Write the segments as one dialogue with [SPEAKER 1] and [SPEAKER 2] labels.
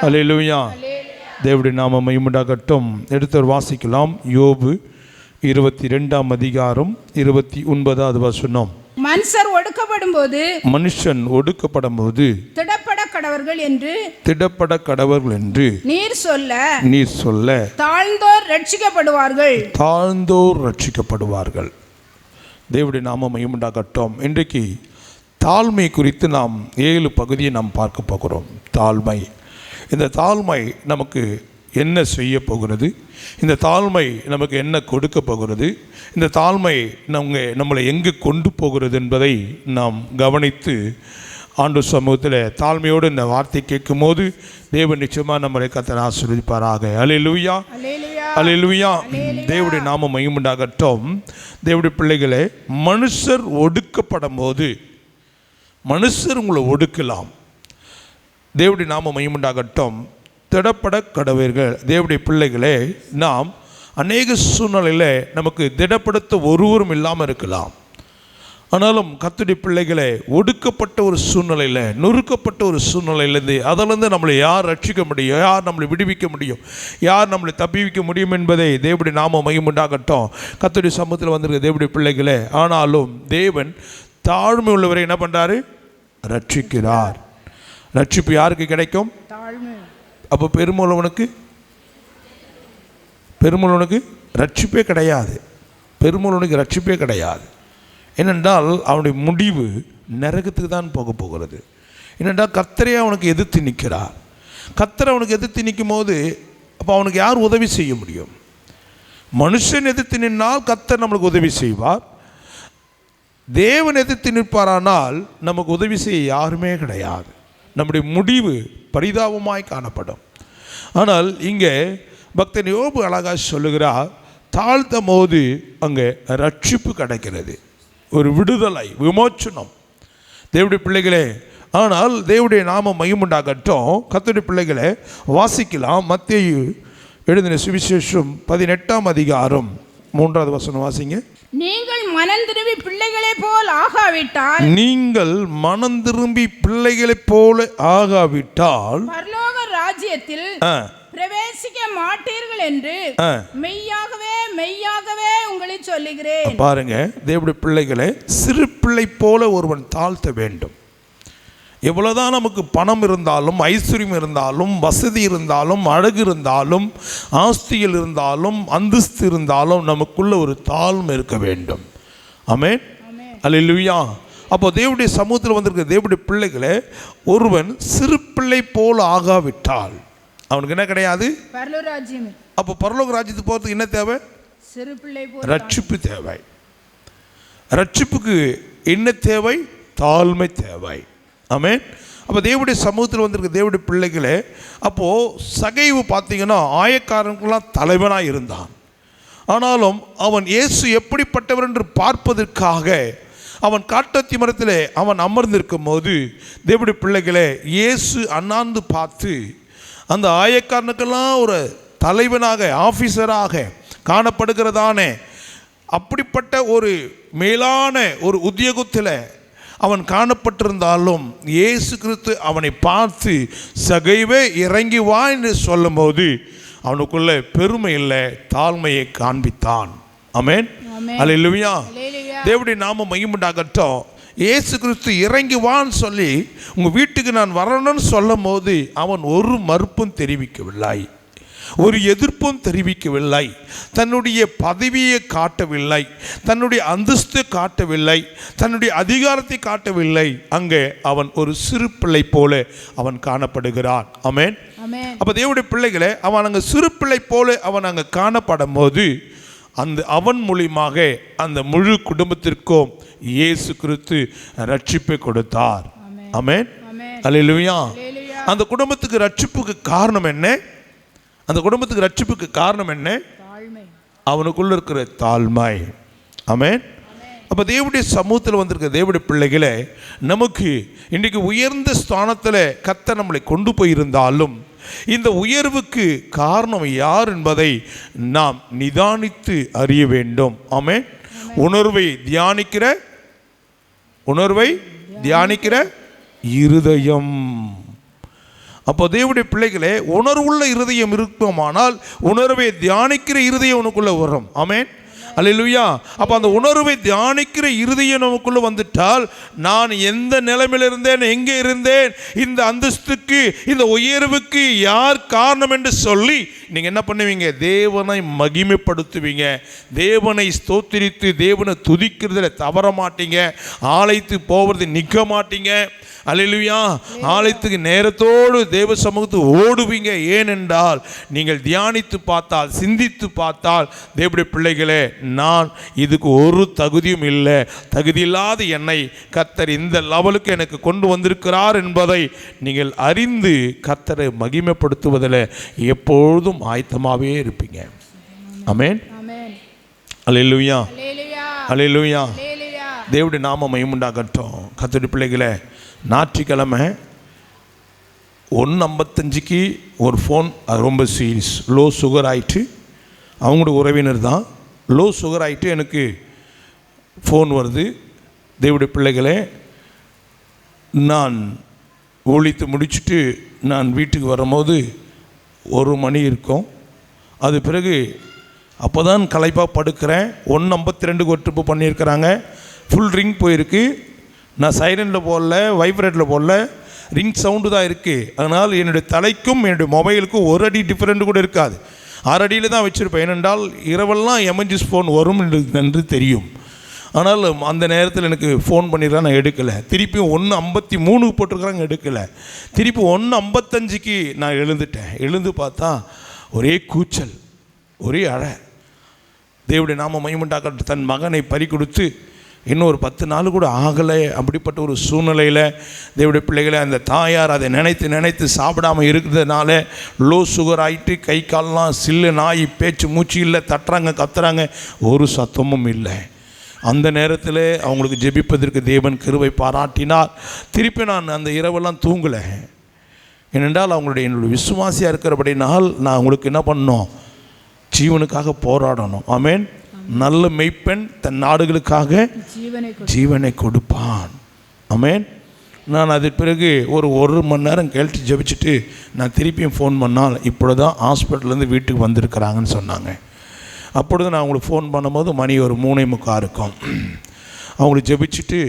[SPEAKER 1] அல்லேலூயா. தேவனுடைய நாமம் மகிமையுண்டாகட்டும். எடுத்து வாசிக்கலாம். யோபு 22ஆம் அதிகாரம் 29வது வசனம்.
[SPEAKER 2] மனுஷன் ஒடுக்கப்படும் போது திடப்பட கடவர்கள் என்று நீர் சொல்ல தாழ்ந்தோர் ரட்சிக்கப்படுவார்கள். தேவனுடைய நாமம் மகிமையுண்டாகட்டும். இன்றைக்கு தாழ்மை குறித்து நாம் 7 பகுதியை நாம் பார்க்க போகிறோம். தாழ்மை, இந்த தாழ்மை நமக்கு என்ன செய்ய போகிறது, இந்த தாழ்மை நமக்கு என்ன கொடுக்க போகிறது, இந்த தாழ்மை நம்மளை எங்கு கொண்டு போகிறது என்பதை நாம் கவனித்து ஆண்டவர் சமூகத்தில் தாழ்மையோடு இந்த வார்த்தை கேட்கும் போது தேவன் நிச்சயமாக நம்மளை கர்த்தர் ஆசீர்வதிப்பாராக. அல்லேலூயா, அல்லேலூயா. தேவனுடைய நாமம் மகிமையுண்டாகட்டும். தேவனுடைய பிள்ளைகளே, மனுஷர் ஒடுக்கப்படும் போது, மனுஷர் உங்களை ஒடுக்கலாம். தேவனுடைய நாமம் மகிமையுண்டாகட்டும். திடப்பட கடவர்கள். தேவனுடைய பிள்ளைகளே, நாம் அநேக சூழ்நிலையில் நமக்கு திடப்படுத்த ஒருவரும் இல்லாமல் இருக்கலாம். ஆனாலும் கர்த்தருடைய பிள்ளைகளை ஒடுக்கப்பட்ட ஒரு சூழ்நிலையில், நொறுக்கப்பட்ட ஒரு சூழ்நிலையிலேருந்து, அதிலிருந்து நம்மளை யார் ரட்சிக்க முடியும், யார் நம்மளை விடுவிக்க முடியும், யார் நம்மளை தப்பிவிக்க முடியும் என்பதை தேவனுடைய நாமம் மகிமையுண்டாகட்டும். கர்த்தருடைய சமூகத்தில் வந்திருக்க தேவனுடைய பிள்ளைகளே, ஆனாலும் தேவன் தாழ்மை உள்ளவரை என்ன பண்ணுறாரு? ரட்சிக்கிறார். ரட்சிப்பு யாருக்கு கிடைக்கும்? அப்போ பெருமளவனுக்கு ரட்சிப்பே கிடையாது. பெருமளவனுக்கு ரட்சிப்பே கிடையாது. ஏனென்றால் அவனுடைய முடிவு நரகத்துக்கு தான் போக போகிறது. ஏனென்றால் கர்த்தரே அவனுக்கு எதிர்த்து நிற்கிறார். கர்த்தர் அவனுக்கு எதிர்த்து நிற்கும் போது அப்போ அவனுக்கு யார் உதவி செய்ய முடியும்? மனுஷன் எதிர்த்து நின்னால் கர்த்தர் நம்மளுக்கு உதவி செய்வார். தேவன் எதிர்த்து நிற்பாரானால் நமக்கு உதவி செய்ய யாருமே கிடையாது. நம்முடைய முடிவு பரிதாபமாய் காணப்படும். ஆனால் இங்கே பக்தன் யோபு அழகாக சொல்லுகிறார், தாழ்த்த போது அங்கே ரட்சிப்பு கிடைக்கிறது, ஒரு விடுதலை, விமோச்சனம். தேவனுடைய பிள்ளைகளே, ஆனால் தேவனுடைய நாமம் மகிமையுண்டாகட்டும். கர்த்தருடைய பிள்ளைகளே, வாசிக்கலாம். மத்தேயு எழுதின சுவிசேஷம் 18ஆம் அதிகாரம் 3வது வசனம் வாசிங்க. நீங்கள் மனம் திரும்பி பிள்ளைகளைப் போல ஆகாவிட்டால் பரலோக ராஜ்யத்தில் பிரவேசிக்க மாட்டீர்கள் என்று மெய்யாகவே உங்களை சொல்லுகிறேன்.
[SPEAKER 1] பாருங்க, தேவனுடைய பிள்ளைகளை சிறு பிள்ளை போல ஒருவன் தாழ்த்த வேண்டும். எவ்வளோதான் நமக்கு பணம் இருந்தாலும், ஐஸ்வர்யம் இருந்தாலும், வசதி இருந்தாலும், அழகு இருந்தாலும், ஆஸ்திகள் இருந்தாலும், அந்தஸ்து இருந்தாலும், நமக்குள்ள ஒரு தாழ்மை இருக்க வேண்டும். ஆமென், அல்லேலூயா. அப்போ தேவனுடைய சமூகத்தில் வந்திருக்க தேவனுடைய பிள்ளைகளை ஒருவன் சிறு பிள்ளை போல் ஆகாவிட்டால் அவனுக்கு என்ன கிடையாது? அப்போ பரலோக ராஜ்யத்துக்கு போகிறதுக்கு என்ன தேவை? ரட்சிப்பு தேவை. ரட்சிப்புக்கு என்ன தேவை? தாழ்மை தேவை. ஆமென். அப்போ தேவனுடைய சமூகத்தில் வந்திருக்க தேவனுடைய பிள்ளைகளே, அப்போது சகைவு பார்த்தீங்கன்னா ஆயக்காரனுக்கெல்லாம் தலைவனாக இருந்தான். ஆனாலும் அவன் இயேசு எப்படிப்பட்டவர் என்று பார்ப்பதற்காக அவன் காட்டத்தி மரத்தில் அவன் அமர்ந்திருக்கும் போது தேவனுடைய பிள்ளைகளே, இயேசு அண்ணாந்து பார்த்து அந்த ஆயக்காரனுக்கெல்லாம் ஒரு தலைவனாக, ஆஃபீஸராக காணப்படுகிறதானே அப்படிப்பட்ட ஒரு மேலான ஒரு உத்தியோகத்தில் அவன் காணப்பட்டிருந்தாலும் இயேசு கிறிஸ்து அவனை பார்த்து சகைவே இறங்கி வா என்று சொல்லும் போது அவனுக்குள்ள பெருமை இல்லை, தாழ்மையை காண்பித்தான். ஆமென், அல்லேலூயா. தேவனுடைய நாமம் மகிமையுண்டாகட்டும். இயேசு கிறிஸ்து இறங்கி வான்னு சொல்லி உங்கள் வீட்டுக்கு நான் வரணும்னு சொல்லும் போது அவன் ஒரு மறுப்பும் தெரிவிக்கவில்லை, ஒரு எதிர்ப்பும் தெரிவிக்கவில்லை, தன்னுடைய பதவியை காட்டவில்லை, தன்னுடைய அந்தஸ்தை காட்டவில்லை, தன்னுடைய அதிகாரத்தை காட்டவில்லை. அங்கே அவன் ஒரு சிறு பிள்ளை போல அவன் காணப்படுகிறான். ஆமென். அப்போ தேவனுடைய பிள்ளைகளை அவன் அங்கே சிறு பிள்ளை போல அவன் அங்கே காணப்படும் போது அவன் மூலியமாக அந்த முழு குடும்பத்திற்கும் இயேசு கிறிஸ்து ரட்சிப்பை கொடுத்தார். ஆமென், அல்லேலூயா. அந்த குடும்பத்துக்கு ரட்சிப்புக்கு காரணம் என்ன? அந்த குடும்பத்துக்கு ரட்சிப்புக்கு காரணம் என்ன? அவனுக்குள்ள இருக்கிற தாழ்மை. ஆமென். அப்போ தேவனுடைய சமூகத்தில் வந்திருக்க தேவனுடைய பிள்ளைகளை நமக்கு இன்றைக்கு உயர்ந்த ஸ்தானத்தில் கர்த்தர் நம்மளை கொண்டு போயிருந்தாலும் இந்த உயர்வுக்கு காரணம் யார் என்பதை நாம் நிதானித்து அறிய வேண்டும். ஆமென். உணர்வை தியானிக்கிற இருதயம். அப்போ தேவனுடைய பிள்ளைகளே, உணர்வுள்ள இருதயம் இருக்குமானால் உணர்வை தியானிக்கிற இருதயம் உனக்குள்ளே வரும். ஆமென், அல்லேலூயா. அப்போ அந்த உணர்வை தியானிக்கிற இருதயம் நமக்குள்ளே வந்துட்டால், நான் எந்த நிலைமையில் இருந்தேன், எங்கே இருந்தேன், இந்த அந்தஸ்துக்கு இந்த உயர்வுக்கு யார் காரணம் என்று சொல்லி நீங்கள் என்ன பண்ணுவீங்க? தேவனை மகிமைப்படுத்துவீங்க. தேவனை ஸ்தோத்திரித்து தேவனை துதிக்கிறதுல தவற மாட்டீங்க. ஆலயத்துக்கு போவது நிற்க மாட்டீங்க. அல்லேலூயா. ஆலயத்துக்கு நேரத்தோடு தேவ சமூகத்துக்கு ஓடுவீங்க. ஏனென்றால் நீங்கள் தியானித்து பார்த்தால், சிந்தித்து பார்த்தால், தேவனுடைய பிள்ளைகளே, நான் இதுக்கு ஒரு தகுதியும் இல்லை, தகுதியில்லாத என்னை கர்த்தர் இந்த லெவலுக்கு எனக்கு கொண்டு வந்திருக்கிறார் என்பதை நீங்கள் அறிந்து கர்த்தரை மகிமைப்படுத்துவதில் எப்பொழுதும் ஆயத்தமாகவே இருப்பீங்க. ஆமென், அல்லேலூயா, அல்லேலூயா. தேவனுடைய நாமம் மகிமையுண்டாகட்டும். கர்த்தருடைய பிள்ளைகளே, ஞாயிற்றுக்கிழமை 1:55 ஒரு ஃபோன், அது ரொம்ப சீரியஸ், லோ சுகர் ஆகிட்டு, அவங்களோட உறவினர் தான், லோ சுகர் ஆகிட்டு எனக்கு ஃபோன் வருது. தேவனுடைய பிள்ளைகளே, நான் ஒழித்து முடிச்சுட்டு நான் வீட்டுக்கு வரும்போது 1 மணி இருக்கும். அது பிறகு அப்போ தான் களைப்பாக படுக்கிறேன். 1:52 ஒரு ட்ரிப்பு பண்ணியிருக்கிறாங்க. ஃபுல் ரிங் போயிருக்கு. நான் சைலண்டில் போடல, வைப்ரேட்டில் போடல, ரிங் சவுண்டு தான் இருக்குது. அதனால் என்னுடைய தலைக்கும் என்னுடைய மொபைலுக்கும் 1 அடி டிஃப்ரெண்ட் கூட இருக்காது. 6 அடியில் தான் வச்சுருப்பேன். ஏனென்றால் இரவெல்லாம் எமர்ஜென்சி ஃபோன் வரும் என்று தெரியும். ஆனால் அந்த நேரத்தில் எனக்கு ஃபோன் பண்ணிடுறேன், நான் எடுக்கலை. திருப்பியும் 1:53 போட்டிருக்கிறாங்க, எடுக்கலை. திருப்பி 1:55 நான் எழுந்துட்டேன். எழுந்து பார்த்தா ஒரே கூச்சல், ஒரே அழ. தேவனுடைய நாம மகிமையுண்டாகட்டும். தன் மகனை பறி கொடுத்து இன்னும் ஒரு 10 நாள் கூட ஆகலை. அப்படிப்பட்ட ஒரு சூழ்நிலையில் தேவனுடைய பிள்ளைகளை, அந்த தாயார் அதை நினைத்து நினைத்து சாப்பிடாமல் இருக்கிறதுனால லோ சுகர் ஆகிட்டு கை கால்லாம் சில்லு நாய், பேச்சு மூச்சு இல்லை, தட்டுறாங்க, கத்துறாங்க, ஒரு சத்தமும் இல்லை. அந்த நேரத்தில் அவங்களுக்கு ஜெபிப்பதற்கு தேவன் கிருபை பாராட்டினார். திருப்பி நான் அந்த இரவெல்லாம் தூங்கலை. ஏனென்றால் என்னுடைய விசுவாசியாக இருக்கிறபடினால் நான் அவங்களுக்கு என்ன பண்ணணும்? ஜீவனுக்காக போராடணும். ஆமென். நல்ல மெய்ப்பெண் தன் நாடுகளுக்காக ஜீவனை கொடுப்பான். ஆமென். நான் அது பிறகு ஒரு மணி நேரம் கழித்து ஜெபிச்சுட்டு நான் திருப்பியும் ஃபோன் பண்ணால், இப்பொழுது தான் ஹாஸ்பிட்டல்லேருந்து வீட்டுக்கு வந்திருக்கிறாங்கன்னு சொன்னாங்க. அப்பொழுது நான் அவங்களுக்கு ஃபோன் பண்ணும்போது மணி ஒரு 3:45 இருக்கும். அவங்களுக்கு ஜெபிச்சுட்டு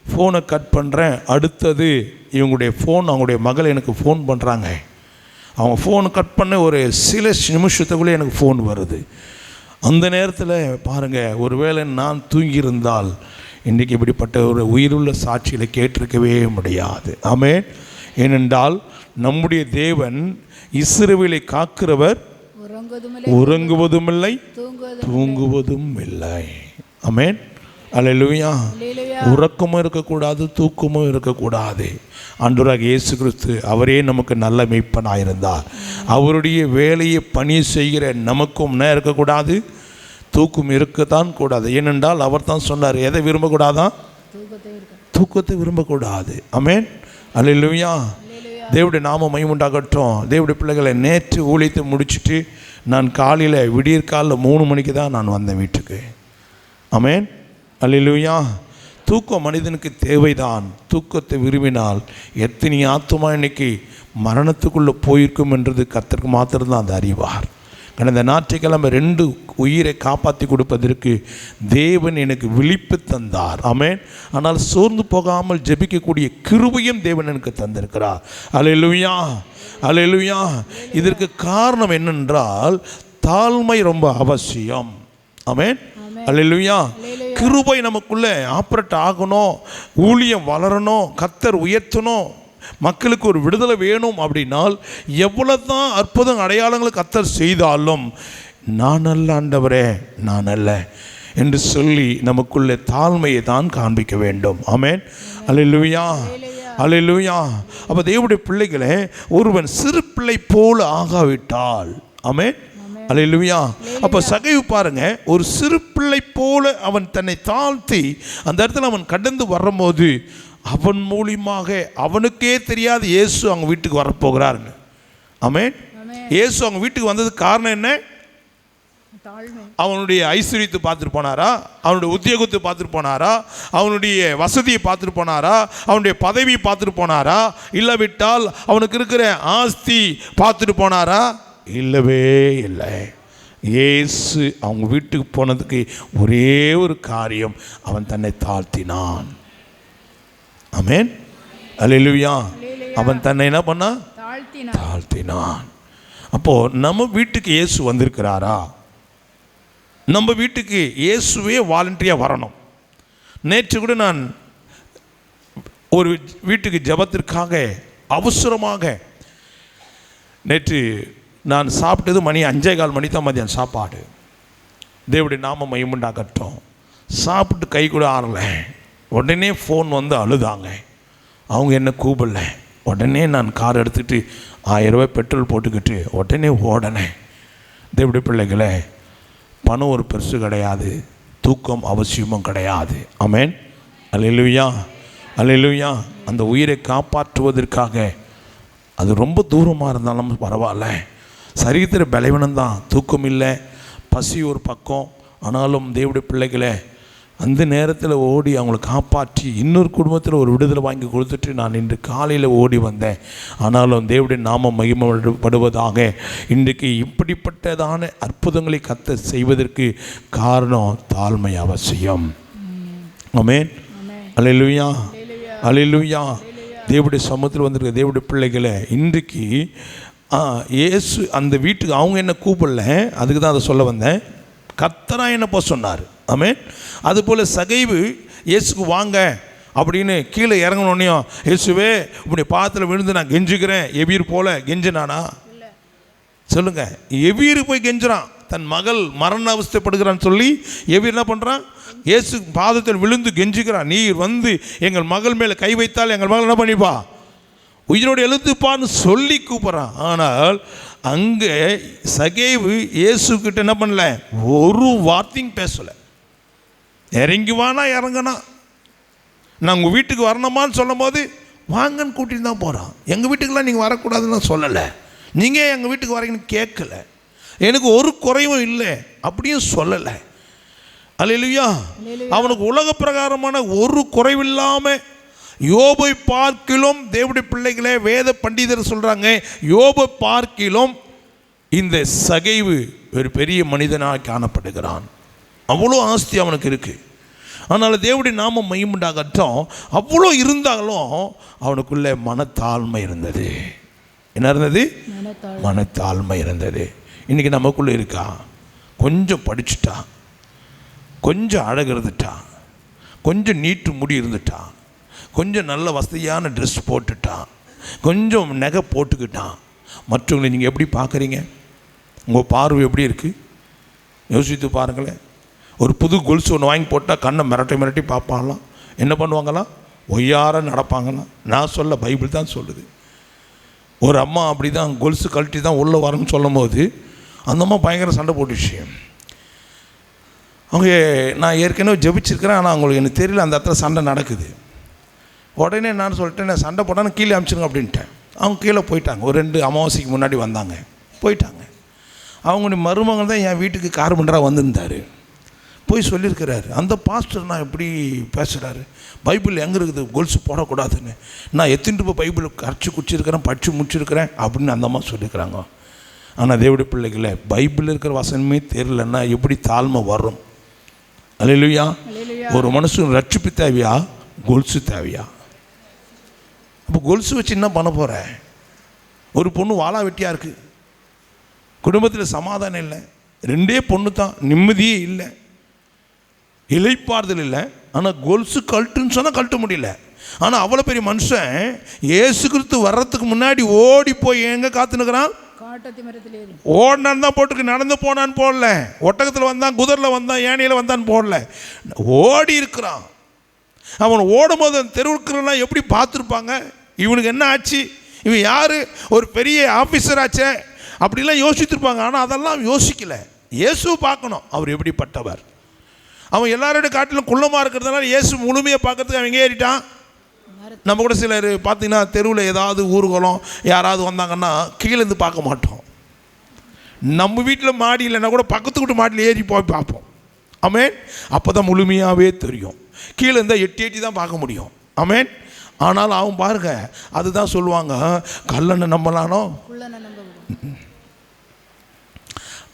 [SPEAKER 1] ஃபோனை கட் பண்ணுறேன். அடுத்தது இவங்களுடைய ஃபோன், அவங்களுடைய மகள் எனக்கு ஃபோன் பண்ணுறாங்க. அவங்க ஃபோன் கட் பண்ண ஒரு சில நிமிஷத்துக்குள்ளே எனக்கு ஃபோன் வருது. அந்த நேரத்தில் பாருங்கள், ஒருவேளை நான் தூங்கியிருந்தால் இன்றைக்கி இப்படிப்பட்ட ஒரு உயிருள்ள சாட்சியில் கேட்டிருக்கவே முடியாது. ஆமென். ஏனென்றால் நம்முடைய தேவன் இஸ்ரவேலை காக்கிறவர், உறங்குவதும் இல்லை, தூங்குவதும் இல்லை. ஆமென், அல்லேலூயா. உறக்கமும் இருக்கக்கூடாது, தூக்கமும் இருக்கக்கூடாது. ஆண்டவராகிய இயேசு கிறிஸ்து அவரே நமக்கு நல்ல மெய்ப்பனாக இருந்தார். அவருடைய வேலையை பணி செய்கிற நமக்கும் என்ன இருக்கக்கூடாது? தூக்கம் இருக்கத்தான் கூடாது. ஏனென்றால் அவர் தான் சொன்னார், எதை விரும்பக்கூடாதான்? தூக்கத்தை விரும்பக்கூடாது. ஆமென், அல்லேலூயா. தேவனுடைய நாமம் மகிமையுண்டாகட்டும். தேவனுடைய பிள்ளைகளை, நேற்று ஊழியத்தை முடிச்சுட்டு நான் காலையில் விடியற்காலில் 3 மணிக்கு தான் நான் வந்தேன் வீட்டுக்கு. ஆமென், அல்லேலூயா. தூக்கம் மனிதனுக்கு தேவைதான். தூக்கத்தை விரும்பினால் எத்தனை ஆத்துமா இன்னைக்கு மரணத்துக்குள்ளே போயிருக்கும் என்றது கர்த்தருக்கு மாத்திரம்தான் அந்த அறிவார். கடந்த ஞாயிற்றுக்கிழமை 2 உயிரை காப்பாற்றி கொடுப்பதற்கு தேவன் எனக்கு விழிப்பு தந்தார். ஆமென். ஆனால் சோர்ந்து போகாமல் ஜெபிக்கக்கூடிய கிருபையும் தேவன் எனக்கு தந்திருக்கிறார். அல்லேலூயா, அல்லேலூயா. இதற்கு காரணம் என்னென்றால் தாழ்மை ரொம்ப அவசியம். ஆமென், அல்லேலூயா. கிருபை நமக்குள்ளே ஆப்ரேட் ஆகணும், ஊழியம் வளரணும், கர்த்தர் உயர்த்தணும், மக்களுக்கு ஒரு விடுதலை வேணும். அப்படின்னால் எவ்வளோ தான் அற்புதம் அடையாளங்களை கர்த்தர் செய்தாலும், நான் அல்ல ஆண்டவரே, நான் அல்ல என்று சொல்லி நமக்குள்ளே தாழ்மையை தான் காண்பிக்க வேண்டும். ஆமென், அல்லேலூயா, அல்லேலூயா. அப்போ தேவனுடைய பிள்ளைகளே, ஒருவன் சிறு பிள்ளை போல ஆகாவிட்டால், ஆமென், அல்லேலூயா. அப்போ சகைவு பாருங்க, ஒரு சிறு பிள்ளை போல அவன் தன்னை தாழ்த்தி அந்த இடத்துல அவன் கடந்து வரும்போது அவன் மூலியமாக அவனுக்கே தெரியாது இயேசு அவங்க வீட்டுக்கு வரப்போகிறாருங்க. ஆமென். இயேசு அவங்க வீட்டுக்கு வந்ததுக்கு காரணம் என்ன? அவனுடைய ஐஸ்வர்யத்தை பார்த்துட்டு போனாரா? அவனுடைய உத்தியோகத்தை பார்த்துட்டு போனாரா? அவனுடைய வசதியை பார்த்துட்டு போனாரா? அவனுடைய பதவியை பார்த்துட்டு போனாரா? இல்லாவிட்டால் அவனுக்கு இருக்கிற ஆஸ்தி பார்த்துட்டு போனாரா? இல்லவே இல்லை. இயேசு அவங்க வீட்டுக்கு போனதுக்கு ஒரே ஒரு காரியம், அவன் தன்னை தாழ்த்தினான். ஆமென், அல்லேலூயா. அவன் தன்னை என்ன பண்ணான்? தாழ்த்தினான். அப்போது நம்ம வீட்டுக்கு இயேசு வந்திருக்கிறாரா? நம்ம வீட்டுக்கு இயேசுவே வாலண்டரியாக வரணும். நேற்று கூட நான் ஒரு வீட்டுக்கு ஜெபத்திற்காக அவசரமாக, நேற்று நான் சாப்பிட்டது மணி 5:15 மணி தான் மதியம் சாப்பாடு. தேவனுடைய நாம மகிமையுண்டாகட்டும். சாப்பிட்டு கை கூட ஆறல, உடனே ஃபோன் வந்து அழுதாங்க. அவங்க என்ன கூப்பிடல. உடனே நான் கார் எடுத்துகிட்டு 1000 ரூபாய் பெட்ரோல் போட்டுக்கிட்டு உடனே ஓடனேன். தேவனுடைய பிள்ளைகளே, பணம் ஒரு பெருசு கிடையாது, தூக்கம் அவசியமும் கிடையாது. ஆமென், அல்லேலூயா, அல்லேலூயா. அந்த உயிரை காப்பாற்றுவதற்காக அது ரொம்ப தூரமாக இருந்தாலும் பரவாயில்ல. சரீரத்தில் பலவீனம்தான், தூக்கம் இல்லை, பசி ஒரு பக்கம். ஆனாலும் தேவனுடைய பிள்ளைகளை அந்த நேரத்தில் ஓடி அவங்களை காப்பாற்றி இன்னொரு குடும்பத்தில் ஒரு விடுதலை வாங்கி கொடுத்துட்டு நான் இன்று காலையில் ஓடி வந்தேன். ஆனாலும் தேவனுடைய நாமம் மகிமைப்படுவதாக. இன்றைக்கு இப்படிப்பட்டதான அற்புதங்களை கத்த செய்வதற்கு காரணம் தாழ்மை அவசியம். ஆமென், அல்லேலூயா, அல்லேலூயா. தேவனுடைய சமூகத்தில் வந்திருக்க தேவனுடைய பிள்ளைகளை இன்றைக்கு இயேசு அந்த வீட்டுக்கு அவங்க என்ன கூப்பிடல, அதுக்கு தான் அதை சொல்ல வந்தேன். கர்த்தரா என்ன போக சொன்னார். ஆமென். அதுபோல் சகைவு இயேசுக்கு வாங்க அப்படின்னு கீழே இறங்கணுன்னையும், இயேசுவே இப்படி பாத்தில் விழுந்து நான் கெஞ்சுக்கிறேன், எவீர் போல கெஞ்சினானா? சொல்லுங்க. எவீர் போய் கெஞ்சுறான், தன் மகள் மரண அவஸ்தைப்படுகிறான்னு சொல்லி எவீர் என்ன பண்ணுறான்? இயேசு பாதத்தில் விழுந்து கெஞ்சுக்கிறான். நீர் வந்து எங்கள் மகள் மேலே கை வைத்தால் எங்கள் மகள் என்ன பண்ணிப்பா? உயிரோடு எழுத்துப்பான்னு சொல்லி கூப்பிட்றான். ஆனால் அங்கே சகேவு இயேசுக்கிட்ட என்ன பண்ணல? ஒரு வார்த்தையும் பேசலை. இறங்கி வானா இறங்கினா. நான் உங்கள் வீட்டுக்கு வரணுமான்னு சொல்லும் போது வாங்கன்னு கூட்டின்னு தான் போகிறான். எங்கள் வீட்டுக்கெல்லாம் நீங்கள் வரக்கூடாதுன்னு சொல்லலை, நீங்கள் எங்கள் வீட்டுக்கு வரீங்கன்னு கேட்கல, எனக்கு ஒரு குறைவும் இல்லை அப்படியும் சொல்லலை. அல்லேலூயா. அவனுக்கு உலக பிரகாரமான ஒரு குறைவில்லாமல் யோபை பார்க்கிலும், தேவனுடைய பிள்ளைகளே, வேத பண்டிதர் சொல்கிறாங்க, யோபை பார்க்கிலும் இந்த சகைவு ஒரு பெரிய மனிதனாக காணப்படுகிறான். அவ்வளோ ஆஸ்தி அவனுக்கு இருக்குது. அதனால் தேவனுடைய நாமம் மகிமையுண்டாகட்டும். அவ்வளோ இருந்தாலும் அவனுக்குள்ளே மனத்தாழ்மை இருந்தது. என்ன இருந்தது? மனத்தாழ்மை இருந்தது. இன்றைக்கி நமக்குள்ளே இருக்கா? கொஞ்சம் படிச்சுட்டா, கொஞ்சம் அழகு இருந்துட்டா, கொஞ்சம் நீட்டு முடி இருந்துட்டா, கொஞ்சம் நல்ல வசதியான ட்ரெஸ் போட்டுட்டான், கொஞ்சம் நகை போட்டுக்கிட்டான், மற்றவங்களை நீங்கள் எப்படி பார்க்குறீங்க? உங்கள் பார்வை எப்படி இருக்குது? யோசித்து பாருங்களேன். ஒரு புது கொலுசு ஒன்று வாங்கி போட்டால் கண்ணை மிரட்டி மிரட்டி பார்ப்பாங்களாம். என்ன பண்ணுவாங்களாம்? ஒய்யார நடப்பாங்களாம். நான் சொல்ல, பைபிள் தான் சொல்லுது. ஒரு அம்மா அப்படி தான் கொலுசு கழட்டி தான் உள்ளே வரணும்னு சொல்லும் போது அந்த அம்மா பயங்கர சண்டை போட்டுச்சு. அவங்க, நான் ஏற்கனவே ஜெபிச்சிருக்கிறேன், ஆனால் அவங்களுக்கு எனக்கு தெரியல அந்த இடத்துல சண்டை நடக்குது. உடனே நான் சொல்லிட்டேன், நான் சண்டை போட்டான்னு கீழே அனுப்பிச்சிருங்க அப்படின்ட்டேன். அவங்க கீழே போயிட்டாங்க. ஒரு 2 அமாவாசைக்கு முன்னாடி வந்தாங்க, போயிட்டாங்க. அவங்களுடைய மருமகன் தான் என் வீட்டுக்கு கார்பெண்டராக வந்திருந்தார். போய் சொல்லியிருக்கிறாரு, அந்த பாஸ்டர் நான் எப்படி பேசுகிறாரு, பைபிள் எங்கே இருக்குது கொலுசு போடக்கூடாதுன்னு. நான் எத்தனை ரூபாய் பைபிள் கரைச்சி குடிச்சிருக்கிறேன், படித்து முடிச்சிருக்கிறேன் அப்படின்னு அந்த அம்மா சொல்லியிருக்கிறாங்க. ஆனால் தேவனுடைய பிள்ளைகளை, பைபிள் இருக்கிற வசனமே தெரியலன்னா எப்படி தாழ்மை வரும்? அல்லேலூயா. ஒரு மனுஷன் ரட்சிப்பு தேவையா, கொலுசு தேவையா? அப்போ கொலுசு வச்சு என்ன பண்ண போகிற? ஒரு பொண்ணு வாழா வெட்டியாக இருக்குது, குடும்பத்தில் சமாதானம் இல்லை, 2 பொண்ணு தான், நிம்மதியே இல்லை, இளைப்பாறுதல் இல்லை. ஆனால் கொலுசு கழட்டுன்னு சொன்னால் கழட்ட முடியல. ஆனால் அவ்வளோ பெரிய மனுஷன் இயேசு கிறிஸ்து வர்றதுக்கு முன்னாடி ஓடி போய் எங்கே காத்துனுக்கிறான்? ஓடினான் தான் போட்டுக்கு, நடந்து போனான்னு போடல, ஒட்டகத்தில் வந்தான், குதிரையில் வந்தான், ஏனையில் வந்தான்னு போடல, ஓடி இருக்கிறான். அவன் ஓடும் போது அந்த தெருவுக்குலாம் எப்படி பார்த்துருப்பாங்க? இவனுக்கு என்ன ஆச்சு, இவன் யார், ஒரு பெரிய ஆஃபீஸர் ஆச்சே அப்படிலாம் யோசித்துருப்பாங்க. ஆனால் அதெல்லாம் யோசிக்கலை. இயேசு பார்க்கணும் அவர் எப்படிப்பட்டவர். அவன் எல்லாரோட காட்டிலும் குள்ளமாக இருக்கிறதுனால இயேசு முழுமையாக பார்க்கறதுக்கு அவன் எங்கே ஏறிட்டான்? நம்ம கூட சிலர் பார்த்தீங்கன்னா தெருவில் ஏதாவது ஊர்வலம் யாராவது வந்தாங்கன்னா கீழேருந்து பார்க்க மாட்டோம், நம்ம வீட்டில் மாடி இல்லைன்னா கூட பக்கத்து வீட்டு மாடியில் ஏறி போய் பார்ப்போம். ஆமென். அப்போ தான் முழுமையாகவே தெரியும். கீழே இருந்தால் எட்டி தான் பார்க்க முடியும். ஆமென். ஆனாலும் அவன் பாருங்க, அதுதான் சொல்லுவாங்க, கல்லனை நம்பலானோ.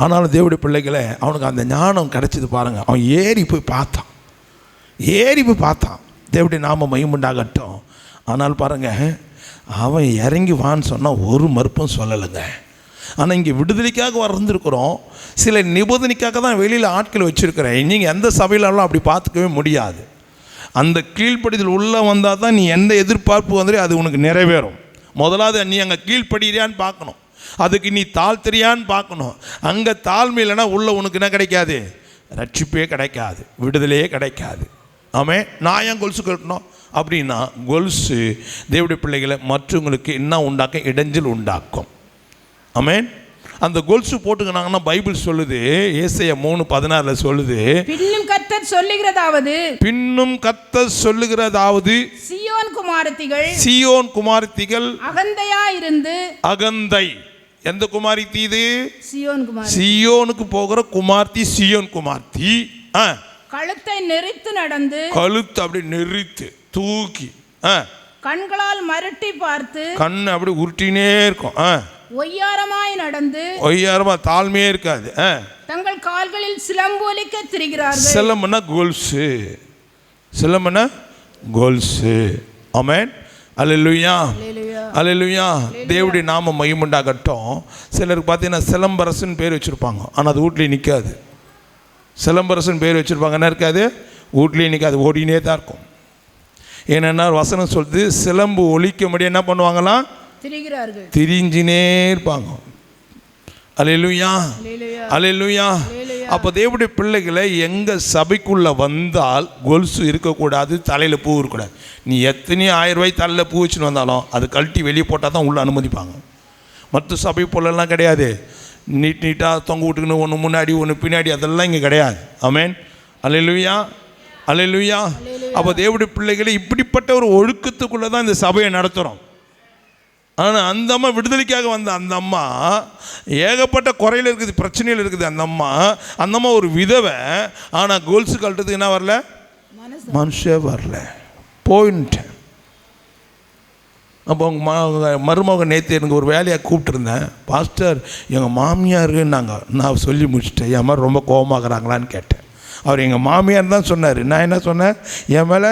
[SPEAKER 1] ஆனாலும் தேவனுடைய பிள்ளைகளை அவனுக்கு அந்த ஞானம் கிடைச்சது பாருங்க. அவன் ஏறி போய் பார்த்தான். தேவனுடைய நாம மகிமையுண்டாகட்டும். ஆனால் பாருங்க, அவன் இறங்கி வான்னு சொன்னால் ஒரு மறுப்பும் சொல்லலைங்க. ஆனால் இங்கே விடுதலைக்காக வந்திருக்கிறோம், சில நிபந்தனைக்காக தான் வெளியில் ஆட்கள் வச்சுருக்கிறேன். நீங்கள் எந்த சபையிலலாம் அப்படி பார்த்துக்கவே முடியாது. அந்த கீழ்ப்படிதல் உள்ளே வந்தால் தான் நீ எந்த எதிர்பார்ப்பு வந்துடு அது உனக்கு நிறைவேறும். முதலாவது நீ அங்கே கீழ்ப்படுகிறியான்னு பார்க்கணும், அதுக்கு நீ தாழ்த்துறியான்னு பார்க்கணும். அங்கே தாழ்மை இல்லைன்னா உள்ள உனக்கு என்ன கிடைக்காது? ரட்சிப்பே கிடைக்காது, விடுதலையே கிடைக்காது. ஆமென். நான் ஏன் கொலுசு கட்டணும் அப்படின்னா, கொலுசு தேவனுடைய பிள்ளைகளை மற்றவங்களுக்கு என்ன உண்டாக்க? இடைஞ்சல் உண்டாக்கும். ஆமென். அந்த கொலுசு போட்டுக்கினாங்கன்னா பைபிள் சொல்லுது, ஏசாயா 3:16 சொல்லுது, பின்னும் கர்த்தர் சொல்லுகிறதாவது சீயோன் குமாரத்திகள் அகந்தை. எந்த குமாரத்தி இது? சீயோனுக்கு போகிற குமார்த்தி, சீயோன் குமார்த்தி.
[SPEAKER 3] கழுத்தை நெரித்து நடந்து,
[SPEAKER 1] கழுத்து அப்படி நெரித்து தூக்கி,
[SPEAKER 3] கண்களால் மரட்டி பார்த்து,
[SPEAKER 1] கண் அப்படி உருட்டினே இருக்கும்,
[SPEAKER 3] ஒய்யாரமாய் நடந்து,
[SPEAKER 1] ஒய்யாரமா தாழ்மையே இருக்காது,
[SPEAKER 3] தங்கள் கால்களில் சிலம்பு ஒலிக்க திரிகிறார்கள்.
[SPEAKER 1] சிலம்புனா கோல்ஸு, சிலம்புனா கோல்ஸு. ஆமென். அல்லேலூயா, அல்லேலூயா. தேவனுடைய நாம மகிமையுண்டாகட்டும். சிலருக்கு பார்த்தீங்கன்னா சிலம்பரசன் பேர் வச்சுருப்பாங்க, ஆனால் அது வீட்லேயே நிற்காது. சிலம்பரசன் பேர் வச்சுருப்பாங்க, என்ன இருக்காது? வீட்லேயே நிற்காது, ஓடினே தான் இருக்கும். ஏன்னா வசனம் சொல்லுது, சிலம்பு ஒலிக்க முடியும் என்ன பண்ணுவாங்களாம்? திரிஞ்சினே இருப்பாங்க. அல்லேலூயா, அல்லேலூயா. அப்போ தேவனுடைய பிள்ளைகளை எங்கள் சபைக்குள்ளே வந்தால் கொலுசு இருக்கக்கூடாது, தலையில் பூ இருக்கக்கூடாது. நீ எத்தனையோ 1000 ரூபாய் தலையில் பூ வச்சுன்னு வந்தாலும் அது கழட்டி வெளியே போட்டால் தான் உள்ளே அனுமதிப்பாங்க. மற்ற சபை போலெல்லாம் கிடையாது, நீட்டாக தொங்க விட்டுக்குன்னு ஒன்று முன்னாடி ஒன்று பின்னாடி, அதெல்லாம் இங்கே கிடையாது. ஆமென். அல்லேலூயா, அல்லேலூயா. அப்போ தேவனுடைய பிள்ளைகளை இப்படிப்பட்ட ஒரு ஒழுக்கத்துக்குள்ளே தான் இந்த சபையை நடத்துகிறோம். ஆனால் அந்த அம்மா விடுதலைக்காக வந்த அந்த அம்மா ஏகப்பட்ட குறையில் இருக்குது, பிரச்சனையில் இருக்குது. அந்த அம்மா ஒரு விதவை. ஆனால் கோல்ஸு கழட்டத்துக்கு என்ன வரல? மனுஷே வரல, போயின்ட்டேன். அப்போ அவங்க மருமக நேற்று எனக்கு ஒரு வேலையாக கூப்பிட்டுருந்தேன். பாஸ்டர், எங்கள் மாமியாருன்னாங்க. நான் சொல்லி முடிச்சிட்டேன். என் மாதிரி ரொம்ப கோபமாகறாங்களான்னு கேட்டேன். அவர் எங்கள் மாமியார் தான் சொன்னார். நான் என்ன சொன்னேன்? என் மேலே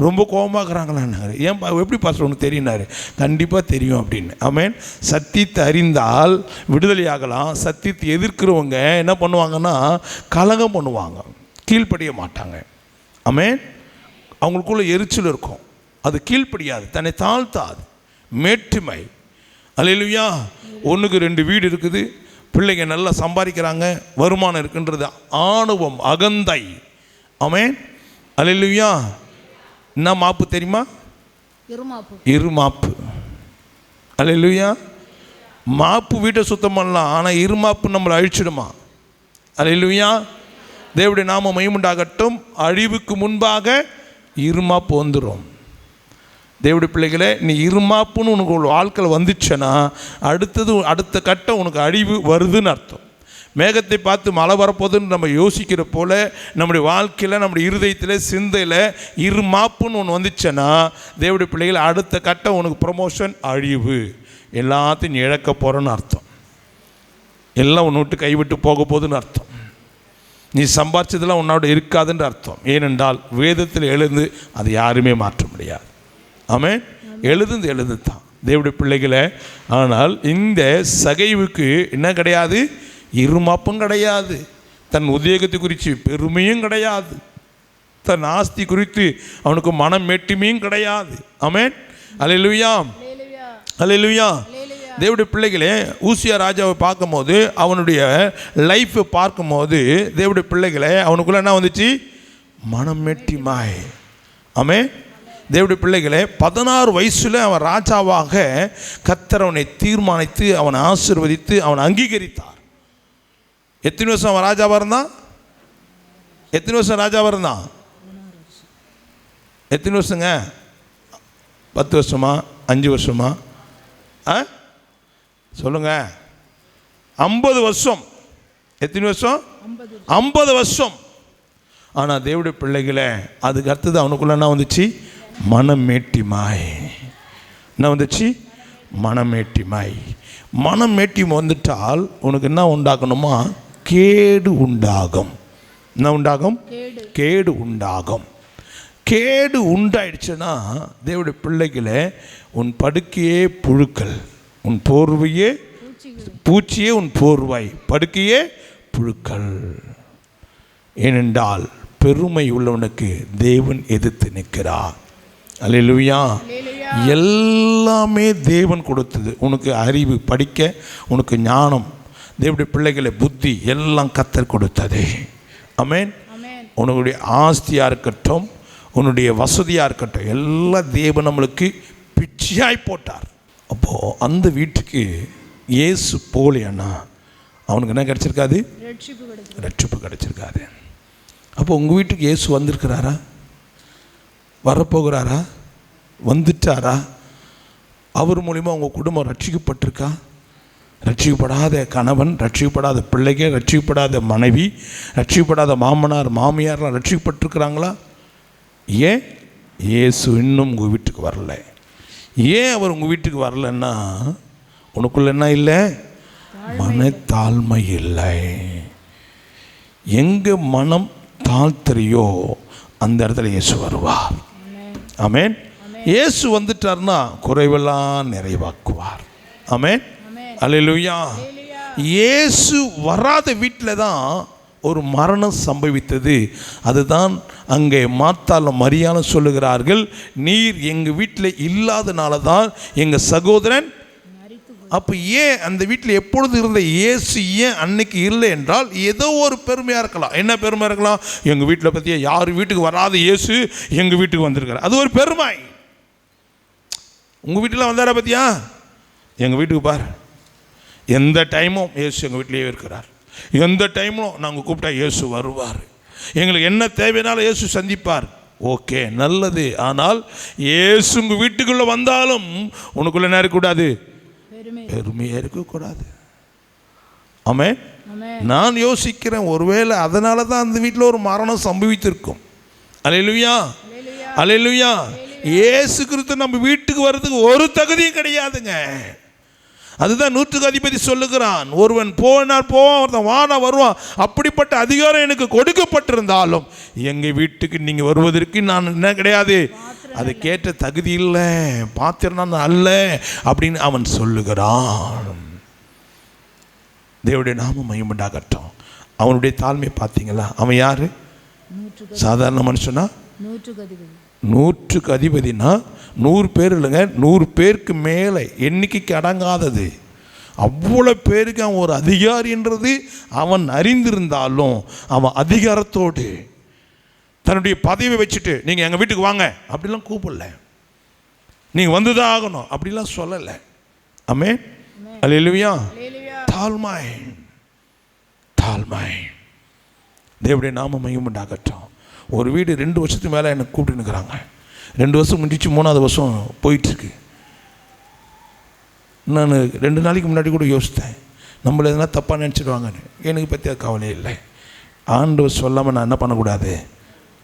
[SPEAKER 1] ரொம்ப கோபமாகறாங்களான்னாரு. ஏன் எப்படி பாஸ்டர் உனக்கு தெரியினாரு? கண்டிப்பாக தெரியும் அப்படின்னு. ஆமென். சத்தியத்தை அறிந்தால் விடுதலையாகலாம். சத்தியத்தை எதிர்க்கிறவங்க என்ன பண்ணுவாங்கன்னா கலகம் பண்ணுவாங்க, கீழ்ப்படிய மாட்டாங்க. ஆமென். அவங்களுக்குள்ள எரிச்சல் இருக்கும், அது கீழ்ப்படியாது, தன்னை தாழ்த்தாது, மேட்டுமை. அல்லேலூயா. 1க்கு 2 வீடு இருக்குது, பிள்ளைங்க நல்லா சம்பாதிக்கிறாங்க, வருமானம் இருக்குன்றது ஆணவம், அகந்தை. ஆமென். அல்லேலூயா. என்ன மாப்பு தெரியுமா? இருமாப்பு. அல்லேலூயா. மாப்பு வீட்டை சுத்தம் பண்ணலாம், ஆனால் இருமாப்பு நம்மளை அழிச்சிடுமா? அல்லேலூயா. தேவனுடைய நாம மகிமையுண்டாகட்டும். அழிவுக்கு முன்பாக இருமாப்பு வந்துடும். தேவனுடைய பிள்ளைகளே, நீ இருமாப்புன்னு உனக்கு ஒரு வாழ்க்கையில் வந்துச்சுன்னா அடுத்த கட்டம் உனக்கு அழிவு வருதுன்னு அர்த்தம். மேகத்தை பார்த்து மழை வரப்போகுதுன்னு நம்ம யோசிக்கிற போல் நம்முடைய வாழ்க்கையில், நம்முடைய இருதயத்தில், சிந்தையில் இருமாப்புன்னு ஒன்று வந்துச்சுன்னா தேவனுடைய பிள்ளைகள் அடுத்த கட்டம் உனக்கு ப்ரமோஷன், அழிவு, எல்லாத்தையும் நீ இழக்க போகிறோன்னு அர்த்தம். எல்லாம் உன்னை விட்டு கைவிட்டு போக போகுதுன்னு அர்த்தம். நீ சம்பாதிச்சதெல்லாம் உன்னோட இருக்காதுன்ற அர்த்தம். ஏனென்றால் வேதத்தில் எழுந்து அதை யாருமே மாற்ற முடியாது. ஆமென். எழுது தான் தேவனுடைய பிள்ளைகளை. ஆனால் இந்த சகைவுக்கு என்ன கிடையாது? இருமாப்பும் கிடையாது, தன் உத்யோகத்தை குறித்து பெருமையும் கிடையாது, தன் ஆஸ்தி குறித்து அவனுக்கு மனம் மேட்டுமையும் கிடையாது. ஆமென். அல்லேலூயா, அல்லேலூயா. தேவனுடைய பிள்ளைகளே, ஊசியா ராஜாவை பார்க்கும்போது, அவனுடைய லைஃப்பை பார்க்கும்போது தேவனுடைய பிள்ளைகளே அவனுக்குள்ள என்ன வந்துச்சு? மனம் மேட்டிமாய். ஆமென். தேவனுடைய பிள்ளைகளே, 16 வயசில் அவன் ராஜாவாக கர்த்தர் அவனை தீர்மானித்து அவனை ஆசீர்வதித்து அவனை அங்கீகரித்தார். எத்தனை வருஷம் அவன் ராஜாவாக இருந்தான்? எத்தனை வருஷம் ராஜாவாக இருந்தான்? எத்தனை வருஷங்க? 10 வருஷமா? 5 வருஷமா? சொல்லுங்க. 50 வருஷம். எத்தனை வருஷம்? 50 வருஷம். ஆனால் தேவனுடைய பிள்ளைகளை அதுக்கு அடுத்தது அவனுக்குள்ள என்ன வந்துச்சு? மனமேட்டிமாய். என்ன வந்துச்சு? மனமேட்டிமாய். மனமேட்டிமை வந்துட்டால் உனக்கு என்ன உண்டாகணுமா? கேடு உண்டாகும். என்ன உண்டாகும்? கேடு உண்டாகும். கேடு உண்டாயிடுச்சுன்னா தேவனுடைய பிள்ளைகளை உன் படுக்கையே புழுக்கள், உன் போர்வையே பூச்சியே, உன் போர்வாய் படுக்கையே புழுக்கள். ஏனென்றால் பெருமை உள்ளவனுக்கு தேவன் எதிர்த்து நிற்கிறார். அல்லேலூயா. எல்லாமே தேவன் கொடுத்தது. உனக்கு அறிவு, படிக்க உனக்கு ஞானம், தேவனுடைய பிள்ளைகளை புத்தி எல்லாம் கர்த்தர் கொடுத்தது. ஆமென். உன்னுடைய ஆஸ்தியாக இருக்கட்டும், உன்னுடைய வசதியாக இருக்கட்டும், எல்லாம் தேவன் நம்மளுக்கு பிச்சையாய் போட்டார். அப்போது அந்த வீட்டுக்கு இயேசு போலையானா அவனுக்கு என்ன கிடச்சிருக்காது? ரட்சிப்பு கிடச்சிருக்காது. அப்போ உங்கள் வீட்டுக்கு இயேசு வந்திருக்கிறாரா? வரப்போகிறாரா? வந்துட்டாரா? அவர் மூலிமா உங்கள் குடும்பம் ரட்சிக்கப்பட்டிருக்கா? ரட்சிக்கப்படாத கணவன், ரட்சிக்கப்படாத பிள்ளைகள், ரட்சிக்கப்படாத மனைவி, ரட்சிக்கப்படாத மாமனார் மாமியார்லாம் ரட்சிக்கப்பட்டிருக்கிறாங்களா? ஏன் இயேசு இன்னும் உங்கள் வீட்டுக்கு வரல? ஏன் அவர் உங்கள் வீட்டுக்கு வரலன்னா உனக்குள்ள என்ன இல்லை? மனத்தாழ்மை இல்லை. எங்கே மனம் தாழ்த்தறியோ அந்த இடத்துல இயேசு வருவார். ஆமென். இயேசு வந்துட்டார்னா குறைவெல்லாம் நிறைவாக்குவார். ஆமென். அல்லேலூயா. இயேசு வராத வீட்டில் தான் ஒரு மரணம் சம்பவித்தது. அதுதான் அங்கே மார்த்தாளும் மரியாளும் சொல்லுகிறார்கள், நீர் எங்கள் வீட்டில் இல்லாதனால தான் எங்கள் சகோதரன். அப்போ ஏன் அந்த வீட்டில் எப்பொழுது இருந்த இயேசு ஏன் அன்னைக்கு இல்லை என்றால் ஏதோ ஒரு பெருமையாக இருக்கலாம். என்ன பெருமையாக இருக்கலாம்? எங்கள் வீட்டில் பற்றியா யார் வீட்டுக்கு வராத இயேசு எங்கள் வீட்டுக்கு வந்திருக்கார், அது ஒரு பெருமை. உங்கள் வீட்டில் வந்தாரா பற்றியா? எங்கள் வீட்டுக்கு பார், எந்த டைமும் இயேசு எங்கள் வீட்டிலேயே இருக்கிறார், எந்த டைமும் நாங்கள் கூப்பிட்டா இயேசு வருவார், எங்களுக்கு என்ன தேவைனாலும் இயேசு சந்திப்பார். ஓகே, நல்லது. ஆனால் இயேசு உங்கள் வீட்டுக்குள்ளே வந்தாலும் உனக்குள்ள என்ன இருக்கக்கூடாது? பெருமையாக இருக்கக்கூடாது. ஆமென். நான் யோசிக்கிறேன், ஒருவேளை அதனால தான் அந்த வீட்டில் ஒரு மரணம் சம்பவித்திருக்கும். அல்லேலூயா. அல்லேலூயா. இயேசு கிறிஸ்து நம்ம வீட்டுக்கு வர்றதுக்கு ஒரு தகுதியும் கிடையாதுங்க. அதுதான் 100க்கு அதிபதி சொல்லுகிறான், ஒருவன் போனார் போவான், ஒருத்தன் வானா வருவான். அப்படிப்பட்ட அதிகாரம் எனக்கு கொடுக்கப்பட்டிருந்தாலும் எங்கள் வீட்டுக்கு நீங்கள் வருவதற்கு நான் என்ன கிடையாது, அது கேட்ட தகுதி இல்லை, பாத்திரம் அல்ல அப்படின்னு அவன் சொல்லுகிறான். தேவனுடைய நாமம் மகிமையுண்டாகட்டும். அவனுடைய தாழ்மையை பார்த்தீங்களா? அவன் யாரு? சாதாரண மனுஷனா? 100க்கு அதிபதினா 100 பேர் இல்லைங்க, 100 பேருக்கு மேலே, எண்ணிக்கைக்கு அடங்காதது. அவ்வளோ பேருக்கு அவன் ஒரு அதிகாரின்றது அவன் அறிந்திருந்தாலும் அவன் அதிகாரத்தோடு தன்னுடைய பதவியை வச்சுட்டு நீங்கள் எங்கள் வீட்டுக்கு வாங்க அப்படிலாம் கூப்பிடல, நீங்கள் வந்து தான் ஆகணும் அப்படிலாம் சொல்லலை. ஆமென். அல்லேலூயா. தாழ்மை. தாழ்மை. தேவனுடைய நாமம் மகிமையுண்டாகட்டும். ஒரு வீடு 2 வருஷத்துக்கு மேலே எனக்கு கூப்பிட்டு நிற்கிறாங்க. 2 வருஷம் முடிச்சு 3ஆவது வருஷம் போயிட்டுருக்கு. நான் 2 நாளைக்கு முன்னாடி கூட யோசித்தேன், நம்மள எதனா தப்பாக நினச்சிடுவாங்கன்னு. எனக்கு பற்றி அது கவலை இல்லை. ஆண்டவர் சொல்லாமல் நான் என்ன பண்ணக்கூடாது?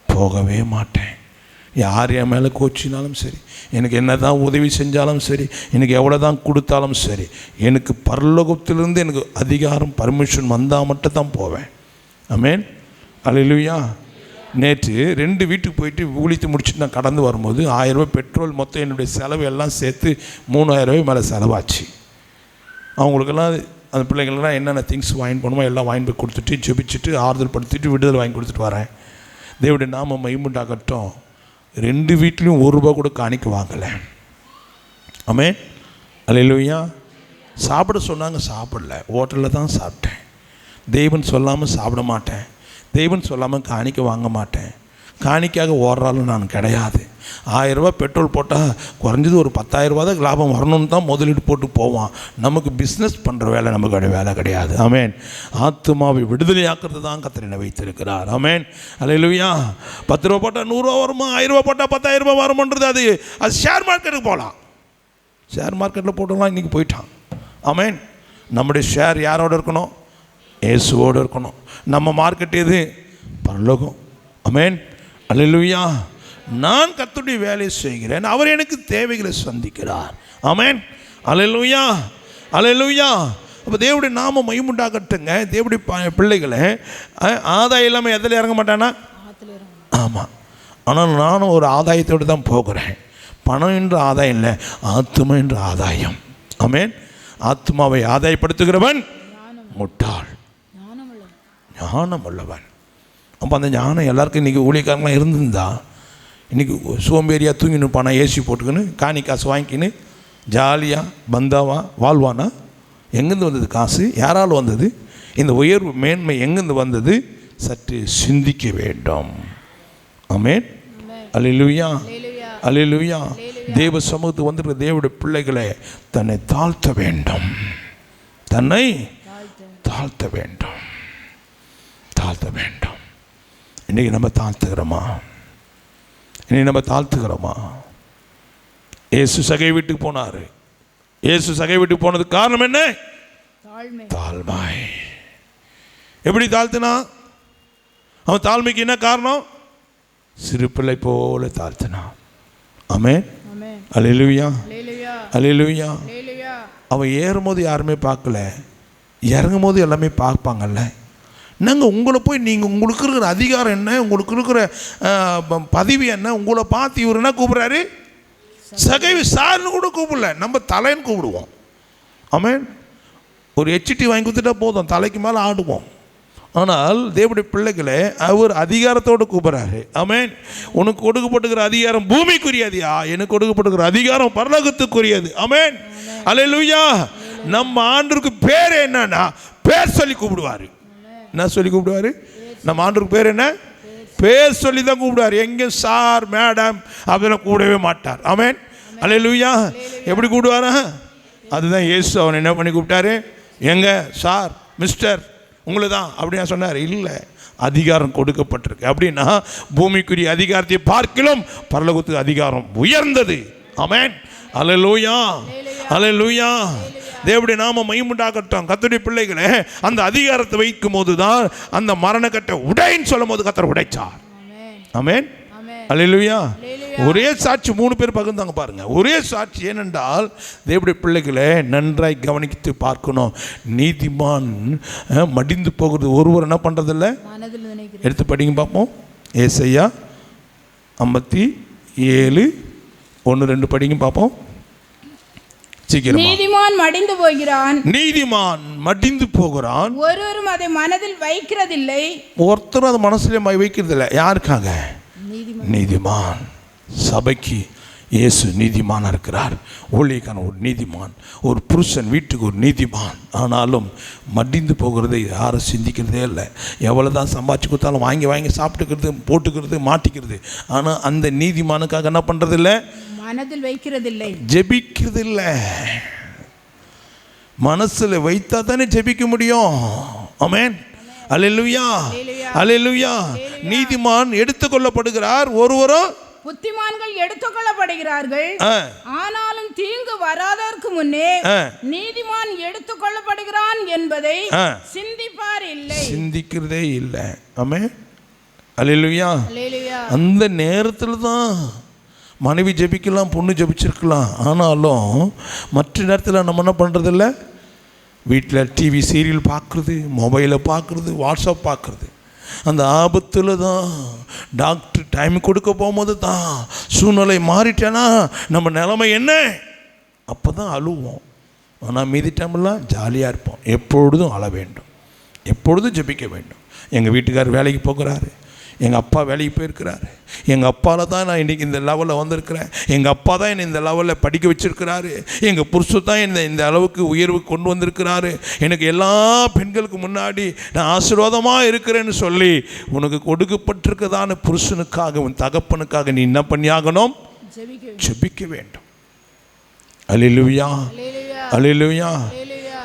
[SPEAKER 1] போகவே மாட்டேன். யார் என் மேலே கோச்சினாலும் சரி, எனக்கு என்ன தான் உதவி செஞ்சாலும் சரி, எனக்கு எவ்வளோ தான் கொடுத்தாலும் சரி, எனக்கு பரலோகத்திலிருந்து எனக்கு அதிகாரம் பர்மிஷன் வந்தால் மட்டும் தான் போவேன். ஆமென். அல்லேலூயா. நேற்று 2 வீட்டுக்கு போயிட்டு ஊழித்து முடிச்சுட்டு நான் கடந்து வரும்போது 1000 ரூபாய் பெட்ரோல், மொத்தம் என்னுடைய செலவு எல்லாம் சேர்த்து 3000 ரூபாய் மேலே செலவாச்சு. அவங்களுக்கெல்லாம் அந்த பிள்ளைங்களுக்கெல்லாம் என்னென்ன திங்ஸ் வாங்கி போகணுமோ எல்லாம் வாங்கி போய் கொடுத்துட்டு ஜெபிச்சுட்டு ஆறுதல் படுத்திட்டு விடுதலை வாங்கி கொடுத்துட்டு வரேன். தேவனுடைய நாமம் மகிமையுண்டாகட்டும். 2 வீட்லேயும் 1 ரூபா கூட காணிக்க வாங்கலை. ஆமென். அல்லேலூயா. சாப்பிட சொன்னாங்க, சாப்பிடல, ஹோட்டலில் தான் சாப்பிட்டேன். தெய்வன் சொல்லாமல் சாப்பிட மாட்டேன், தெய்வன் சொல்லாமல் காணிக்க வாங்க மாட்டேன். காணிக்காக ஓடுறாலும் நான் கிடையாது. 1000 ரூபா பெட்ரோல் போட்டால் குறைஞ்சது ஒரு 10,000 ரூபா தான் லாபம் வரணும்னு தான் முதலீடு போட்டு போவான். நமக்கு பிஸ்னஸ் பண்ணுற வேலை நமக்கு வேலை கிடையாது. ஆமென். ஆத்துமாவை விடுதலையாக்குறது தான் கர்த்தர் என்னை வைத்திருக்கிறார். ஆமென். அல்லேலூயா. 10 ரூபா போட்டால் 100 ரூபா வருமா, 1000 ரூபா போட்டால் 10,000 ரூபா வருமானது அது ஷேர் மார்க்கெட்டுக்கு போகலாம். ஷேர் மார்க்கெட்டில் போட்டோம்லாம் இன்றைக்கி போயிட்டான். ஆமென். நம்முடைய ஷேர் யாரோட இருக்கணும்? இயேசுவோடு இருக்கணும். நம்ம மார்க்கெட் எது? பரலோகம். ஆமென். அல்லேலூயா. நான் கர்த்தருடைய வேலையை செய்கிறேன், அவர் எனக்கு தேவைகளை சந்திக்கிறார். ஆமென். அல்லேலூயா. அல்லேலூயா. அப்போ தேவனுடைய நாமம் மகிமையுண்டாகட்டுங்க. தேவனுடைய பிள்ளைகளை ஆதாயம் இல்லாமல் எதில் இறங்க மாட்டானா? ஆமாம். ஆனால் நானும் ஒரு ஆதாயத்தோடு தான் போகிறேன். பணம் என்ற ஆதாயம் இல்லை, ஆத்மா என்ற ஆதாயம். ஆமென். ஆத்மாவை ஆதாயப்படுத்துகிறவன் முட்டாள், ஞானம் உள்ளவன். அப்போ அந்த ஞானம் எல்லாருக்கும் இன்றைக்கி ஊழியக்காரங்களாம் இருந்திருந்தா இன்றைக்கி சோம்பேறியாக தூங்கின்னு பணம் ஏசி போட்டுக்கின்னு காணி காசு வாங்கிக்கின்னு ஜாலியாக பந்தாவா வாழ்வானா? எங்கேருந்து வந்தது காசு? யாரால் வந்தது? இந்த உயர்வு மேன்மை எங்கேருந்து வந்தது? சற்று சிந்திக்க வேண்டும். ஆமென். அல்லேலூயா. அல்லேலூயா. தேவ சமூகத்துக்கு வந்துருக்க தேவனுடைய பிள்ளைகளை தன்னை தாழ்த்த வேண்டும், தன்னை தாழ்த்த வேண்டும், தாழ்த்த வேண்டும். இன்றைக்கி நம்ம தாழ்த்துக்கிறோமா? இன்னைக்கு நம்ம தாழ்த்துக்கிறோமா? இயேசு சகை வீட்டுக்கு போனார். இயேசு சகை வீட்டுக்கு போனதுக்கு காரணம் என்ன? தாழ்மை. எப்படி தாழ்த்தினா? அவன் தாழ்மைக்கு என்ன காரணம்? சிறு பிள்ளை போல தாழ்த்தினான். ஆமென். அல்லேலூயா. அல்லேலூயா. அவன் ஏறும்போது யாருமே பார்க்கல, இறங்கும் போது எல்லாமே பார்ப்பாங்கல்ல. நாங்கள் உங்களை போய் நீங்கள் உங்களுக்கு இருக்கிற அதிகாரம் என்ன, உங்களுக்கு இருக்கிற பதவி என்ன, உங்களை பார்த்து இவர் என்ன கூப்பிட்றாரு? சகை சார்னு கூட கூப்பிடல, நம்ம தலைன்னு கூப்பிடுவோம். ஆமென். ஒரு ஹெச்டி வாங்கி கொடுத்துட்டா போதும், தலைக்கு மேலே ஆடுவோம். ஆனால் தேவனுடைய பிள்ளைகளை அவர் அதிகாரத்தோடு கூப்பிட்றாரு. ஆமென். உனக்கு கொடுக்கப்பட்டுக்கிற அதிகாரம் பூமிக்குரியதியா, எனக்கு கொடுக்கப்பட்டுக்கிற அதிகாரம் பரலோகத்துக்குரியது. ஆமென். அல்லேலூயா. நம்ம ஆண்டவருக்கு பேர் என்னன்னா பேர் சொல்லி கூப்பிடுவார். என்ன சொல்லி கூப்பிடுவார்? நம்ம ஆண்டவருக்கு பேர் என்ன? பேர் சொல்லி தான் கூப்பிடுவார். எங்கே சார் மேடம் அப்படிலாம் கூப்பிடவே மாட்டார். ஆமென். அல்லேலூயா. எப்படி கூப்பிடுவாரா? அதுதான் இயேசு அவன் என்ன பண்ணி கூப்பிட்டாரு? எங்க சார் மிஸ்டர் உங்களை தான் அப்படின்னா சொன்னார். இல்லை, அதிகாரம் கொடுக்கப்பட்டிருக்கு. அப்படின்னா பூமிக்குரிய அதிகாரத்தை பார்க்கலாம் பரலோகத்துக்கு அதிகாரம் உயர்ந்தது. ஆமென். அல்லேலூயா. அல்லேலூயா. தேவனுடைய நாமம் மகிமையுண்டாகட்டும். கர்த்தருடைய பிள்ளைகளே, அந்த அதிகாரத்தை வைக்கும் போது தான் அந்த மரணக்கட்டை உடைன்னு சொல்லும் போது கர்த்தர் உடைச்சார். ஆமென். அல்லேலூயா. ஒரே சாட்சி 3 பேர் பகிர்ந்தாங்க பாருங்க. ஒரே சாட்சி. ஏனென்றால் தேவனுடைய பிள்ளைகளை நன்றாய் கவனித்து பார்க்கணும். நீதிமான் மடிந்து போகிறது ஒருவர் என்ன பண்ணுறதில்ல. எடுத்து படிங்க பார்ப்போம். ஏசாயா 57:1-2 படிங்க பார்ப்போம்.
[SPEAKER 3] நீதிமான் மடிந்து போகிறான்,
[SPEAKER 1] நீதிமான் மடிந்து போகிறான்,
[SPEAKER 3] ஒருவரும் அதை மனதில் வைக்கிறதில்லை.
[SPEAKER 1] ஒருத்தரும் அதை மனசுல வைக்கிறதில்லை. யாருக்காக? நீதிமான். சபைக்கு இயேசு நீதிமானாக இருக்கிறார். ஊழியக்கான ஒரு நீதிமான், ஒரு புருஷன் வீட்டுக்கு ஒரு நீதிமான். ஆனாலும் மடிந்து போகிறதை யாரும் சிந்திக்கிறதே இல்லை. எவ்வளோ தான் சம்பாதிச்சு கொடுத்தாலும் வாங்கி வாங்கி சாப்பிட்டுக்கிறது, போட்டுக்கிறது, மாட்டிக்கிறது. ஆனால் அந்த நீதிமானுக்காக என்ன பண்ணுறது இல்லை?
[SPEAKER 3] மனதில் வைக்கிறதில்லை,
[SPEAKER 1] ஜெபிக்கிறதில்லை. மனசில் வைத்தா தானே ஜெபிக்க முடியும். ஆமென். அல்லேலூயா. அல்லேலூயா. நீதிமான் எடுத்துக்கொள்ளப்படுகிறார், ஒருவரும்
[SPEAKER 3] புத்திமான்கள் எடுத்துக்கொள்ளப்படுகிறார்கள். ஆனாலும் தீங்கு வராதற்கு முன்னே நீதிமான் எடுத்துக்கொள்ளப்படுகிறான் என்பதை சிந்திப்பார் இல்லை,
[SPEAKER 1] சிந்திக்கிறதே இல்லை. ஆமென். அல்லேலூயா. அந்த நேரத்தில் தான் மனைவி ஜெபிக்கலாம், பொண்ணு ஜெபிச்சிருக்கலாம். ஆனாலும் மற்ற நேரத்தில் நம்ம என்ன பண்ணுறதில்ல? வீட்டில் டிவி சீரியல் பார்க்குறது, மொபைலை பார்க்குறது, வாட்ஸ்அப் பார்க்குறது. அந்த ஆபத்தில் தான் டாக்டர் டைம் கொடுக்க போகும்போது தான் சூழ்நிலை மாறிட்டேன்னா நம்ம நிலைமை என்ன? அப்போ தான் அழுவோம். ஆனால் மீதி டைம்லாம் ஜாலியாக இருப்போம். எப்பொழுதும் அழ வேண்டும், எப்பொழுதும் ஜெபிக்க வேண்டும். எங்கள் வீட்டுக்காரர் வேலைக்கு போகிறாரு, எங்கள் அப்பா வேலைக்கு போயிருக்கிறாரு. எங்கள் அப்பாவில் தான் நான் இன்றைக்கி இந்த லெவலில் வந்திருக்கிறேன். எங்கள் அப்பா தான் என்னை இந்த லெவலில் படிக்க வச்சுருக்கிறாரு. எங்கள் புருஷன் தான் என்னை இந்த அளவுக்கு உயர்வுக்கு கொண்டு வந்திருக்கிறாரு. எனக்கு எல்லா பெண்களுக்கு முன்னாடி நான் ஆசீர்வாதமாக இருக்கிறேன்னு சொல்லி உனக்கு கொடுக்கப்பட்டிருக்கதான புருஷனுக்காக, உன் தகப்பனுக்காக நீ என்ன பண்ணியாகணும்? ஜெபிக்க வேண்டும். அல்லேலூயா. அல்லேலூயா.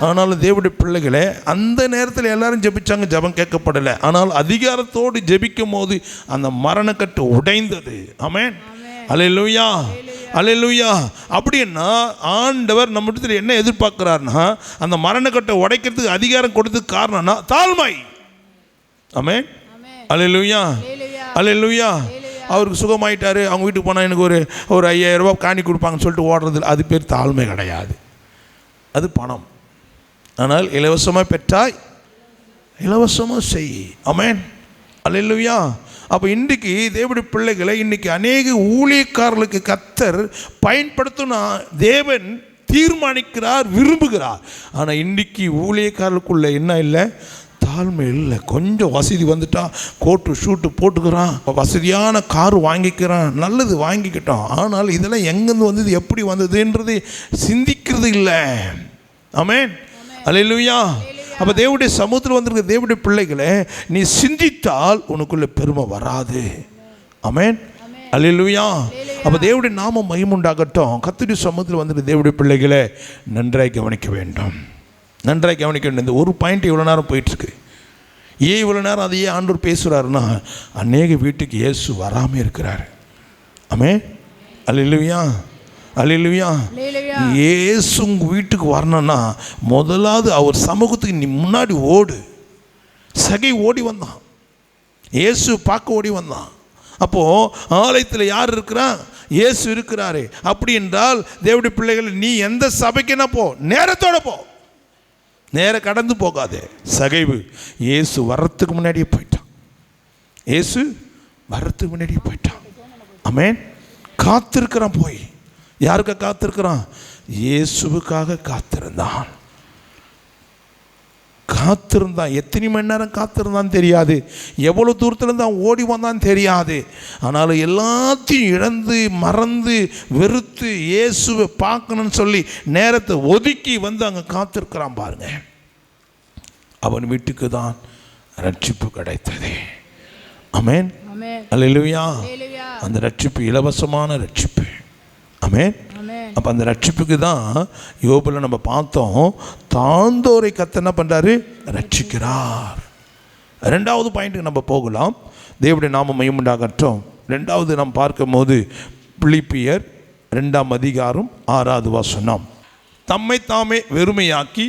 [SPEAKER 1] ஆனாலும் தேவனுடைய பிள்ளைகளே, அந்த நேரத்தில் எல்லாரும் ஜெபிச்சாங்க, ஜெபம் கேட்கப்படலை. ஆனால் அதிகாரத்தோடு ஜெபிக்கும் போது அந்த மரணக்கட்டு உடைந்தது. ஆமென். அல்லேலூயா. அல்லேலூயா. அப்படின்னா ஆண்டவர் நம்ம இடத்துல என்ன எதிர்பார்க்கிறார்னா, அந்த மரணக்கட்டை உடைக்கிறதுக்கு அதிகாரம் கொடுத்ததுக்கு காரணம்னா தாழ்மை. ஆமென். அல்லேலூயா, அல்லேலூயா. அவருக்கு சுகமாயிட்டாரு, அவங்க வீட்டுக்கு போனால் எனக்கு ஒரு 5000 ரூபாய் காணி கொடுப்பாங்கன்னு சொல்லிட்டு ஓடுறது, அது பேர் தாழ்மை கிடையாது, அது பணம். ஆனால் இலவசமாக பெற்றாய் இலவசமாக செய். ஆமென். அல்லேலூயா. அப்போ இன்றைக்கு தேவனுடைய பிள்ளைகளை இன்றைக்கி அநேக ஊழியக்காரர்களுக்கு கர்த்தர் பயன்படுத்தினா தேவன் தீர்மானிக்கிறார், விரும்புகிறார். ஆனால் இன்றைக்கி ஊழியக்காரர்களுக்குள்ள என்ன இல்லை? தாழ்மை இல்லை. கொஞ்சம் வசதி வந்துட்டா கோட்டு ஷூட்டு போட்டுக்கிறான், வசதியான கார் வாங்கிக்கிறான், நல்லது வாங்கிக்கிட்டோம். ஆனால் இதெல்லாம் எங்கேருந்து வந்தது, எப்படி வந்ததுன்றது சிந்திக்கிறது இல்லை. ஆமென். அல்லேலூயா. அப்போ தேவனுடைய சமூகத்தில் வந்திருக்க தேவனுடைய பிள்ளைகளை நீ சிந்தித்தால் உனக்குள்ள பெருமை வராது. ஆமென். அல்லேலூயா. அப்போ தேவனுடைய நாமம் மகிமுண்டாகட்டும். கர்த்தருடைய சமூகத்தில் வந்திருக்க தேவனுடைய பிள்ளைகளை நன்றாய் கவனிக்க வேண்டும், நன்றாய் கவனிக்க வேண்டும். இந்த ஒரு பாயிண்ட் இவ்வளோ நேரம் போயிட்டுருக்கு. ஏன் இவ்வளோ நேரம் அதையே ஆண்டவர் பேசுகிறாருன்னா, அநேக வீட்டுக்கு இயேசு வராமல் இருக்கிறார். ஆமென். அல்லேலூயா, அல்லேலூயா. இயேசு உங்கள் வீட்டுக்கு வரணும்னா முதலாவது அவர் சமூகத்துக்கு நீ முன்னாடி ஓடு. சகை ஓடி வந்தான், இயேசு பார்க்க ஓடி வந்தான். அப்போது ஆலயத்தில் யார் இருக்கிறா? இயேசு இருக்கிறாரு. அப்படி என்றால் தேவனுடைய பிள்ளைகள், நீ எந்த சபைக்குன்னா போ, நேரத்தோடு போ, நேர கடந்து போகாதே. சகைவு இயேசு வர்றதுக்கு முன்னாடியே போயிட்டான், இயேசு வர்றதுக்கு முன்னாடியே போயிட்டான். ஆமென். காத்திருக்கிறான். போய் யாருக்கா காத்திருக்கிறான்? இயேசுவுக்காக காத்திருந்தான், காத்திருந்தான். எத்தனை மணி நேரம் காத்திருந்தான் தெரியாது, எவ்வளோ தூரத்துலேருந்து அவன் ஓடி வந்தான் தெரியாது. ஆனாலும் எல்லாத்தையும் இழந்து மறந்து வெறுத்து இயேசுவை பார்க்கணும்னு சொல்லி நேரத்தை ஒதுக்கி வந்து அங்கே காத்திருக்கிறான் பாருங்க. அவன் வீட்டுக்கு தான் ரட்சிப்பு கிடைத்தது. ஆமென். அல்லேலூயா. அந்த ரட்சிப்பு இலவசமான ரட்சிப்பு. ஆமென். அப்போ அந்த ரட்சிப்புக்கு தான் யோபுல நம்ம பார்த்தோம், தாழ்ந்தோரை கர்த்தர் என்ன பண்ணுறாரு? ரட்சிக்கிறார். ரெண்டாவது பாயிண்ட்டுக்கு நம்ம போகலாம். தேவனுடைய நாமம் மகிமையுண்டாகட்டும். ரெண்டாவது நாம் பார்க்கும் போது பிலிப்பியர் 2ஆம் அதிகாரம் 6வது வசனம். தம்மை தாமே வெறுமையாக்கி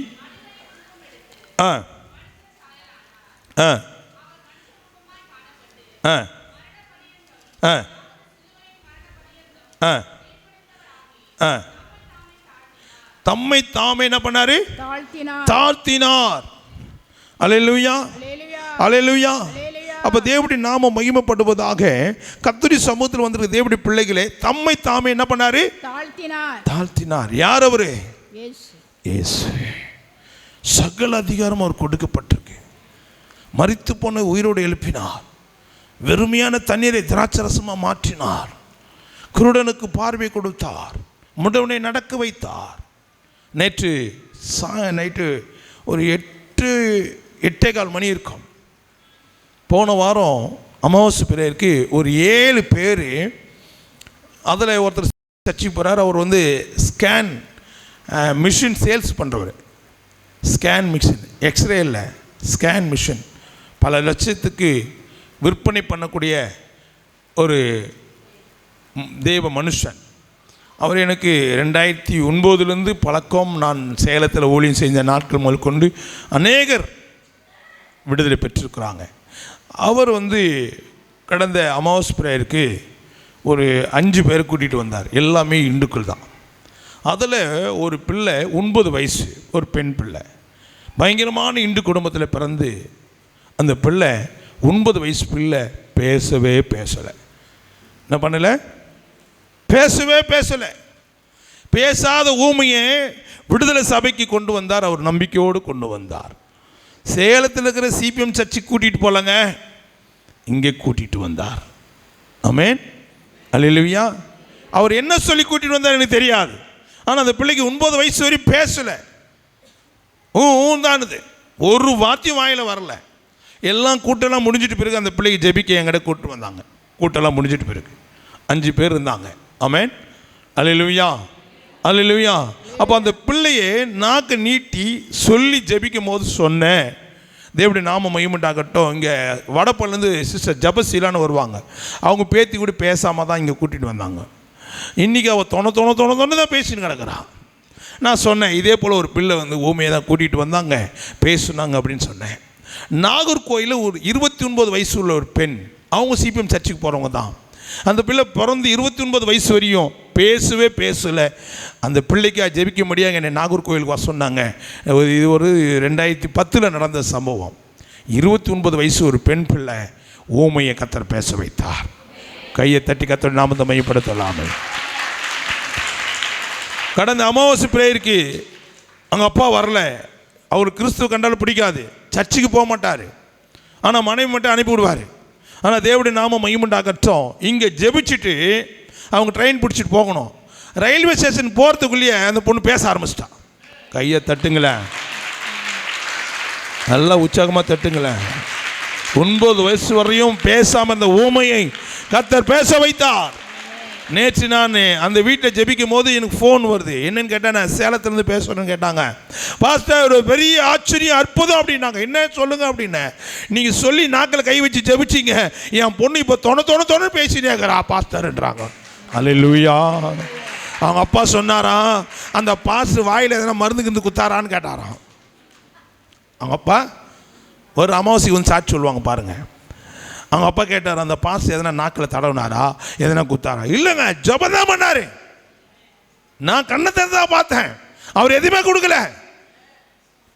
[SPEAKER 1] தம்மை தாமே என்ன பண்ணாரு? தாழ்த்தினார். அல்லேலூயா, அல்லேலூயா. அப்போ தேவனுடைய நாமம் மகிமைப்படுவதாக. கர்த்தருடைய சமூகத்தில் வந்திருக்க தேவனுடைய பிள்ளைகளே, தம்மை தாமே என்ன பண்ணாரு? தாழ்த்தினார். யார் அவரு? இயேசு. சகல அதிகாரம் அவர் கொடுக்கப்பட்டிருக்கு. மரித்து போன உயிரோடு எழுப்பினார், வெறுமையான தண்ணீரை திராட்சரசமாக மாற்றினார், குருடனுக்கு பார்வை கொடுத்தார், முடவனை நடக்க வைத்தார். நைட்டு ஒரு 8:15 மணி இருக்கும். போன வாரம் அமாவாசை பிரேயருக்கு ஒரு 7 பேர், அதில் ஒருத்தர் சர்ச்சைக்கு போகிறார். அவர் வந்து ஸ்கேன் மிஷின் சேல்ஸ் பண்ணுறவர். ஸ்கேன் மிஷின், எக்ஸ்ரே இல்லை, ஸ்கேன் மிஷின் பல லட்சத்துக்கு விற்பனை பண்ணக்கூடிய ஒரு தேவ மனுஷன். அவர் எனக்கு 2009 பழக்கம். நான் சேலத்தில் ஊழியம் செஞ்ச நாட்கள் முதல் கொண்டு அநேகர் விடுதலை பெற்றிருக்கிறாங்க. அவர் வந்து கடந்த அமாவாசை பிரேயருக்கு ஒரு 5 பேர் கூட்டிகிட்டு வந்தார். எல்லாமே இந்துக்கள் தான். அதில் ஒரு பிள்ளை 9 வயசு, ஒரு பெண் பிள்ளை, பயங்கரமான இந்து குடும்பத்தில் பிறந்து அந்த பிள்ளை 9 வயசு பிள்ளை பேசவே பேசலை. என்ன பண்ணலை? பேசவே பேசலை. பேசாத ஊமையை விடுதலை சபைக்கு கொண்டு வந்தார். அவர் நம்பிக்கையோடு கொண்டு வந்தார். சேலத்தில் இருக்கிற சிபிஎம் சர்ச்சுக்கு கூட்டிகிட்டு போகலங்க, இங்கே கூட்டிகிட்டு வந்தார். ஆமென். அல்லேலூயா. அவர் என்ன சொல்லி கூட்டிகிட்டு வந்தார் எனக்கு தெரியாது. ஆனால் அந்த பிள்ளைக்கு 9 வயசு வரையும் பேசலை, தானுது, ஒரு வார்த்தையும் வாயில் வரல. எல்லாம் கூட்டெல்லாம் முடிஞ்சிட்டு பிறகு அந்த பிள்ளைக்கு ஜெபிக்க என்கிட்ட கூப்பிட்டு வந்தாங்க. கூட்டெல்லாம் முடிஞ்சிட்டு பிறகு 5 பேர் இருந்தாங்க. ஆமென். அல்லேலூயா, அல்லேலூயா. அப்போ அந்த பிள்ளையை நாக்கு நீட்டி சொல்லி ஜெபிக்கும் போது சொன்னேன், தேவனுடைய நாமம் மகிமையுண்டாகட்டும். இங்கே வடப்பள்ளிலேருந்து சிஸ்டர் ஜபசீலான்னு வருவாங்க. அவங்க பேத்தி கூட பேசாமல் தான் இங்கே கூட்டிகிட்டு வந்தாங்க. இன்றைக்கி அவள் தொண தான் பேசின்னு கிடக்கிறான். நான் சொன்னேன், இதே போல் ஒரு பிள்ளை வந்து ஊமையை தான் கூட்டிகிட்டு வந்தாங்க, பேசுனாங்க அப்படின்னு சொன்னேன். நாகர்கோயிலில் ஒரு 29 வயசு உள்ள ஒரு பெண், அவங்க சிபிஎம் சர்ச்சுக்கு போகிறவங்க தான். அந்த பிள்ளை பிறந்து 29 வயசு வரையும் பேசலை. அந்த பிள்ளைக்கு ஜெபிக்க முடியாங்க என்னை நாகர்கோயிலுக்கு வர சொன்னாங்க. இது ஒரு 2010 நடந்த சம்பவம். 29 வயசு ஒரு பெண் பிள்ளை ஊமையை கர்த்தர் பேச வைத்தார். கையை தட்டி கர்த்தர் நாமத்தை மையப்படுத்தலாமே. கடந்த அமாவாசை பிரேயருக்கு அவங்க அப்பா வரல. அவருக்கு கிறிஸ்துவ கண்டாலும் பிடிக்காது, சர்ச்சுக்கு போக மாட்டார். ஆனால் மனைவி மட்டும் அனுப்பி விடுவார். ஆனால் தேவனுடைய நாமம் மையமுண்டாகட்டும். இங்கே ஜெபிச்சுட்டு அவங்க ட்ரெயின் பிடிச்சிட்டு போகணும். ரயில்வே ஸ்டேஷன் போகிறதுக்குள்ளேயே அந்த பொண்ணு பேச ஆரம்பிச்சிட்டான். கையை தட்டுங்களேன், நல்லா உற்சாகமாக தட்டுங்களேன். 9 வயசு வரையும் பேசாமல் அந்த ஊமையை கர்த்தர் பேச வைத்தார். நேற்று நான் அந்த வீட்டில் ஜெபிக்கும் போது எனக்கு ஃபோன் வருது. என்னன்னு கேட்டால், நான் சேலத்துலேருந்து பேசுகிறேன்னு கேட்டாங்க. பாஸ்டர் ஒரு பெரிய ஆச்சரியம் அற்புதம் அப்படின்னாங்க. என்ன சொல்லுங்க அப்படின்னு. நீங்கள் சொல்லி நாக்கில் கை வச்சு ஜெபிச்சிங்க, என் பொண்ணு இப்போ தொண பேசினேங்கிறா பாஸ்டர்ன்றாங்க. அல்லேலூயா. அவங்க அப்பா சொன்னாராம், அந்த பாஸ்டர் வாயில் எதனா மருந்துக்கு குத்தாரான்னு கேட்டாராம். அவங்க அப்பா ஒரு அமாவாசைக்கு வந்து சாட்சி சொல்லுவாங்க பாருங்கள். அவங்க அப்பா கேட்டார், அந்த பாஸ்டர் எதனா நாக்கில் தடவினாரா, எதனா குத்தாரா? இல்லைங்க, ஜெபம் தான் பண்ணார். நான் கண்ணத்தை தான் பார்த்தேன், அவர் எதுவுமே கொடுக்கல,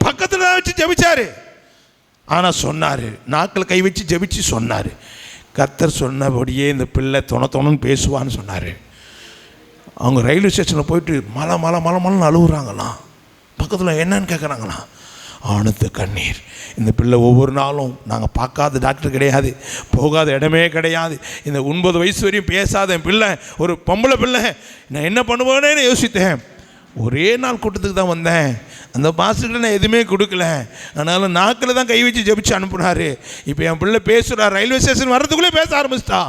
[SPEAKER 1] பக்கத்தில் தான் வச்சு ஜெபிச்சார். ஆனால் சொன்னார், நாக்கில் கை வச்சு ஜெபிச்சு சொன்னார். கர்த்தர் சொன்னபடியே இந்த பிள்ளை தொணன்னு பேசுவான்னு சொன்னார். அவங்க ரயில்வே ஸ்டேஷனில் போயிட்டு மலை அழுகுறாங்களாம். பக்கத்தில் என்னன்னு கேட்குறாங்களாம். ஆனந்த கண்ணீர். இந்த பிள்ளை ஒவ்வொரு நாளும் நாங்கள் பார்க்காத டாக்டர் கிடையாது, போகாத இடமே கிடையாது. இந்த 9 வயசு வரையும் பேசாத என் பிள்ளை, ஒரு பொம்பளை பிள்ளை, நான் என்ன பண்ணுவேன்னு யோசித்தேன். ஒரே நாள் கூட்டத்துக்கு தான் வந்தேன். அந்த பாஸ்டர்கிட்ட நான் எதுவுமே கொடுக்கல, அதனால் நாக்கில் தான் கை வச்சு ஜெபிச்சு அனுப்புனார். இப்போ என் பிள்ளை பேசுகிறா, ரயில்வே ஸ்டேஷன் வர்றதுக்குள்ளே பேச ஆரம்பிச்சிட்டா.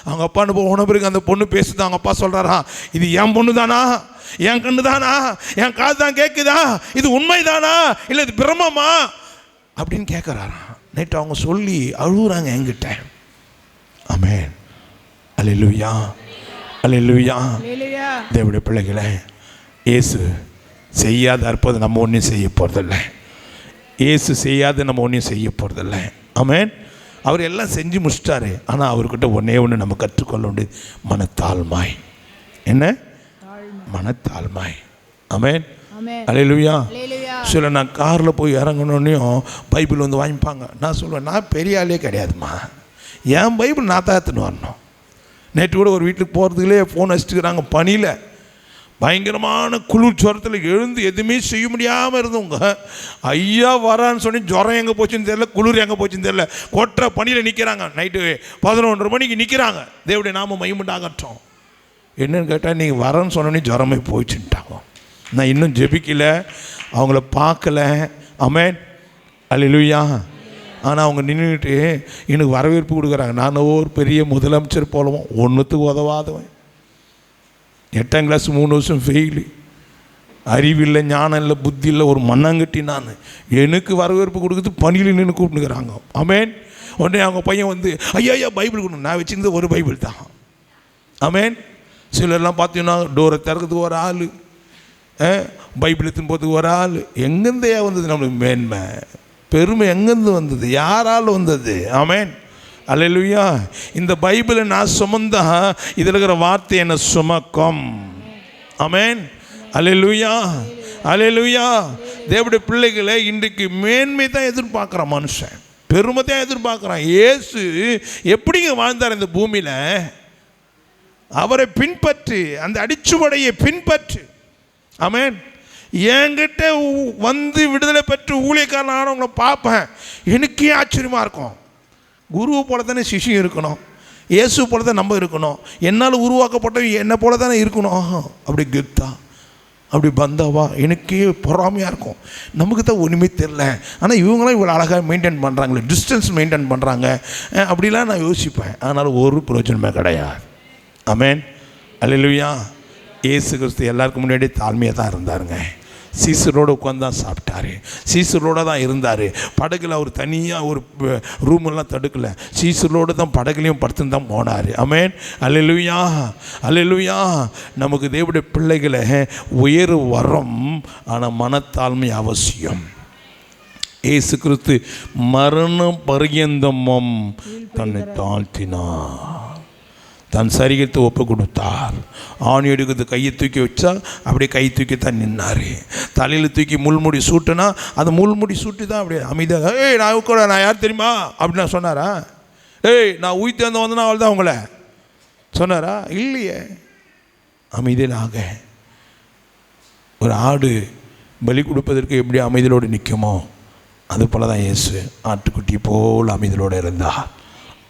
[SPEAKER 1] அவங்க அப்பா போன பிறகு அந்த பொண்ணு பேசுதான். அவங்க அப்பா சொல்கிறாரா, இது என் பொண்ணு தானா, என் கண்ணு தானா, என் காது தான் கேட்குதா, இது உண்மைதானா இல்லை இது பிரம்மமா அப்படின்னு கேட்குறாராம். நேற்று அவங்க சொல்லி அழுகுறாங்க என்கிட்ட. ஆமென். அல்லேலூயா, அல்லேலூயா. தேவனுடைய பிள்ளைகளே, இயேசு செய்யாத அற்புதம் நம்ம ஒன்றும் செய்ய போகிறதில்ல. இயேசு செய்யாத நம்ம ஒன்றும் செய்ய போகிறதில்ல. ஆமென். அவர் எல்லாம் செஞ்சு முடிச்சிட்டாரு. ஆனால் அவர்கிட்ட ஒன்று நம்ம கற்றுக்கொள்ள வேண்டியது மனத்தாழ்மை. என்ன? மனத்தாழ்மை. ஆமென். அல்லேலூயா. சில நான் காரில் போய் இறங்கணுன்னையும் பைபிள் வந்து வாங்கிப்பாங்க. நான் சொல்லுவேன், நான் பெரிய ஆளே கிடையாதுமா, என் பைபிள் நான் தான் எடுத்துன்னு வரணும். நேற்று கூட ஒரு வீட்டுக்கு போகிறதுக்குள்ளே ஃபோன் வச்சுட்டுக்கிறாங்க. பனியில் பயங்கரமான குளிர் ஜுரத்தில் எழுந்து எதுவுமே செய்ய முடியாமல் இருந்தவங்க ஐயா வரான்னு சொல்லி ஜுரம் எங்கே போச்சுன்னு தெரியல, குளிர் எங்கே போச்சுன்னு தெரியல, கொட்டுற பனியில் நிற்கிறாங்க. நைட்டு 11:30 மணிக்கு நிற்கிறாங்க. தேவனுடைய நாமம் மையமுண்டாகட்டும். என்னன்னு கேட்டால், நீங்கள் வரேன்னு சொன்னோன்னே ஜுரமே போயிடுச்சுட்டாங்க. நான் இன்னும் ஜெபிக்கல, அவங்கள பார்க்கல. ஆமென். அல்லேலூயா. ஆனால் அவங்க நின்றுட்டு எனக்கு வரவேற்பு கொடுக்குறாங்க. நான் ஒரு பெரிய முதலமைச்சர் போலவும் ஒன்றுத்துக்கு உதவாதவன், 8ஆம் கிளாஸ் 3 வருஷம் ஃபெயிலு, அறிவில்லை, ஞானம் இல்லை, புத்தி இல்லை, ஒரு மண்ணாங்கட்டி. நான் எனக்கு வரவேற்பு கொடுக்குறது பணியில் நின்று கூப்பிட்டுக்கிறாங்க. ஆமென். உடனே அவங்க பையன் வந்து ஐயா பைபிள் கொடுங்க. நான் வச்சுருந்தது ஒரு பைபிள் தான். ஆமென். சிலர்லாம் பார்த்தீங்கன்னா டோரை திறக்கிறதுக்கு ஒரு ஆள், பைபிள் எடுத்துன்னு போகிறதுக்கு ஒரு ஆள். எங்கேருந்தே வந்தது நம்மளுக்கு மேன்மை, பெருமை எங்கேருந்து வந்தது, யாரால் வந்தது? ஆமென். அல்லேலூயா. இந்த பைபிளை நான் சுமந்தா இதில் இருக்கிற வார்த்தை என்ன சுமக்கும். ஆமென். அல்லேலூயா, அல்லேலூயா. தேவனுடைய பிள்ளைகளை இன்றைக்கு மேன்மை தான் எதிர்பார்க்குறான் மனுஷன், பெருமை தான் எதிர்பார்க்குறான். இயேசு எப்படிங்க வாழ்ந்தார் இந்த பூமியில்? அவரை பின்பற்று, அந்த அடிச்சுவடையை பின்பற்று. ஆமென். என்கிட்ட வந்து விடுதலை பெற்று ஊழியக்காரன் ஆனவங்களை பார்ப்பேன், எனக்கே ஆச்சரியமாக இருக்கும். குருவை போல தானே சிஷ்யம் இருக்கணும், இயேசு போல தான் நம்ம இருக்கணும், என்னால் உருவாக்கப்பட்ட என்னை போல தானே இருக்கணும். அப்படி கெத்தா, அப்படி பந்தாவா, எனக்கே பொறாமையாக இருக்கும். நமக்கு தான் ஒன்றுமே தெரில, ஆனால் இவங்களாம் இவ்வளோ அழகாக மெயின்டைன் பண்ணுறாங்களே, டிஸ்டன்ஸ் மெயின்டைன் பண்ணுறாங்க, அப்படிலாம் நான் யோசிப்பேன். அதனால் ஒரு பிரயோஜனமே கிடையாது. ஆமென். அல்லேலூயா. இயேசு கிறிஸ்து எல்லாருக்கும் முன்னாடி தாழ்மையாக தான் இருந்தாருங்க. சீசரோடு உட்காந்து தான் சாப்பிட்டாரு, சீசரோடு தான் இருந்தார். படகுல அவர் தனியாக ஒரு ரூமெல்லாம் தடுக்கலை, சீசரோடு தான் படகுலையும் படுத்துன்னு தான் போனார். ஆமென். அல்லேலூயா, அல்லேலூயா. நமக்கு தேவனுடைய பிள்ளைகளை உயர் வரம், ஆனால் மனத்தாழ்மை அவசியம். இயேசு கிறிஸ்து மரண பரியந்தமும் தன்னை தாழ்த்தினார், தன் சரீரத்தை ஒப்பு கொடுத்தார். ஆணி எடுக்கிறது கையை தூக்கி வச்சா அப்படியே கை தூக்கி தான் நின்னார். தலையில் தூக்கி முள்முடி சூட்டுனா அந்த முள்முடி சூட்டி தான் அப்படியே அமைதியாக, ஏய் நான் கூட நான் யார் தெரியுமா அப்படின்னு நான் சொன்னாரா? ஏய் நான் உயிர்த்து வந்தேன்னா அவள் தான் உங்களை சொன்னாரா? இல்லையே. அமைதியிலாக ஒரு ஆடு பலி கொடுப்பதற்கு எப்படி அமைதியோடு நிற்குமோ அது போல தான் இயேசு ஆட்டுக்குட்டி போல் அமைதியோடு இருந்தார்.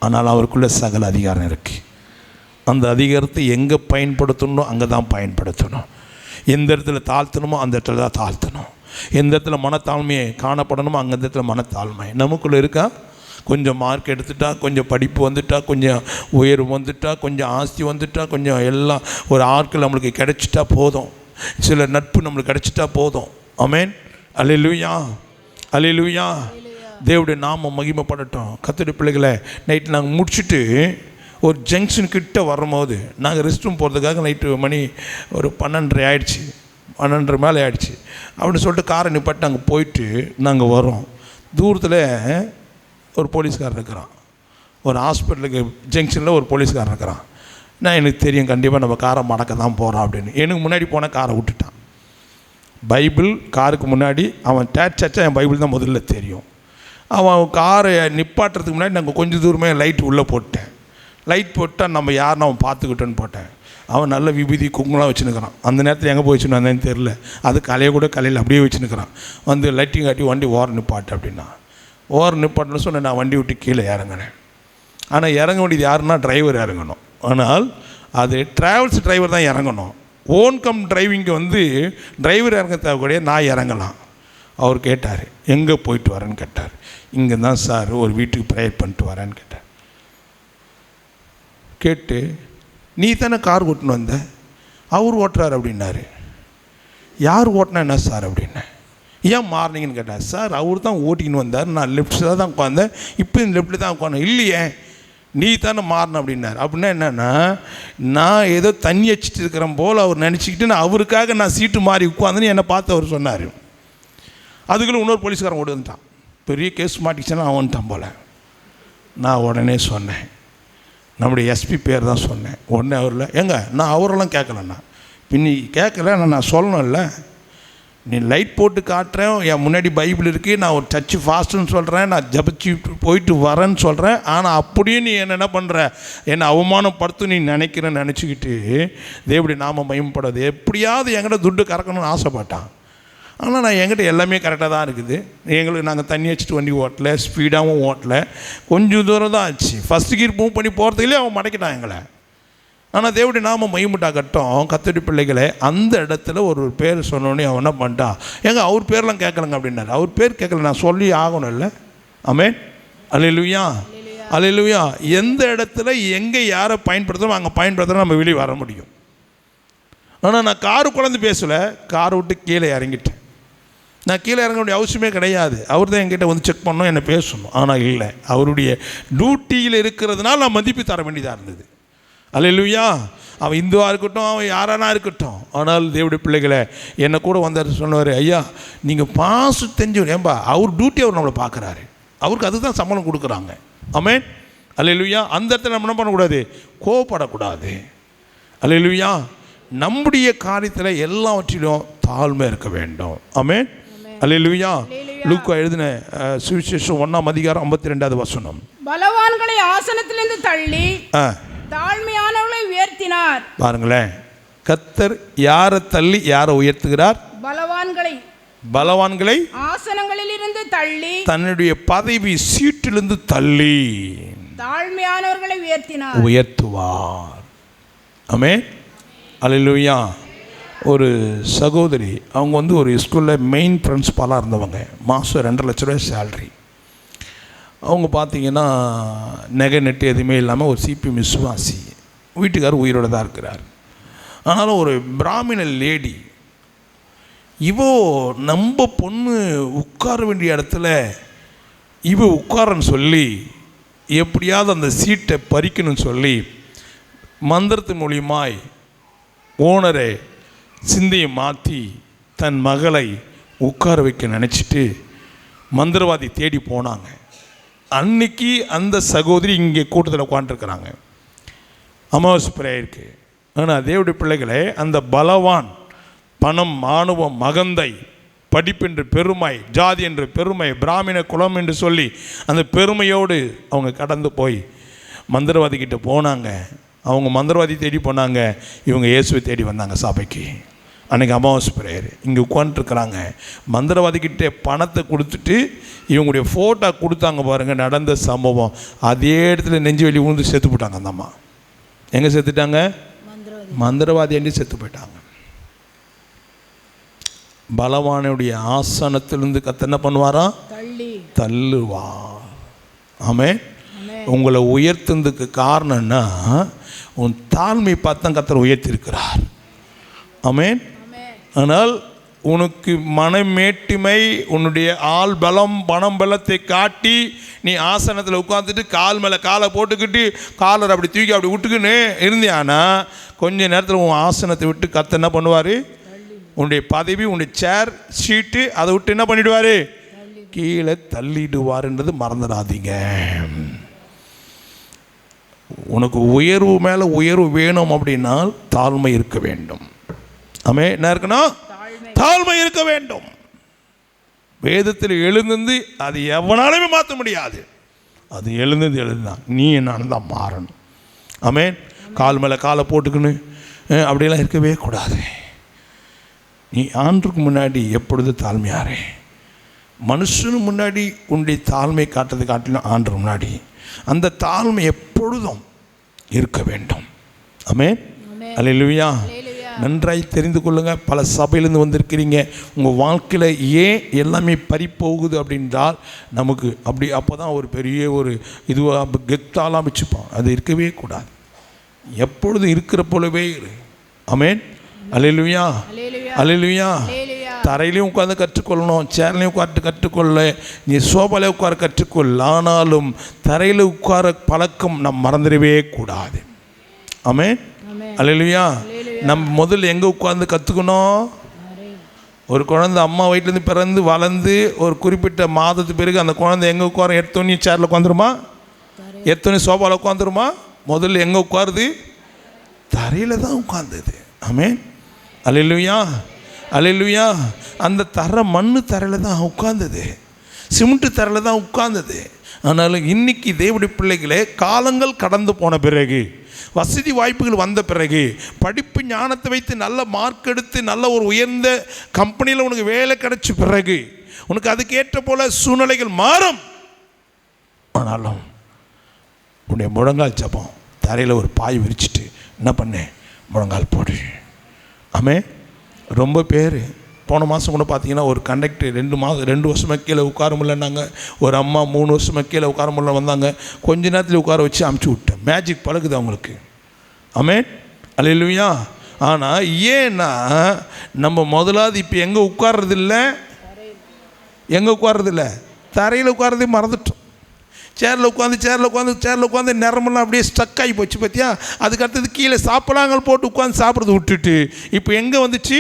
[SPEAKER 1] ஆனால் அவருக்குள்ள சகல அதிகாரம் இருக்குது. அந்த அதிகாரத்தை எங்கே பயன்படுத்தணும் அங்கே தான் பயன்படுத்தணும். எந்த இடத்துல தாழ்த்தணுமோ அந்த இடத்துல தான் தாழ்த்தணும். எந்த இடத்துல மனத்தாழ்மையை காணப்படணுமோ அந்த இடத்துல மனத்தாழ்மை நமக்குள்ளே இருக்கா. கொஞ்சம் மார்க் எடுத்துட்டா, கொஞ்சம் படிப்பு வந்துட்டா, கொஞ்சம் உயர்வு வந்துட்டா, கொஞ்சம் ஆஸ்தி வந்துட்டா, கொஞ்சம் எல்லாம் ஒரு ஆட்கள் நம்மளுக்கு கிடைச்சிட்டா போதும், சில நட்பு நம்மளுக்கு கிடைச்சிட்டா போதும். ஆமென். அல்லேலூயா, அல்லேலூயா. தேவனுடைய நாமம் மகிமைப்படட்டும். கர்த்தருடைய பிள்ளைகளை நைட்டு நாங்கள் முடிச்சுட்டு ஒரு ஜங்ஷன் கிட்ட வரும்போது நாங்கள் ரெஸ்ட் ரூம் போகிறதுக்காக நைட்டு மணி ஒரு 12:30 ஆகிடுச்சு, 12:30 மேலே ஆகிடுச்சு. அப்படின்னு சொல்லிட்டு காரை நிப்பாட்டி நாங்கள் போயிட்டு நாங்கள் வரோம். தூரத்தில் ஒரு போலீஸ்காரர் இருக்கிறான், ஒரு ஹாஸ்பிட்டலுக்கு ஜங்ஷனில் ஒரு போலீஸ்காரர் இருக்கிறான். நான் எனக்கு தெரியும் கண்டிப்பாக நம்ம காரை மடக்க தான் போகிறோம் அப்படின்னு. எனக்கு முன்னாடி போனால் காரை விட்டுட்டான். பைபிள் காருக்கு முன்னாடி அவன் டேச்சா என் பைபிள் தான் முதல்ல தெரியும். அவன் காரை நிப்பாட்டுறதுக்கு முன்னாடி நாங்கள் கொஞ்சம் தூரமே லைட் உள்ளே போட்டேன். லைட் போட்டால் நம்ம யாருன்னு அவன் பார்த்துக்கிட்டோன்னு போட்டேன். அவன் நல்ல விபூதி குங்குலாம் வச்சுன்னுக்கிறான். அந்த நேரத்தில் எங்கே போய் வச்சுன்னு வந்தேன்னு தெரில. அது கலையை கூட கலையில் அப்படியே வச்சுன்னுக்கிறான். வந்து லைட்டிங் காட்டி வண்டி ஓரம் நிப்பாட்டு அப்படின்னா ஓரம் நிப்பாட்டுன்னு சொன்னேன். நான் வண்டி விட்டு கீழே இறங்கினேன். ஆனால் இறங்க வேண்டியது யாருன்னா டிரைவர் இறங்கணும். ஆனால் அது ட்ராவல்ஸ் டிரைவர் தான் இறங்கணும். ஓன் கம் டிரைவிங்க்கு வந்து டிரைவர் இறங்க தேவைக்கூடிய நான் இறங்கலாம். அவர் கேட்டார், எங்கே போயிட்டு வரேன்னு கேட்டார். இங்கே தான் சார் ஒரு வீட்டுக்கு ப்ரேயர் பண்ணிட்டு வரேன்னு கேட்டார். கேட்டு நீ தானே கார் ஓட்டுன்னு வந்த, அவர் ஓட்டுறாரு அப்படின்னாரு. யார் ஓட்டினா என்ன சார் அப்படின்னேன். ஏன் மாறினீங்கன்னு கேட்டார். சார் அவர் தான் ஓட்டின்னு வந்தார், நான் லெஃப்ட்டில் தான் உட்காந்தேன், இப்போ இந்த லெஃப்ட்டில் தான் உட்காந்தேன். இல்லையே நீ தானே மாறின அப்படின்னாரு. அப்படின்னா என்னென்னா நான் ஏதோ தண்ணி வச்சுட்டு இருக்கிறேன் போல் அவர் நினச்சிக்கிட்டு நான் அவருக்காக நான் சீட்டு மாறி உட்காந்துன்னு என்னை பார்த்து அவர் சொன்னார். அதுக்குள்ளே இன்னொரு போலீஸ்காரன் ஓடி வந்துட்டான். பெரிய கேஸ் மாட்டிச்சுன்னா அவன் வந்துட்டான் போல். நான் உடனே சொன்னேன், நம்முடைய எஸ்பி பேர் தான் சொன்னேன். உடனே அவரில் எங்க நான் அவரெல்லாம் கேட்கலண்ணா. பின்னி கேட்கல, நான் சொல்லணும்ல. நீ லைட் போட்டு காட்டுறேன், என் முன்னாடி பைபிள் இருக்குது, நான் ஒரு டச்சு ஃபாஸ்ட்டுன்னு சொல்கிறேன், நான் ஜபிச்சு போயிட்டு வரேன்னு சொல்கிறேன். ஆனால் அப்படியே நீ என்ன பண்ணுற, என்னை அவமானப்படுத்து நீ நினைக்கிறேன்னு நினச்சிக்கிட்டு தேவனுடைய நாம மகிமைப்படாது. எப்படியாவது என்கிட்ட துட்டு கறக்கணும்னு ஆசைப்பட்டான். ஆனால் நான் என்கிட்ட எல்லாமே கரெக்டாக தான் இருக்குது. எங்களுக்கு நாங்கள் தண்ணி வச்சுட்டு வண்டி ஓட்டலை, ஸ்பீடாகவும் ஓட்டலை, கொஞ்சம் தூரம் தான் ஆச்சு. ஃபஸ்ட்டு கீர் மூவ் பண்ணி போகிறதுலேயே அவன் மடக்கிட்டான் எங்களை. ஆனால் தேவனுடைய நாம மகிமைப்பட்டாகட்டும். கர்த்தருடைய பிள்ளைகளை அந்த இடத்துல ஒரு பேர் சொன்னோன்னே அவன் என்ன பண்ணிட்டான், எங்க அவர் பேர்லாம் கேட்கலங்க அப்படின்னாரு. அவர் பேர் கேட்கல, நான் சொல்லி ஆகணும் இல்லை. ஆமென். அல்லேலூயா, அல்லேலூயா. எந்த இடத்துல எங்கே யாரை பயன்படுத்தணும் அங்கே பயன்படுத்தணும் நம்ம வெளியே வர முடியும். ஆனால் நான் காரு குழந்தை பேசலை, காரை விட்டு கீழே இறங்கிட்டேன். நான் கீழே இறங்க வேண்டிய அவசியமே கிடையாது. அவர் தான் என்கிட்ட வந்து செக் பண்ணணும், என்னை பேசணும். ஆனால் இல்லை, அவருடைய டியூட்டியில் இருக்கிறதுனால நான் மதிப்பு தர வேண்டியதாக இருந்தது. அல்லேலூயா. அவன் இந்துவாக இருக்கட்டும், அவன் யாரானா இருக்கட்டும். ஆனால் தேவனுடைய பிள்ளைகளை என்னை கூட வந்தார், சொன்னார், ஐயா நீங்கள் பாசு தெரிஞ்சு ஏன்பா அவர் டியூட்டி அவர் நம்மளை பார்க்குறாரு, அவருக்கு அதுதான் சம்பளம் கொடுக்குறாங்க. ஆமென். அல்லேலூயா. அந்த இடத்துல நம்ம என்ன பண்ணக்கூடாது, கோவப்படக்கூடாது. அல்லேலூயா. நம்முடைய காரியத்தில் எல்லாவற்றிலும் தாழ்மை இருக்க வேண்டும். ஆமென். அல்லேலூயா. லூக்கா எழுதின சுவிசேஷம் 1ஆம் அதிகாரம் 52வது வசனம்.
[SPEAKER 3] பலவான்களை ஆசனத்திலிருந்து தள்ளி தாழ்மையானவர்களை உயர்த்தினார்.
[SPEAKER 1] பாருங்களேன், கர்த்தர் யாரை தள்ளி யாரை உயர்த்துகிறார்? பலவான்களை
[SPEAKER 3] ஆசனங்களில் இருந்து தள்ளி,
[SPEAKER 1] தன்னுடைய பதவி சீட்டிலிருந்து தள்ளி
[SPEAKER 3] தாழ்மையானவர்களை
[SPEAKER 1] உயர்த்துவார். ஆமென். அல்லேலூயா. ஒரு சகோதரி, அவங்க வந்து ஒரு ஸ்கூலில் மெயின் பிரின்சிபாலாக இருந்தவங்க. மாதம் 2.5 லட்ச ரூபாய் சேல்ரி. அவங்க பார்த்திங்கன்னா நகை நெட்டு எதுவுமே இல்லாமல் ஒரு சிபிஎம் விசுவாசி. வீட்டுக்காரர் உயிரோடு தான் இருக்கிறார். ஆனாலும் ஒரு பிராமண லேடி இவோ நம்ம பொண்ணு உட்கார வேண்டிய இடத்துல இவ உட்காரன்னு சொல்லி எப்படியாவது அந்த சீட்டை பறிக்கணும்னு சொல்லி மந்திரத்து மூலியமாய் ஓனரை சிந்தையை மாற்றி தன் மகளை உட்கார வைக்க நினச்சிட்டு மந்திரவாதி தேடி போனாங்க. அன்னைக்கு அந்த சகோதரி இங்கே கூட்டத்தில் உட்காந்துருக்குறாங்க, அமாவாசை பிரேயருக்கு. ஆனால் தேவடைய பிள்ளைகளே, அந்த பலவான் பணம், மானுவம், மகந்தை, படிப்பென்று பெருமை, ஜாதி என்று பெருமை, பிராமண குலம் என்று சொல்லி அந்த பெருமையோடு அவங்க கடந்து போய் மந்திரவாதிக்கிட்ட போனாங்க. அவங்க மந்திரவாதி தேடி போனாங்க, இவங்க இயேசுவை தேடி வந்தாங்க சபைக்கு. அன்றைக்கி அமாவாசை பிரேயர். இங்கே உட்காந்துருக்குறாங்க. மந்திரவாதிக்கிட்ட பணத்தை கொடுத்துட்டு இவங்களுடைய ஃபோட்டோ கொடுத்தாங்க பாருங்கள். நடந்த சம்பவம் அதே இடத்துல நெஞ்சு வெளி விழுந்து செத்து போட்டாங்க. அந்த அம்மா எங்கே செத்துட்டாங்க? மந்திரவாதி என்று செத்து போயிட்டாங்க. பலவானுடைய ஆசனத்திலிருந்து கத்த என்ன பண்ணுவாரா? தள்ளுவா. ஆமே. உங்களை உயர்த்துறதுக்கு காரணம்னா உன் தாழ்மை பார்த்து கத்தர் உயர்த்திருக்கிறார். ஆமேன். ஆனால் உனக்கு மனமேட்டிமை, உன்னுடைய ஆள் பலம், பணம் பலத்தை காட்டி நீ ஆசனத்தில் உட்காந்துட்டு கால் மேலே காலை போட்டுக்கிட்டு காலரை அப்படி தூக்கி அப்படி விட்டுக்கின்னு இருந்தியானா கொஞ்ச நேரத்தில் உன் ஆசனத்தை விட்டு கத்த என்ன பண்ணுவார்? உன்னுடைய பதவி, உன்னுடைய சேர், ஷீட்டு அதை விட்டு என்ன பண்ணிடுவார்? கீழே தள்ளிடுவார்ன்றது மறந்துடாதீங்க. உனக்கு உயர்வு மேலே உயர்வு வேணும் அப்படின்னா தாழ்மை இருக்க வேண்டும். ஆமே. என்ன இருக்கணும்? தாழ்மை இருக்க வேண்டும். வேதத்தில் எழுந்து அது எவனாலுமே மாற்ற முடியாது. அது எழுதுதான். நீ என்னான்னு தான் மாறணும். ஆமே. கால் மேலே காலை போட்டுக்குன்னு அப்படியெல்லாம் இருக்கவே கூடாது. நீ ஆண்டுக்கு முன்னாடி எப்பொழுது தாழ்மையாரே, மனுஷனு முன்னாடி உன்னுடைய தாழ்மை காட்டுறது காட்டிலும் ஆண்டு முன்னாடி அந்த தாழ்மை எப்பொழுதும் இருக்க வேண்டும். ஆமென். அல்லேலூயா. நன்றாய் தெரிந்து கொள்ளுங்கள். பல சபையிலேருந்து வந்திருக்கிறீங்க. உங்கள் வாழ்க்கையில் ஏன் எல்லாமே பறிப்போகுது அப்படின்றால் நமக்கு அப்படி அப்போ தான் ஒரு பெரிய ஒரு இதுவாக கெத்தாலாம் வச்சுப்போம். அது இருக்கவே கூடாது. எப்பொழுதும் இருக்கிற போலவே இரு. ஆமென். அல்லேலூயா. அல்லேலூயா. தரையிலையும் உட்காந்து கற்றுக்கொள்ளணும், சேர்லையும் உட்காந்து கற்றுக்கொள்ள, நீ சோபாலையும் உட்கார கற்றுக்கொள்ள. ஆனாலும் தரையில் உட்கார பழக்கம் நம் மறந்துடவே கூடாது. ஆமென். அல்லேலூயா. நம்ம முதல்ல எங்கே உட்காந்து கற்றுக்கணும்? ஒரு குழந்தை அம்மா வயிற்றுலேருந்து பிறந்து வளர்ந்து ஒரு குறிப்பிட்ட மாதத்துக்கு பிறகு அந்த குழந்தை எங்கே உட்காரும்? எடுத்தோன்னே சேரில் உட்காந்துருமா? எடுத்தோன்னே சோபாவில் உட்காந்துருமா? முதல்ல எங்கே உட்காருது? தரையில் தான் உட்காந்துது. ஆமென். அல்லேலூயா. அல்லேலூயா. அந்த தரை மண்ணு தரையில் தான் உட்கார்ந்தது, சிமெண்ட்டு தரையில் தான் உட்கார்ந்தது. ஆனாலும் இன்னைக்கு தேவனுடைய பிள்ளைகளே, காலங்கள் கடந்து போன பிறகு, வசதி வாய்ப்புகள் வந்த பிறகு, படிப்பு ஞானத்தை வைத்து நல்ல மார்க் எடுத்து நல்ல ஒரு உயர்ந்த கம்பெனியில் உனக்கு வேலை கிடைச்ச பிறகு உனக்கு அதுக்கேற்ற போல சூழ்நிலைகள் மாறும். ஆனாலும் உன்னுடைய முழங்கால் ஜபம், தரையில் ஒரு பாய் விரிச்சிட்டு என்ன பண்ணேன்? முழங்கால் போடு. ஆமே. ரொம்ப பேர் போன மாதம் கூட பார்த்தீங்கன்னா ஒரு கண்டக்டர் 2 வருஷமாக கீழே உட்கார முடியலன்னாங்க. ஒரு அம்மா 3 வருஷமாக கீழே உட்கார முடியல வந்தாங்க. கொஞ்ச நேரத்தில் உட்கார வச்சு அமுச்சு விட்டேன். மேஜிக் பழகுது அவங்களுக்கு. ஆமென். அல்லேலூயா. ஆனால் ஏன்னா நம்ம முதலாவது இப்போ எங்கே உட்கார்றதில்ல? எங்கே உட்கார்றதில்ல? தரையில் உட்காரதே மறந்துட்டோம். சேரில் உட்காந்து நேரமெல்லாம் அப்படியே ஸ்டக் ஆகி போச்சு. பார்த்தியா? அதுக்கு அடுத்தது கீழே சாப்பிடாங்கள் போட்டு உட்காந்து சாப்பிட்றது விட்டுட்டு இப்போ எங்கே வந்துச்சு?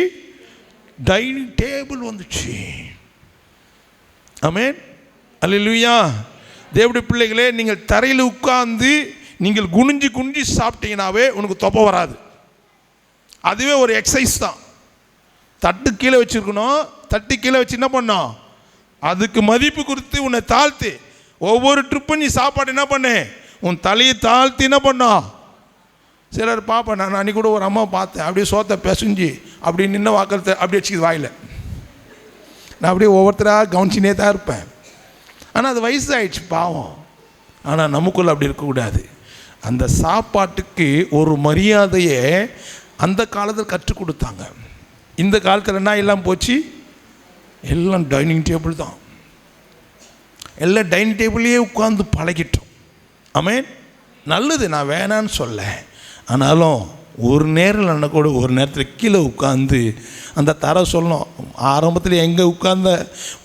[SPEAKER 1] டைனிங் டேபிள் வந்துச்சு. ஆமென். அல்லேலூயா. தேவனுடைய பிள்ளைகளே, நீங்கள் தரையில் உட்கார்ந்து நீங்கள் குனிஞ்சு சாப்பிட்டீங்கன்னாவே உனக்கு தொப்பை வராது. அதுவே ஒரு எக்ஸசைஸ் தான். தட்டு கீழே வச்சுருக்கணும். தட்டு கீழே வச்சு என்ன பண்ணோம்? அதுக்கு மதிப்பு கொடுத்து உன்னை தாழ்த்தி ஒவ்வொரு ட்ரிப்பும் நீ சாப்பாடு என்ன பண்ணு? உன் தலையை தாழ்த்தி என்ன பண்ணோம்? சிலர் பார்ப்பேன். நான் அன்றைக்கி கூட ஒரு அம்மா பார்த்தேன். அப்படியே சோத்தை பிசைஞ்சு அப்படி நின்று வாக்கிறத அப்படி வச்சுக்கிது வாயில். நான் அப்படியே ஒவ்வொருத்தராக கவனிச்சினே தான் இருப்பேன். ஆனால் அது வயசு ஆயிடுச்சு பாவம். ஆனால் நமக்குள்ள அப்படி இருக்கக்கூடாது. அந்த சாப்பாட்டுக்கு ஒரு மரியாதையை அந்த காலத்தில் கற்றுக் கொடுத்தாங்க. இந்த காலத்தில் என்ன எல்லாம் போச்சு? எல்லாம் டைனிங் டேபிள் தான். எல்லாம் டைனிங் டேபிள்லேயே உட்காந்து பழகிட்டோம். ஆமென். நல்லது, நான் வேணான்னு சொல்ல. ஆனாலும் ஒரு நேரம் இல்லைன்னா கூட ஒரு நேரத்தில் கீழே உட்காந்து அந்த தர சொல்லணும். ஆரம்பத்தில் எங்கே உட்கார்ந்த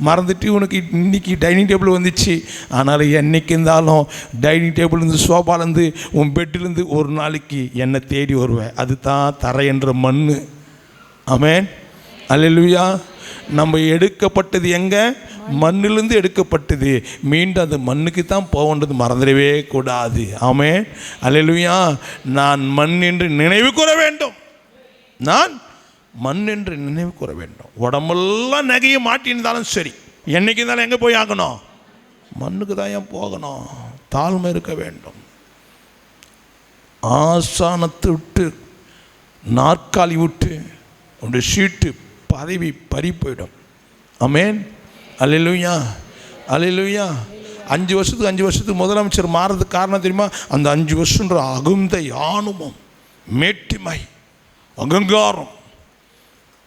[SPEAKER 1] மறந்துட்டு உனக்கு இன்றைக்கி டைனிங் டேபிள் வந்துச்சு. ஆனாலும் என்றைக்கு இருந்தாலும் டைனிங் டேபிள்லேருந்து சோஃபாலேருந்து உன் பெட்டிலேருந்து ஒரு நாளைக்கு என்னை தேடி வருவேன். அது தான் தரை என்ற மண். ஆமென், அல்லேலூயா. நம்ம எடுக்கப்பட்டது எங்கே? மண்ணிலிருந்து எடுக்கப்பட்டது. மீண்டும் அந்த மண்ணுக்கு தான் போகன்றது மறந்துடவே கூடாது. ஆமென், அல்லேலூயா. நான் மண் என்று நினைவு கூற வேண்டும். நான் மண் என்று நினைவு கூற வேண்டும். உடம்பெல்லாம் நகையை மாட்டியிருந்தாலும் சரி, என்னைக்கு இருந்தாலும் எங்கே போய் ஆகணும்? மண்ணுக்கு தான் ஏன் போகணும்? தாழ்மை இருக்க வேண்டும். ஆசானத்தை விட்டு, நாற்காலி விட்டு, உடைய சீட்டு பதவி பறி போயிடும். ஆமென், அல்லேலூயா, அல்லேலூயா. 5 வருஷத்துக்கு முதலமைச்சர் மாறுறதுக்கு காரணம் தெரியுமா? அந்த 5 வருஷன்ற அகுந்த ஆணவம், மேட்டிமை, அகங்காரம்.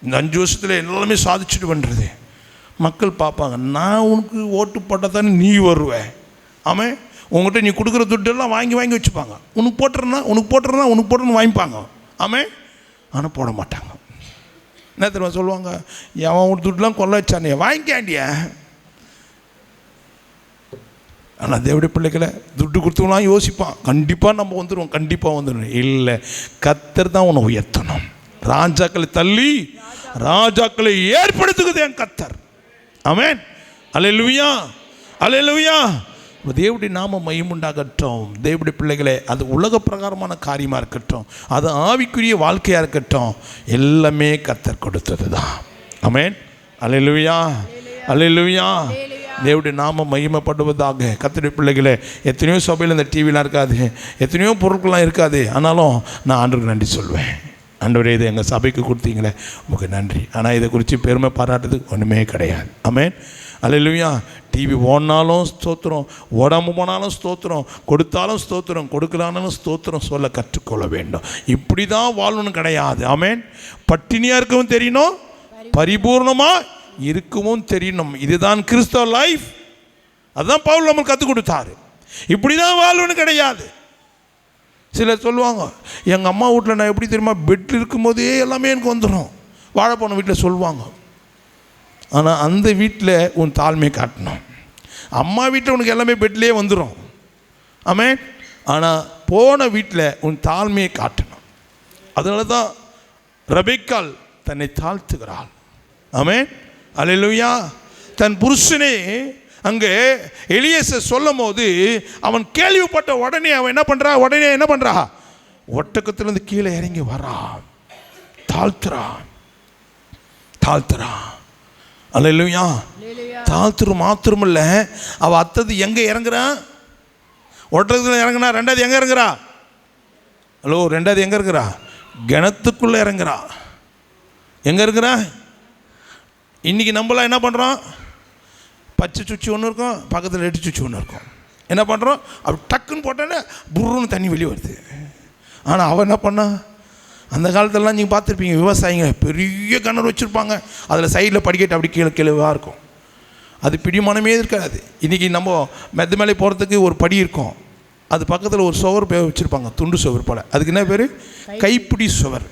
[SPEAKER 1] இந்த 5 வருஷத்தில் எல்லாமே சாதிச்சுட்டு பண்ணுறது. மக்கள் பார்ப்பாங்க, நான் உனக்கு ஓட்டு போட்டால் தானே நீ வருவேன். ஆமாம், உங்கள்கிட்ட நீ கொடுக்குற துட்டெல்லாம் வாங்கி வச்சுப்பாங்க. உனக்கு போட்டுறேன்னு வாங்கிப்பாங்க. ஆமாம், ஆனால் போட மாட்டாங்க. என்ன தெரியுமா சொல்லுவாங்க? எவன் ஒரு துட்டுலாம் கொள்ள வச்சானே வாங்கிக்காண்டிய. ஆனால் தேவடைய பிள்ளைகளை துட்டு கொடுத்தவங்களாம் யோசிப்பான், கண்டிப்பாக நம்ம வந்துடுவோம், கண்டிப்பாக வந்துடுவோம். இல்லை, கர்த்தர் தான் உன்னை உயர்த்தணும். ராஜாக்களை தள்ளி ராஜாக்களை ஏற்படுத்துகிறது என் கர்த்தர். ஆமென், அல்லேலூயா, அல்லேலூயா. தேவனுடைய நாமம் மகிமையுண்டாகட்டும். தேவனுடைய பிள்ளைகளே, அது உலக பிரகாரமான காரியமாக இருக்கட்டும், அது ஆவிக்குரிய வாழ்க்கையாக இருக்கட்டும், எல்லாமே கர்த்தர் கொடுத்தது தான். ஆமென், அல்லேலூயா, அல்லேலூயா. தேவனுடைய நாமம் மகிமைப்படுவதாக. கர்த்தருடைய பிள்ளைகளே, எத்தனையோ சபையில் இந்த டிவிலாம் இருக்காது, எத்தனையோ பொருட்கள்லாம் இருக்காது. ஆனாலும் நான் ஆண்டவருக்கு நன்றி சொல்வேன். ஆண்டவரே, இது எங்கள் சபைக்கு கொடுத்தீங்களே, உங்களுக்கு நன்றி. ஆனால் இதை குறித்து பெருமை பாராட்டுறதுக்கு ஒன்றுமே கிடையாது. ஆமென், அல்லேலூயா. டிவி ஓடினாலும் ஸ்தோத்திரம், ஓடாமல் போனாலும் ஸ்தோத்திரம், கொடுத்தாலும் ஸ்தோத்திரம், கொடுக்கலானாலும் ஸ்தோத்திரம் சொல்ல கற்றுக்கொள்ள வேண்டும். இப்படி தான் வாழணும் கிடையாது. ஆமென். பட்டினியாக இருக்கவும் தெரியணும், பரிபூர்ணமாக இருக்கவும் தெரியணும். இதுதான் கிறிஸ்தவ லைஃப். அதுதான் பவுல் நமக்கு கற்றுக் கொடுத்தாரு. இப்படி தான் வாழணும் கிடையாது. சிலர் சொல்லுவாங்க, எங்கள் அம்மா வீட்டில் நான் எப்படி தெரியுமா, பெட்டில் இருக்கும்போதே எல்லாமே எனக்கு வந்துடும். வாழைப்பழம் வீட்டில் சொல்லுவாங்க. ஆனால் அந்த வீட்டில் உன் தாழ்மையை காட்டணும். அம்மா வீட்டில் உனக்கு எல்லாமே பெட்லேயே வந்துடும். ஆமென். ஆனால் போன வீட்டில் உன் தாழ்மையை காட்டணும். அதனால தான் ரெபெக்காள் தன்னை தாழ்த்துகிறாள். ஆமென், அல்லேலூயா. தன் புருஷனே அங்கே எலியேசர் சொல்லும் போது அவன் கேள்விப்பட்ட உடனே அவன் என்ன பண்ணுறா? ஒட்டகத்திலிருந்து கீழே இறங்கி வரா, தாழ்த்துறான். அல்லேலூயா. தாழ்த்துரு மாத்திரமில்ல, அவள் அத்தது எங்கே இறங்குறான்? ஒட்டகத்தில் இறங்குனா. ரெண்டாவது எங்கே இறங்குறா? ரெண்டாவது எங்கே இருக்கிறா? கிணத்துக்குள்ளே இறங்குறா. எங்கே இருக்கிறா? இன்றைக்கி நம்மளாம் என்ன பண்ணுறோம்? பச்சை சுச்சி ஒன்று இருக்கும், பக்கத்தில் ரெட்டு சுச்சி ஒன்று இருக்கும். என்ன பண்ணுறோம்? அப்படி டக்குன்னு போட்டோன்னே புருன்னு தண்ணி வெளியே வருது. ஆனால் அவன் என்ன பண்ணா? அந்த காலத்திலலாம் நீங்கள் பார்த்துருப்பீங்க, விவசாயிங்க பெரிய கிணறு வச்சுருப்பாங்க, அதில் சைடில் படிக்கட்டு அப்படி கீழேவாக இருக்கும். அது பிடிமானமே இருக்காது. இன்றைக்கி நம்ம மெத்த மேலே போகிறதுக்கு ஒரு படி இருக்கும், அது பக்கத்தில் ஒரு சுவர் வச்சுருப்பாங்க, துண்டு சுவர் போல். அதுக்கு என்ன பேர்? கைப்பிடி சுவர்.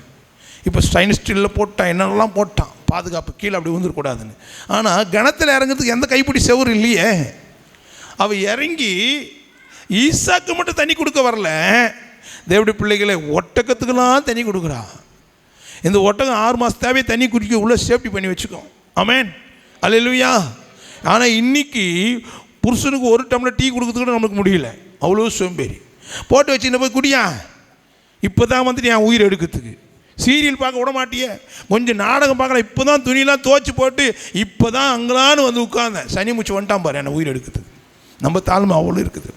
[SPEAKER 1] இப்போ ஸ்டைன்லெஸ் ஸ்டீலில் போட்டான், என்னென்னலாம் போட்டான், பாதுகாப்பு, கீழே அப்படி வந்துடக்கூடாதுன்னு. ஆனால் கிணத்துல இறங்கிறதுக்கு எந்த கைப்பிடி சுவர் இல்லையே. அவள் இறங்கி ஈசாக்கு மட்டும் தண்ணி கொடுக்க வரல, தேவடைய பிள்ளைகளை ஒட்டகத்துக்கெல்லாம் தண்ணி கொடுக்குறா. இந்த ஒட்டகம் 6 மாதம் தேவையை தண்ணி குடிக்க உள்ள சேஃப்டி பண்ணி வச்சுக்கோம். ஆமென், அல்லேலூயா. ஆனால் இன்றைக்கி புருஷனுக்கு ஒரு டம்ளர் டீ கொடுக்கறதுக்கு நம்மளுக்கு முடியல, அவ்வளோ சோம்பேறி. போட்டு வச்சுன்னு போய் குடியா, இப்போ தான் வந்துட்டு என் உயிர் எடுக்கிறதுக்கு. சீரியல் பார்க்க விட மாட்டியே, கொஞ்சம் நாடகம் பார்க்கலாம், இப்போ தான் துணியெல்லாம் துவச்சி போட்டு இப்போ தான் அங்கலான்னு வந்து உட்கார்ந்தேன், சனி மூச்சு வந்துட்டான் பாரு என்னை உயிர் எடுக்கிறதுக்கு. நம்ம தாழ்மை அவ்வளோ இருக்குது.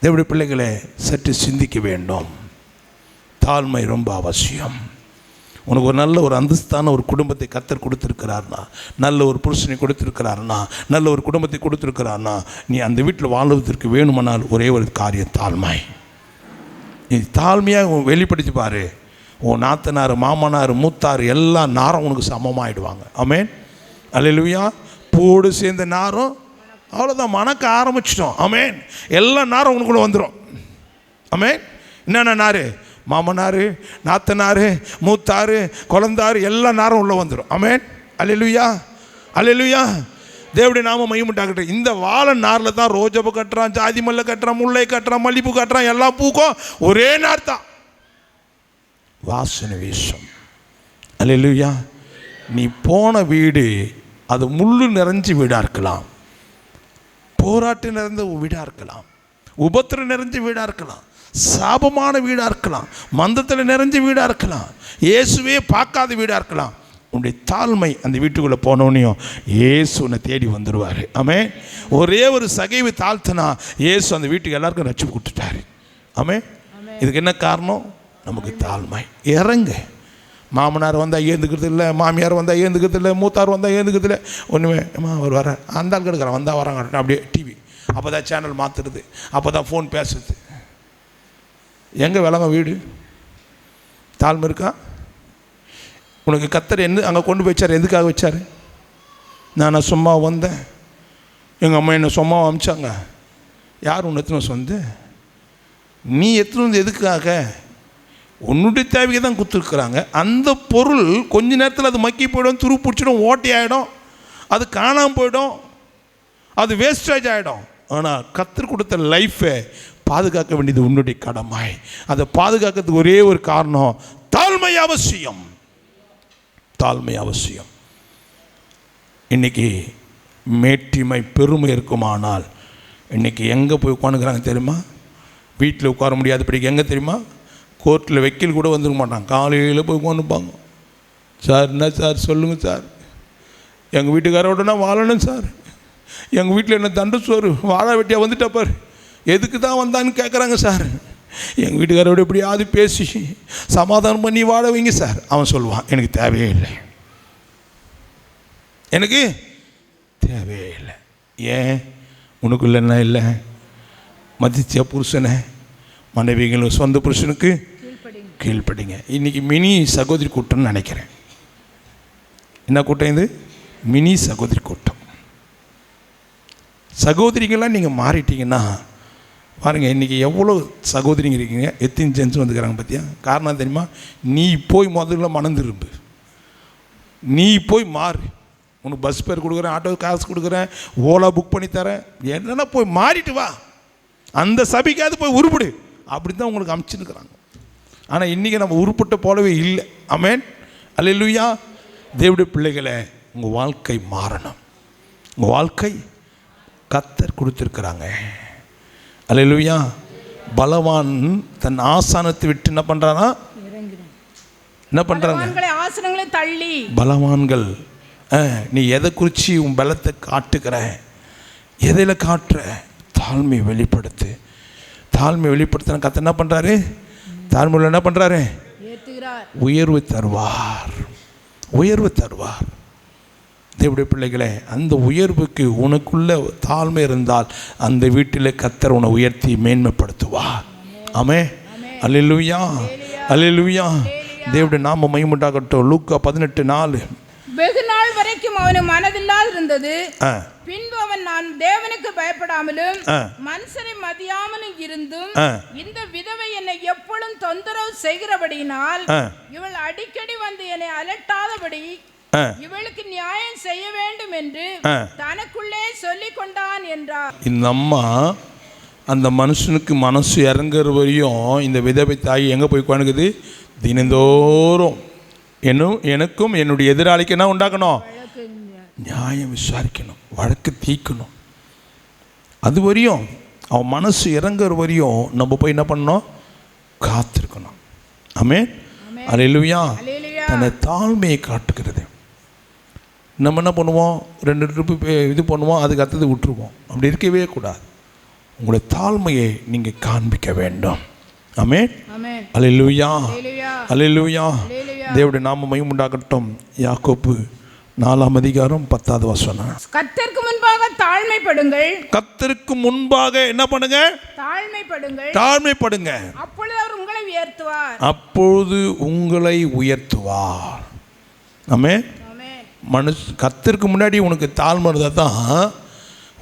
[SPEAKER 1] தேவடைய பிள்ளைகளை சற்று சிந்திக்க வேண்டும். தாழ்மை ரொம்ப அவசியம். உனக்கு ஒரு நல்ல ஒரு அந்தஸ்தான ஒரு குடும்பத்தை கர்த்தர் கொடுத்துருக்கிறார்னா, நல்ல ஒரு புருஷனை கொடுத்துருக்கிறார்னா, நல்ல ஒரு குடும்பத்தை கொடுத்துருக்கிறார்னா, நீ அந்த வீட்டில் வாழ்வதற்கு வேணுமானால் ஒரே ஒரு காரியம் தாழ்மை. நீ தாழ்மையாக வெளிப்படுத்தி பாரு, உன் நாத்தனார், மாமனார், மூத்தார் எல்லா நாரும் உனக்கு சமமாகிடுவாங்க. ஆமென், அல்லேலூயா. பூடு சேர்ந்த நாரும் அவ்வளோதான், மணக்க ஆரம்பிச்சிட்டோம். ஆமென், எல்லா நாரும் உனக்குள்ளே வந்துடும். ஆமென். என்னென்ன நார்? மாமனார், நாத்தனார், மூத்தார், குழந்தார் எல்லா நேரம் உள்ளே வந்துடும். ஆமென். அல்லேலூயா, அல்லேலூயா. தேவனுடைய நாம மையமுண்டாகட்டும். இந்த வாழை நாரில் தான் ரோஜாப்பூ கட்டுறான், ஜாதி மல்லை கட்டுறான், முல்லை கட்டுறான், மல்லிப்பூ கட்டுறான். எல்லா பூக்கும் ஒரே நார் தான் வாசனை வீசும். அல்லேலூயா. நீ போன வீடு அது முள்ளு நிறைஞ்ச வீடாக இருக்கலாம், போராட்டம் நிறைந்த வீடாக இருக்கலாம், உபத்திரம் நிறைஞ்ச வீடாக இருக்கலாம், சாபமான வீடாக இருக்கலாம், மந்தத்தில் நிறைஞ்ச வீடாக இருக்கலாம், இயேசுவே பார்க்காத வீடாக இருக்கலாம். உன்னுடைய தாழ்மை அந்த வீட்டுக்குள்ளே போனோன்னையும் இயேசு உன்னை தேடி வந்துடுவார். ஆமென். ஒரே ஒரு சகைவை தாழ்த்தினா இயேசு அந்த வீட்டுக்கு எல்லாருக்கும் ரட்சிப்பு கொடுத்துட்டாரு. ஆமென். இதுக்கு என்ன காரணம்? நமக்கு தாழ்மை. இறங்க. மாமனார் வந்தால் ஏந்துக்கிறது இல்லை, மாமியார் வந்தால் ஏந்துக்கிறது இல்லை, மூத்தார் வந்தால் ஏந்துக்கிறது இல்லை. ஒன்றுமே அவர் வர அந்த ஆள் கெடுக்கிறான், வந்தால் வராங்க அப்படியே டிவி, அப்போ தான் சேனல் மாற்றுறது, அப்போ தான் ஃபோன் பேசுறது. எங்கே விளங்க வீடு? தாழ்மை இருக்கா? உனக்கு கர்த்தர் என்ன அங்கே கொண்டு போய் வச்சார்? எதுக்காக வச்சார்? நான் சும்மா வந்தேன், எங்கள் அம்மா என்னை சும்மா அமிச்சாங்க. யார் உன்னை எத்தனை சொந்த? நீ எத்தனை வந்து எதுக்காக? உன்னுடைய தேவைக்கு தான் கொடுத்துருக்குறாங்க. அந்த பொருள் கொஞ்ச நேரத்தில் அது மக்கி போயிடும், துரு பிடிச்சிடும், ஓட்டி ஆகிடும், அது காணாமல் போயிடும், அது வேஸ்டேஜ் ஆகிடும். ஆனால் கர்த்தர் கொடுத்த லைஃப்பை பாதுகாக்க வேண்டியது உன்னுடைய கடமை. அதை பாதுகாக்கிறதுக்கு ஒரே ஒரு காரணம், தாழ்மை அவசியம். தாழ்மை அவசியம். இன்றைக்கி மேட்டிமை பெருமை இருக்குமானால் இன்றைக்கி எங்கே போய் உட்காந்துக்கிறாங்க தெரியுமா? வீட்டில் உட்கார முடியாது. படிக்க எங்கே தெரியுமா? கோர்ட்டில் வக்கீல் கூட வந்துருக்க மாட்டாங்க. காலையில் போய் உட்காந்துப்பாங்க. சார் என்ன சார் சொல்லுங்கள் சார், எங்கள் வீட்டுக்காரோட நான் வாழணும் சார், எங்கள் வீட்டில் என்ன தண்டு சோறு வாழ வெட்டியாக வந்துட்டப்பார், எதுக்கு தான் வந்தான்னு கேட்குறாங்க சார். எங்கள் வீட்டுக்காரோட எப்படியாவது பேசி சமாதானம் பண்ணி வாழ வைங்க சார். அவன் சொல்லுவான், எனக்கு தேவையே இல்லை, எனக்கு தேவையே இல்லை. ஏன்? உனக்குள்ள என்ன இல்லை? மதிச்ச புருஷனை மனைவிகளும் சொந்த புருஷனுக்கு கீழ்ப்படிங்க. இன்றைக்கி மினி சகோதரி கூட்டம்னு நினைக்கிறேன். என்ன கூட்டம் இது? மினி சகோதரி கூட்டம். சகோதரிகள்லாம் நீங்கள் மாறிட்டீங்கன்னா பாருங்கள், இன்றைக்கி எவ்வளோ சகோதரிங்க இருக்கீங்க, எத்தனை ஜென்ஸ் வந்துக்கிறாங்க பார்த்தியா? காரணம் தெரியுமா? நீ போய் முதல்ல மனம் திரும்பு, நீ போய் மாறு. உனக்கு பஸ் பேர் கொடுக்குறேன், ஆட்டோ காசு கொடுக்குறேன், ஓலா புக் பண்ணி தரேன், என்னென்னா போய் மாறிட்டு வா, அந்த சபைக்காவது போய் உருப்பிடு. அப்படி தான் உங்களுக்கு அமுச்சுன்னுக்கிறாங்க. ஆனால் இன்றைக்கி நம்ம உருப்பிட்ட போலவே இல்லை. ஆமென். அல்லேலூயா. தேவனுடைய பிள்ளைகளை, உங்கள் வாழ்க்கை மாறணும். உங்கள் வாழ்க்கை கர்த்தர் கொடுத்துருக்குறாங்க. அல்லேலூயா. பலவான் தன் ஆசனத்தை விட்டு என்ன பண்ணுறானா? என்ன பண்ணுறாங்க?
[SPEAKER 3] ஆசனங்களை தள்ளி. பலவான்கள்,
[SPEAKER 1] நீ எதை குறித்து உன் பலத்தை காட்டுக்கிற? எதில் காட்டுற? தாழ்மை வெளிப்படுத்து. தாழ்மை வெளிப்படுத்தின கர்த்தர் என்ன பண்ணுறாரு? தாழ்மையில் என்ன பண்ணுறாரு? உயர்வு தருவார், உயர்வு தருவார். தேவனுடைய பிள்ளைகளே, அந்த உயர்வுக்கு உனக்குள்ள தாழ்மை இருந்தால் அந்த வீட்டில் கர்த்தர் உன்னை உயர்த்தி மேன்மைப்படுத்துவார். ஆமென். அல்லேலூயா, அல்லேலூயா. தேவனுடைய நாம மகிமையுண்டாகட்டும். லூக்கா 18:4.
[SPEAKER 3] வெகு நாள் வரைக்கும் அவனு மனதில்லாது இருந்தது. பின்பு அவன், நான் தேவனுக்கு பயப்படாமலும் மனுஷனை மதியாமலும் இருந்தும் இந்த விதவை என்னை எப்பொழுதும் தொந்தரவு செய்கிறபடியினால் இவள் அடிக்கடி வந்து என்னை அலட்டாதபடி இவளுக்கு நியாயம் செய்ய வேண்டும் என்று தனக்குள்ளே சொல்லிக் கொண்டான் என்றார்.
[SPEAKER 1] இந்த அம்மா அந்த மனுஷனுக்கு மனசு இறங்குற வரையும் இந்த விதவை தாய் எங்கே போய் உட்காந்துக்குது? தினந்தோறும் எனக்கும் என்னுடைய எதிராளிக்கு என்ன உண்டாக்கணும்? நியாயம் விசாரிக்கணும், வழக்கு தீர்க்கணும். அது வரையும் அவன் மனசு இறங்குற வரையும் நம்ம போய் என்ன பண்ணணும்? காத்திருக்கணும். ஆமென். அல்லேலூயா. தன்னை தாழ்மையை காட்டுகிறது. நம்ம என்ன பண்ணுவோம்? 2 ட்ரிப்பு இது பண்ணுவோம், அதுக்கு அடுத்தது விட்டுருவோம். அப்படி இருக்கவே கூடாது. உங்களுடைய தாழ்மையை நீங்கள் காண்பிக்க வேண்டும். ஆமென். அல்லேலூயா, அல்லேலூயா. தேவனுடைய நாமம் மகிமையுண்டாகட்டும். யாக்கோபு 4:10.
[SPEAKER 3] கர்த்தருக்கு முன்பாக தாழ்மைப்படுங்கள்.
[SPEAKER 1] கர்த்தருக்கு முன்பாக என்ன பண்ணுங்க?
[SPEAKER 3] தாழ்மைப்படுங்கள்,
[SPEAKER 1] தாழ்மைப்படுங்க.
[SPEAKER 3] அப்பொழுது அவர் உங்களை உயர்த்துவார்,
[SPEAKER 1] அப்பொழுது உங்களை உயர்த்துவார். ஆமென். கர்த்தருக்கு முன்னாடி உனக்கு தாழ்மை இருந்தால் தான்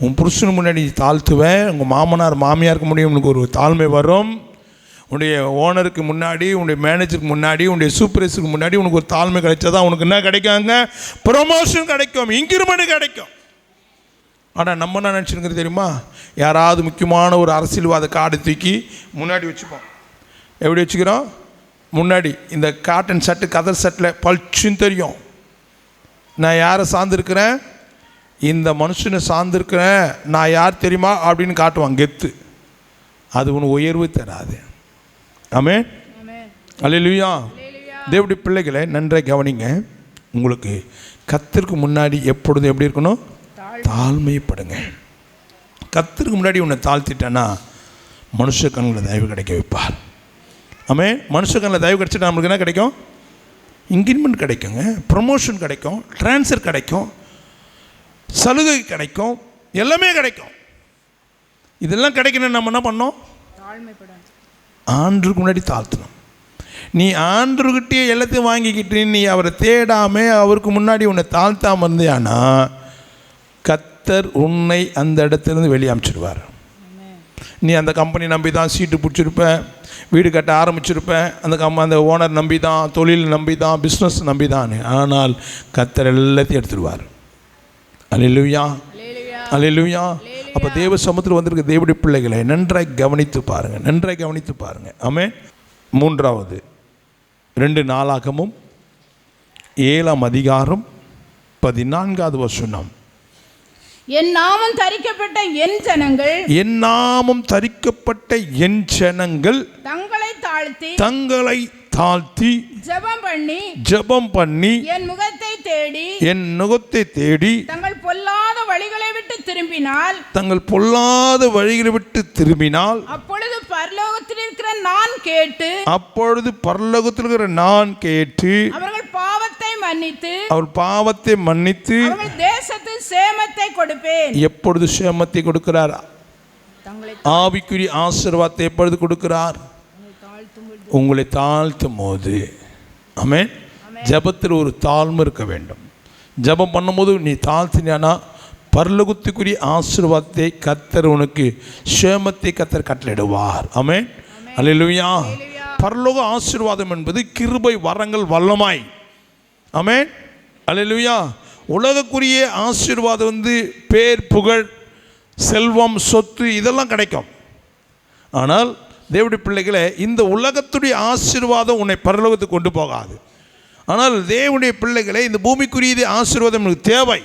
[SPEAKER 1] உன் புருஷனுக்கு முன்னாடி தாழ்த்துவேன். உங்கள் மாமனார் மாமியாருக்கு முன்னாடி உனக்கு ஒரு தாழ்மை வரும். உன்னுடைய ஓனருக்கு முன்னாடி, உன்னுடைய மேனேஜருக்கு முன்னாடி, உன்னுடைய சூப்பர்வைசருக்கு முன்னாடி உனக்கு ஒரு தாழ்மை கிடைச்சா உனக்கு என்ன கிடைக்காங்க? ப்ரொமோஷன் கிடைக்கும், இன்க்ரிமெண்ட் கிடைக்கும். ஆனால் நம்ம என்ன நினச்சிருக்கிறது தெரியுமா? யாராவது முக்கியமான ஒரு அரசியல்வாத கார்டு தூக்கி முன்னாடி வச்சுப்போம். எப்படி வச்சுக்கிறோம்? முன்னாடி இந்த காட்டன் ஷர்ட்டு, கதர் ஷர்ட்டில் பளிச்சுன்னு தெரியும். நான் யாரை சார்ந்திருக்கிறேன்? இந்த மனுஷனை சார்ந்திருக்கிறேன், நான் யார் தெரியுமா அப்படின்னு காட்டுவான், கெத்து. அது உனக்கு உயர்வு தராது. ஆமென், அல்லேலூயா. தேவனுடைய பிள்ளைகளை நன்றாக கவனிங்க. உங்களுக்கு கர்த்தருக்கு முன்னாடி எப்பொழுதும் எப்படி இருக்கணும்? தாழ்மைப்படுங்க. கர்த்தருக்கு முன்னாடி உன்னை தாழ்த்திட்டேன்னா மனுஷ கண்ணில் தயவு கிடைக்க வைப்பார். ஆமென். மனுஷ கண்ணில் தயவு கிடைச்சிட்டா நம்மளுக்கு என்ன கிடைக்கும்? இன்க்ரிமெண்ட் கிடைக்குங்க, ப்ரமோஷன் கிடைக்கும், ட்ரான்ஸ்ஃபர் கிடைக்கும், சலுகை கிடைக்கும், எல்லாமே கிடைக்கும். இதெல்லாம் கிடைக்கணும்னு நம்ம என்ன பண்ணோம்? ஆண்டவருக்கு முன்னாடி தாழ்த்தணும். நீ ஆண்டவர்கிட்டயே எல்லாத்தையும் வாங்கிக்கிட்டு நீ அவரை தேடாமல் அவருக்கு முன்னாடி உன்னை தாழ்த்தாமல் இருந்தியானா கர்த்தர் உன்னை அந்த இடத்துலேருந்து வெளியே அனுப்பிச்சிடுவார். நீ அந்த கம்பெனி நம்பி தான் சீட்டு பிடிச்சிருப்ப, வீடு கட்ட ஆரம்பிச்சிருப்பேன், அந்த ஓனர் நம்பி தான், தொழில் நம்பி தான், பிஸ்னஸ் நம்பி தான். ஆனால் கர்த்தர் எல்லாத்தையும் எடுத்துடுவார். அல்லேலூயா, அல்லேலூயா. அப்போ தேவ சமூகத்தில் வந்திருக்க தேவனுடைய பிள்ளைகளை நன்றாய் கவனித்து பாருங்கள், நன்றாய் கவனித்து பாருங்கள். ஆமென். மூன்றாவது 2 நாளாகமும் 7ஆம் அதிகாரம் 14வது வசனம்.
[SPEAKER 3] என் நாமம் தரிக்கப்பட்ட என் ஜனங்கள்,
[SPEAKER 1] என் நாமம் தரிக்கப்பட்ட என் ஜனங்கள்
[SPEAKER 3] தங்களை தாழ்த்தி ஜெபம் பண்ணி என் முகத்தை தேடி தங்கள் பொல்லாத வழிகளை விட்டு திரும்பினால் அப்பொழுது பரலோகத்தில் இருக்கிற நான் கேட்டு அவர்கள் பாவத்தை மன்னித்து தேசத்தில் சேமத்தை கொடுப்பேன். எப்பொழுது சேமத்தை கொடுக்கிறார்? ஆவிக்குரிய ஆசீர்வாதத்தை எப்பொழுது கொடுக்கிறார்? உங்களை தாழ்த்தும் போது. ஆமென். ஜெபத்தில் ஒரு தாழ்மை இருக்க வேண்டும். ஜெபம் பண்ணும்போது நீ தாழ்த்தினா பரலோகத்துக்குரிய ஆசீர்வாதத்தை கர்த்தர் உனக்கு சேமத்தை கர்த்தர் கட்டளையிடுவார். ஆமென், அல்லேலூயா. பரலோக ஆசீர்வாதம் என்பது கிருபை, வரங்கள், வல்லமாய். ஆமென், அல்லேலூயா. உலகக்குரிய ஆசீர்வாதம் பேர், புகழ், செல்வம், சொத்து இதெல்லாம் கிடைக்கும். ஆனால் தேவனுடைய பிள்ளைகளை இந்த உலகத்துடைய ஆசீர்வாதம் உன்னை பரலோகத்துக்கு கொண்டு போகாது. ஆனால் தேவனுடைய பிள்ளைகளை இந்த பூமிக்குரிய ஆசீர்வாதம் உனக்கு தேவை.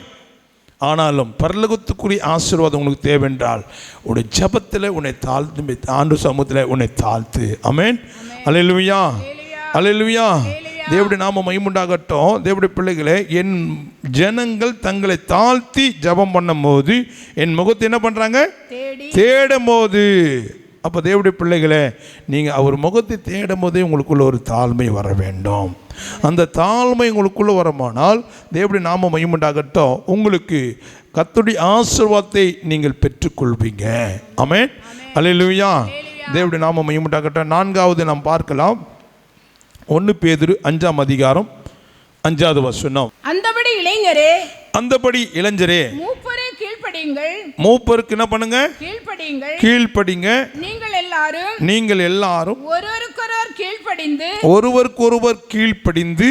[SPEAKER 3] ஆனாலும் பரலோகத்துக்குரிய ஆசீர்வாதம் உனக்கு தேவைன்றால் உன்னுடைய ஜெபத்தில் உன்னை தாழ்த்து, ஆண்டு சமூகத்தில் உன்னை தாழ்த்து. ஆமென், அல்லேலூயா, அல்லேலூயா. தேவனுடைய நாமம் மகிமையுண்டாகட்டும். தேவனுடைய பிள்ளைகளே, என் ஜனங்கள் தங்களை தாழ்த்தி ஜெபம் பண்ணும் போது என் முகத்தை என்ன பண்ணுறாங்க? தேடும் போது. அப்போ தேவனுடைய பிள்ளைகளே, நீங்கள் அவர் முகத்தை தேடும் போதே உங்களுக்குள்ள ஒரு தாழ்மை வர வேண்டும். அந்த தாழ்மை உங்களுக்குள்ளே வரமானால் தேவனுடைய நாமம் மகிமையுண்டாகட்டும், உங்களுக்கு கர்த்தருடைய ஆசீர்வாதத்தை நீங்கள் பெற்றுக்கொள்வீங்க. ஆமென், அல்லேலூயா. தேவனுடைய நாமம் மகிமையுண்டாகட்டும். 4வது நாம் பார்க்கலாம். 1 பேதுரு 5ஆம் அதிகாரம் 5வது வசனம். அந்தபடி இளைஞரே மூப்பருக்கு என்ன பண்ணுங்க? கீழ்ப்படிங்க. நீங்கள் எல்லாரும் ஒருவருக்கொருவர் கீழ்ப்படிந்து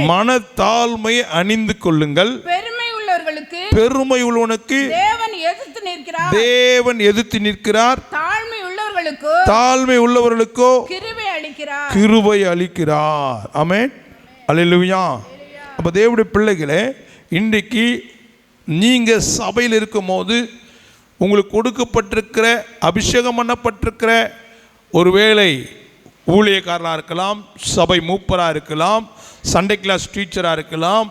[SPEAKER 3] மனத்தாழ்மை அணிந்து கொள்ளுங்கள். பெருமை உள்ளவனுக்கு தேவன் எதிர்த்து நிற்கிறார். தாழ்மை உள்ளவர்களுக்கோ கிருபை அளிக்கிறார். ஆமென், அல்லேலூயா. அப்போ தேவனுடைய பிள்ளைகளே, இன்றைக்கு நீங்கள் சபையில் இருக்கும் போது உங்களுக்கு கொடுக்கப்பட்டிருக்கிற, அபிஷேகம் பண்ணப்பட்டிருக்கிற, ஒருவேளை ஊழியக்காரராக இருக்கலாம், சபை மூப்பராக இருக்கலாம், சண்டே கிளாஸ் டீச்சராக இருக்கலாம்,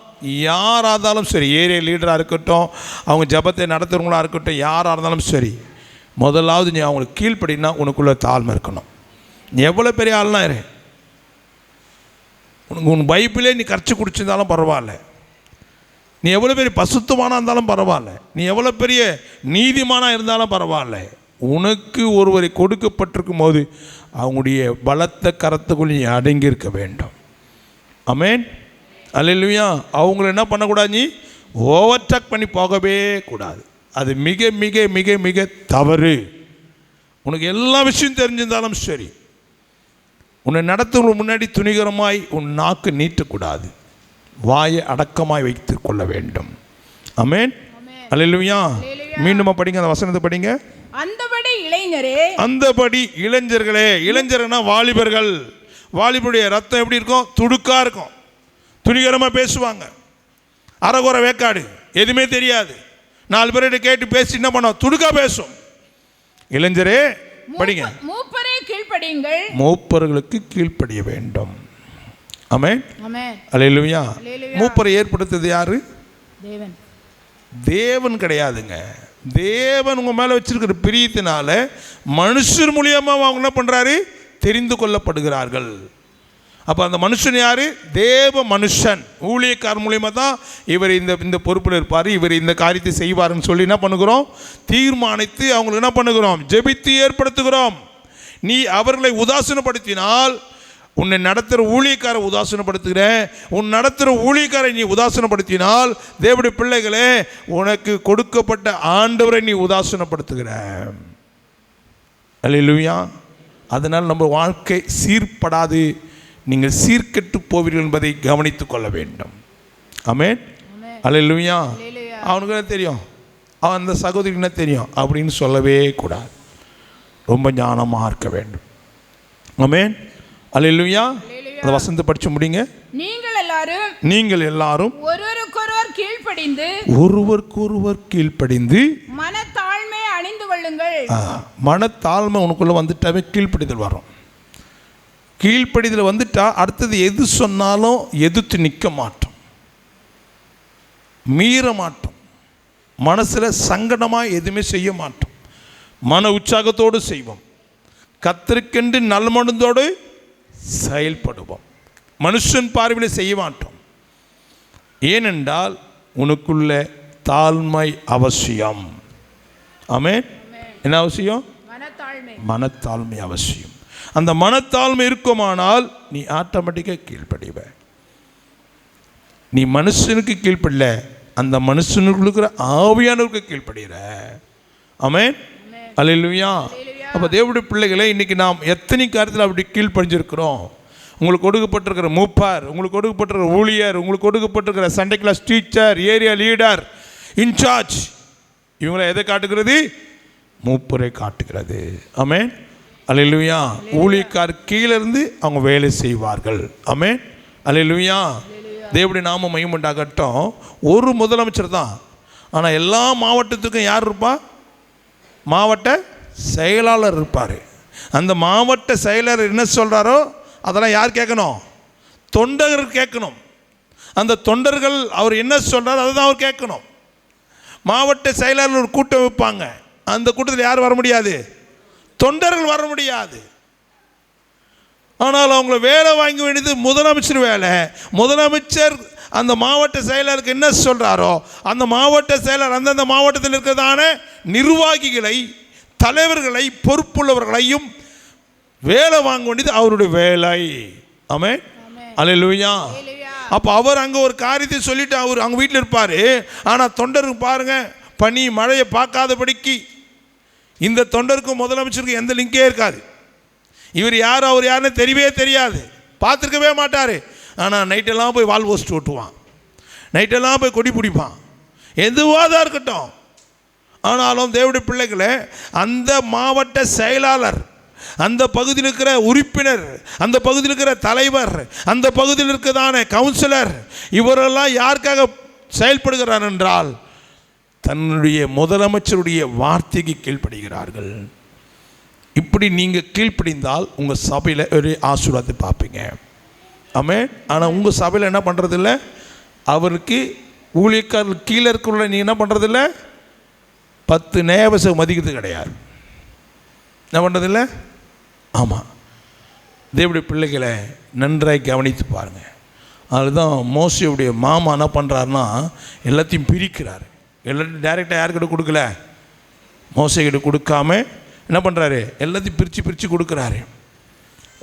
[SPEAKER 3] யாராக இருந்தாலும் சரி, ஏரியா லீடராக இருக்கட்டும், அவங்க ஜபத்தை நடத்துகிறவங்களாக இருக்கட்டும், யாராக இருந்தாலும் சரி, முதலாவது நீ அவங்களுக்கு கீழ்ப்படினா உனக்குள்ள தாழ்மை இருக்கணும். நீ எவ்வளோ பெரிய ஆள்னா இரு, உன் பைபிளே நீ கரைச்சி குடிச்சிருந்தாலும் பரவாயில்ல, நீ எவ்வளோ பெரிய பசுத்தமானா இருந்தாலும் பரவாயில்ல, நீ எவ்வளோ பெரிய நீதிமானாக இருந்தாலும் பரவாயில்ல, உனக்கு ஒருவரை கொடுக்கப்பட்டிருக்கும் போது அவங்களுடைய பலத்த கரத்துக்குள் நீ அடங்கி இருக்க வேண்டும். ஆமென், அல்லேலூயா. அவங்கள என்ன பண்ணக்கூடாது? நீ ஓவர்டேக் பண்ணி போகவே கூடாது. அது மிக மிக மிக மிக தவறு.
[SPEAKER 1] உனக்கு எல்லா விஷயம் தெரிஞ்சிருந்தாலும் சரி, உன்னை நடத்துவதற்கு முன்னாடி துணிகரமாய் உன் நாக்கு நீட்டக்கூடாது. வாயை அடக்கமாய் வைத்து கொள்ள வேண்டும். ஆமென். அல்லேலூயா. மீண்டுமா படிங்க, அந்த வசனத்தை படிங்க.
[SPEAKER 3] அந்தபடி இளைஞரே,
[SPEAKER 1] அந்தபடி இளைஞர்களே. இளைஞர்னா வாலிபர்கள். வாலிபருடைய ரத்தம் எப்படி இருக்கும்? துடுக்கா இருக்கும். துணிகரமாக பேசுவாங்க. அரைகுறை வேக்காடு, எதுவுமே தெரியாது. 4 பேர்கிட்ட கேட்டு பேசி என்ன பண்ணோம்? துடுக்கா பேசும். இளைஞரே படிங்க.
[SPEAKER 3] மூப்பரே கீழ்ப்படியுங்கள்.
[SPEAKER 1] மூப்பர்களுக்கு கீழ்ப்படிய வேண்டும். ஆமென்.
[SPEAKER 3] ஆமென்.
[SPEAKER 1] அல்லேலூயா. மூப்பரை ஏற்படுத்துறது யாரு?
[SPEAKER 3] தேவன்.
[SPEAKER 1] தேவன் கிடையாதுங்க. தேவன் உங்க மேல வச்சிருக்கிற பிரியத்தினால மனுஷர் மூலியமா அவங்க என்ன பண்றாரு? தெரிந்து கொள்ளப்படுகிறார்கள். அப்போ அந்த மனுஷன் யாரு? தேவ மனுஷன். ஊழியக்கார மூலியமா தான் இவர் இந்த பொறுப்பில் இருப்பார், இவர் இந்த காரியத்தை செய்வார்னு சொல்லி என்ன பண்ணுகிறோம்? தீர்மானித்து அவங்களுக்கு என்ன பண்ணுகிறோம்? ஜெபித்து ஏற்படுத்துகிறோம். நீ அவர்களை உதாசீனப்படுத்தினால் உன்னை நடத்துகிற ஊழியக்காரை உதாசீனப்படுத்துகிறேன். உன் நடத்துகிற ஊழியக்காரை நீ உதாசீனப்படுத்தினால் தேவனுடைய பிள்ளைகளே, உனக்கு கொடுக்கப்பட்ட ஆண்டவரை நீ உதாசீனப்படுத்துகிற. அல்லேலூயா. அதனால் நம்ம வாழ்க்கை சீர்படாது. நீங்கள் சீர்கெட்டு போவீர்கள் என்பதை கவனித்துக் கொள்ள வேண்டும். ஆமென். அல்லேலூயா. அவனுக்கு என்ன தெரியும், அவன் அந்த சகோதரிக்கு என்ன தெரியும் அப்படின்னு சொல்லவே கூடாது. ரொம்ப ஞானமாக இருக்க வேண்டும். ஆமென். அல்லேலூயா. அந்த வசனத்தை படிச்சு முடிங்க. நீங்கள் எல்லாரும் ஒருவருக்கொருவர் கீழ்ப்படிந்து
[SPEAKER 3] மனத்தாழ்மை அணிந்து கொள்ளுங்கள்.
[SPEAKER 1] மனத்தாழ்மை உனக்குள்ள வந்துட்டாவே கீழ்ப்படிதல் வரும். கீழ்ப்படிதல் வந்துட்டா அடுத்தது எது சொன்னாலும் எதிர்த்து நிற்க மாட்டோம், மீற மாட்டோம், மனசில் சங்கடமாக எதுவுமே செய்ய மாட்டோம், மன உற்சாகத்தோடு செய்வோம், கர்த்தருக்கென்று நல்மனதோடு செயல்படுவோம், மனுஷன் பார்வையில் செய்ய மாட்டோம். ஏனென்றால் உனக்குள்ள தாழ்மை அவசியம். ஆமென். என்ன அவசியம்? மனத்தாழ்மை அவசியம். அந்த மனத்தாழ்மை இருக்குமானால் நீ ஆட்டோமேட்டிக்காக கீழ்ப்படிவ. நீ மனுஷனுக்கு கீழ்ப்படல, அந்த மனுஷனுக்கு இருக்கிற ஆவியானவருக்கு கீழ்ப்படுகிற. ஆமென். அல்லேலூயா. அப்போ தேவனுடைய பிள்ளைகளை இன்றைக்கி நாம் எத்தனை காரியத்தில் அப்படி கீழ்ப்படிஞ்சிருக்கிறோம். உங்களுக்கு கொடுக்கப்பட்டிருக்கிற மூப்பர், உங்களுக்கு கொடுக்கப்பட்டிருக்கிற ஊழியர், உங்களுக்கு கொடுக்கப்பட்டிருக்கிற Sunday class teacher, area leader, in charge, இவங்களை எதை காட்டுகிறது? மூப்பரை காட்டுகிறது. ஆமென். அல்லேலூயா. ஊழியக்கார் கீழே இருந்து அவங்க வேலை செய்வார்கள். ஆமென். அல்லேலூயா. தேவனுடைய நாமம் மகிமை உண்டாகட்டும். ஒரு முதலமைச்சர் தான், ஆனால் எல்லா மாவட்டத்துக்கும் யார் இருப்பா? மாவட்ட செயலாளர் இருப்பார். அந்த மாவட்ட செயலாளர் என்ன சொல்கிறாரோ அதெல்லாம் யார் கேட்கணும்? தொண்டர்கள் கேட்கணும். அந்த தொண்டர்கள் அவர் என்ன சொல்கிறாரோ அதை தான் அவர் கேட்கணும். மாவட்ட செயலாளர் ஒரு கூட்டம் வைப்பாங்க, அந்த கூட்டத்தில் யார் வர முடியாது? தொண்டர்கள் வர முடியாது. ஆனால் அவங்கள வேலை வாங்க வேண்டியது முதலமைச்சர் வேலை. முதலமைச்சர் அந்த மாவட்ட செயலருக்கு என்ன சொல்கிறாரோ அந்த மாவட்ட செயலர் அந்தந்த மாவட்டத்தில் இருக்கிறதான நிர்வாகிகளை, தலைவர்களை, பொறுப்புள்ளவர்களையும் வேலை வாங்க வேண்டியது அவருடைய வேலை. ஆமென். அல்லேலூயா. அப்போ அவர் அங்கே ஒரு காரியத்தை சொல்லிட்டு அவர் அவங்க வீட்டில் இருப்பார். ஆனால் தொண்டருக்கு பாருங்க, பனி மழையை பார்க்காதபடிக்கு இந்த தொண்டருக்கும் முதலமைச்சருக்கும் எந்த லிங்கே இருக்காது. இவர் யார் அவர் யாருன்னு தெரியவே தெரியாது, பார்த்துருக்கவே மாட்டார். ஆனால் நைட்டெல்லாம் போய் வால் போஸ்ட் ஓட்டுவான், நைட்டெல்லாம் போய் கொடி பிடிப்பான், எதுவாக தான் இருக்கட்டும். ஆனாலும் தேவனுடைய பிள்ளைகளை அந்த மாவட்ட செயலாளர், அந்த பகுதியில் இருக்கிற உறுப்பினர், அந்த பகுதியில் இருக்கிற தலைவர், அந்த பகுதியில் இருக்கிறதான கவுன்சிலர், இவரெல்லாம் யாருக்காக செயல்படுகிறார் என்றால் தன்னுடைய முதலமைச்சருடைய வார்த்தைக்கு கீழ்ப்படுகிறார்கள். இப்படி நீங்கள் கீழ்ப்படிந்தால் உங்கள் சபையில் ஒரு ஆசீர்வாதத்தை பார்ப்பீங்க. ஆமென். ஆனால் உங்கள் சபையில் என்ன பண்ணுறதில்ல, அவருக்கு ஊழியக்காரர்கள் கீழே இருக்கிற நீங்கள் என்ன பண்ணுறதில்ல, 10 நேவசம் மதிக்கிறது கிடையாது. என்ன பண்ணுறதில்ல? ஆமாம். தேவனுடைய பிள்ளைகளை நன்றாய் கவனித்து பாருங்கள். அதுதான் மோசேயுடைய மாமா என்ன பண்ணுறாருன்னா எல்லாத்தையும் பிரிக்கிறார். எல்லாத்தையும் டைரெக்டாக யாருக்கிட்ட கொடுக்கல, மோசேக்கிட்ட கொடுக்காம என்ன பண்ணுறாரு, எல்லாத்தையும் பிரித்து கொடுக்குறாரு.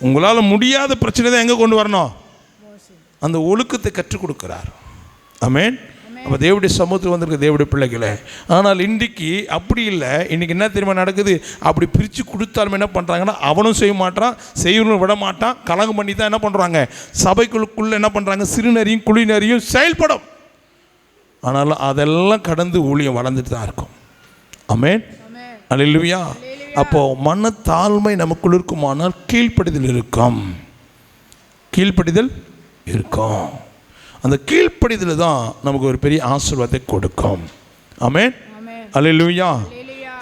[SPEAKER 1] உங்களால் முடியாத பிரச்சனை தான் எங்கே கொண்டு வரணும்? அந்த ஒழுக்கத்தை கற்றுக் கொடுக்குறார். ஆமென்.
[SPEAKER 2] அப்போ தேவனுடைய சமூகத்தில் வந்திருக்க தேவனுடைய பிள்ளைகளே. ஆனால் இன்றைக்கி அப்படி இல்லை. இன்றைக்கி என்ன தெரியுமா நடக்குது? அப்படி பிரித்து கொடுத்தாலும் என்ன பண்ணுறாங்கன்னா, அவனும் செய்ய மாட்டான், செய்யணும் விட மாட்டான், கலகம் பண்ணி தான் என்ன பண்ணுறாங்க, சபைக்குள்ளுக்குள்ளே என்ன பண்ணுறாங்க, சிறுநரியும் குளிநரியும் செயல்படும். ஆனாலும் அதெல்லாம் கடந்து ஊழியம் வளர்ந்துட்டு தான் இருக்கும். ஆமென், அல்லேலூயா. அப்போது மனத்தாழ்மை நமக்குள் இருக்குமானால் கீழ்ப்படிதல் இருக்கும். கீழ்ப்படிதல் இருக்கும். அந்த கீழ்ப்படிதல் தான் நமக்கு ஒரு பெரிய ஆசீர்வாதத்தை கொடுக்கும். ஆமென், அல்லேலூயா,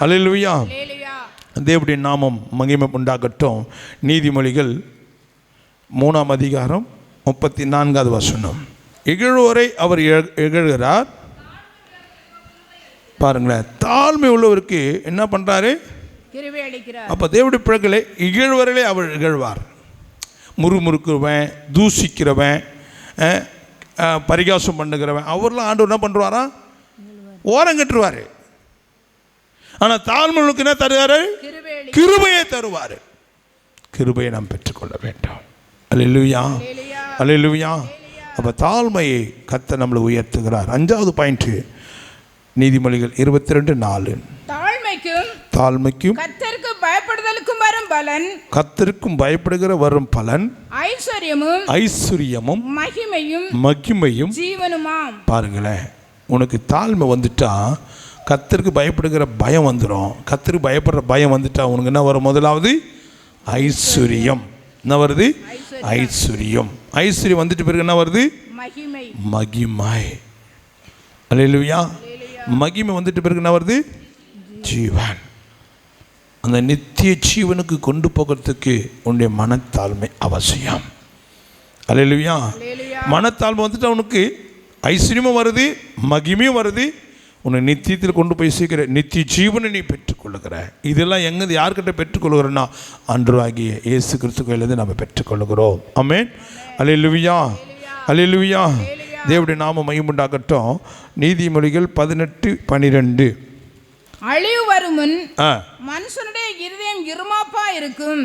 [SPEAKER 2] அல்லேலூயா. தேவனுடைய நாமம் மகிமை உண்டாகட்டும். நீதிமொழிகள் 3ஆம் அதிகாரம் 34வது வசனம். இகழ்வோரை அவர் இகழ்கிறார். பாருங்களேன், தாழ்மை உள்ளவருக்கு என்ன பண்ணுறாரு? அப்போ தேவனுடைய பிள்ளைகளை இகழ்வர்களே அவர் இகழ்வார். முறுமுறுக்கிறவன், தூசிக்கிறவன், பரிகாசம் பண்ணுகிறவன், அவர்லாம் ஆண்டவர் என்ன பண்ணுவாரா? ஓரங்கட்டுருவார். ஆனால் தாழ்மைகளுக்கு என்ன தருவார்? கிருபையை தருவார். கிருபையை நாம் பெற்றுக்கொள்ள வேண்டும். அல்லேலூயா, அல்லேலூயா. அப்போ தாழ்மையை கர்த்தர் நம்மளை உயர்த்துகிறார். 5வது பாயிண்ட், நீதிமொழிகள் 22:4. தாழ்மைக்கும்
[SPEAKER 3] கர்த்தருக்கு பயப்படுதலுக்கும் வரும் பலன்,
[SPEAKER 2] கர்த்தருக்கும் பயப்படுகிற வரும் பலன் ஐஸ்வரியமும் மகிமையும்
[SPEAKER 3] ஜீவனுமாம்.
[SPEAKER 2] பாருங்களேன், உனக்கு தாழ்மை வந்துட்டா கர்த்தருக்கு பயப்படுகிற பயம் வந்துடும். கர்த்தருக்கு பயப்படுற பயம் வந்துட்டா உனக்கு என்ன வரும்? முதலாவது ஐஸ்வர்யம். என்ன வருது? ஐஸ்வர்யம். ஐஸ்வர்யம் வந்துட்டு பிறகு என்ன வருது? மகிமை. அல்லேலூயா. மகிமை வந்துட்டு பிறகு என்ன வருது? ஜீவன். அந்த நித்திய ஜீவனுக்கு கொண்டு போகிறதுக்கு உன்னுடைய மனத்தாழ்மை அவசியம். அல்லேலூயா. மனத்தாழ்மை வந்துட்டு அவனுக்கு ஐஸ்வர்யமும் வருது, மகிமையும் வருது, உன்னை நித்தியத்தில் கொண்டு போய் சேர்க்கிற நித்திய ஜீவனை நீ பெற்றுக்கொள்ளுகிற. இதெல்லாம் எங்கே யார்கிட்ட பெற்றுக்கொள்கிறோன்னா, அன்றாகிய இயேசு கிறிஸ்து கையிலிருந்து நம்ம பெற்றுக்கொள்ளுகிறோம். ஆமென், அல்லேலூயா, அல்லேலூயா. தேவனுடைய நாமம் மகிமையுண்டாகட்டும். நீதிமொழிகள் 18:12.
[SPEAKER 3] அழிவு வரும் முன் மனுஷனுடைய இருதயம் இருமாப்பா இருக்கும்,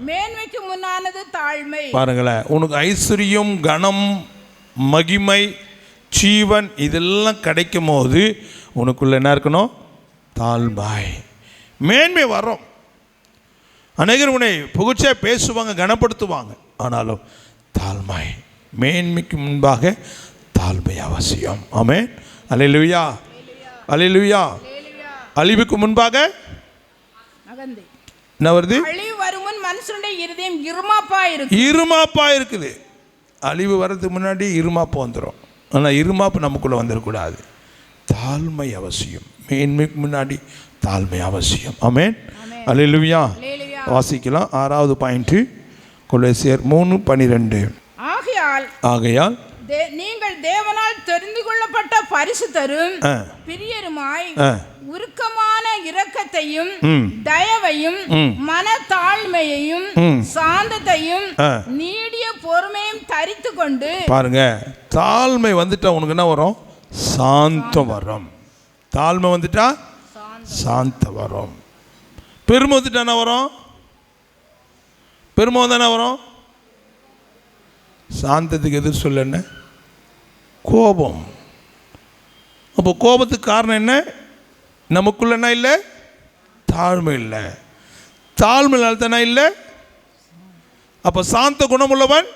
[SPEAKER 3] மேன்மைக்கு முன்னானது தாழ்மை.
[SPEAKER 2] பாருங்களேன், உனக்கு ஐஸ்வர்யம், கனம், மகிமை, ஜீவன் இதெல்லாம் கிடைக்கும் போது உனக்குள்ள என்ன இருக்கணும்? தாழ்மை. மேன்மை வரும். அநேகர் உன்னை புகழ்ச்சியா பேசுவாங்க, கனப்படுத்துவாங்க. ஆனாலும் தாழ்மை. மேன்மைக்கு முன்பாக தாழ்மை அவசியம். ஆமென், அல்லேலூயா, அல்லேலூயா. அழிவுக்கு முன்பாக என்ன வருது?
[SPEAKER 3] அழிவு வரும் முன் மனுஷனுடைய இருதயம் இருமாப்பா இருக்கு.
[SPEAKER 2] இருமாப்பா இருக்குது. அழிவு வர்றதுக்கு முன்னாடி இருமாப்பு வந்துடும். ஆனால் இருமாப்பு நமக்குள்ளே வந்துடக்கூடாது. தாழ்மை அவசியம். மேன்மைக்கு முன்னாடி தாழ்மை அவசியம். ஆமென், அல்லேலூயா. வாசிக்கலாம் 6வது பாயிண்ட், கொலோசியர் 3:12. ஆகையால்
[SPEAKER 3] நீங்கள் தேவனால் தெரிந்து கொள்ளப்பட்ட பரிசுத்தரும் பிரியருமாய் உருக்கமான இரக்கத்தையும் தயவையும் மனத்தாழ்மையையும் சாந்தத்தையும் நீடிய பொறுமையும் தரித்து கொண்டு.
[SPEAKER 2] பாருங்க, தாழ்மை வந்துட்டா உனக்கு என்ன வரும்? சாந்தம் வரும். தாழ்மை வந்துட்டா சாந்தம் வரும். பெருமை வந்துட்டா என்ன வரும்? பெருமை வந்தா என்ன வரும்? சாந்தத்துக்கு எதிர் சொல்ல என்ன? கோபம். அப்போ கோபத்துக்கு காரணம் என்ன? நமக்குள்ள என்ன இல்லை? தாழ்மை இல்லை. தாழ்மை தானே இல்லை. அப்போ சாந்த குணமுள்ளவன்,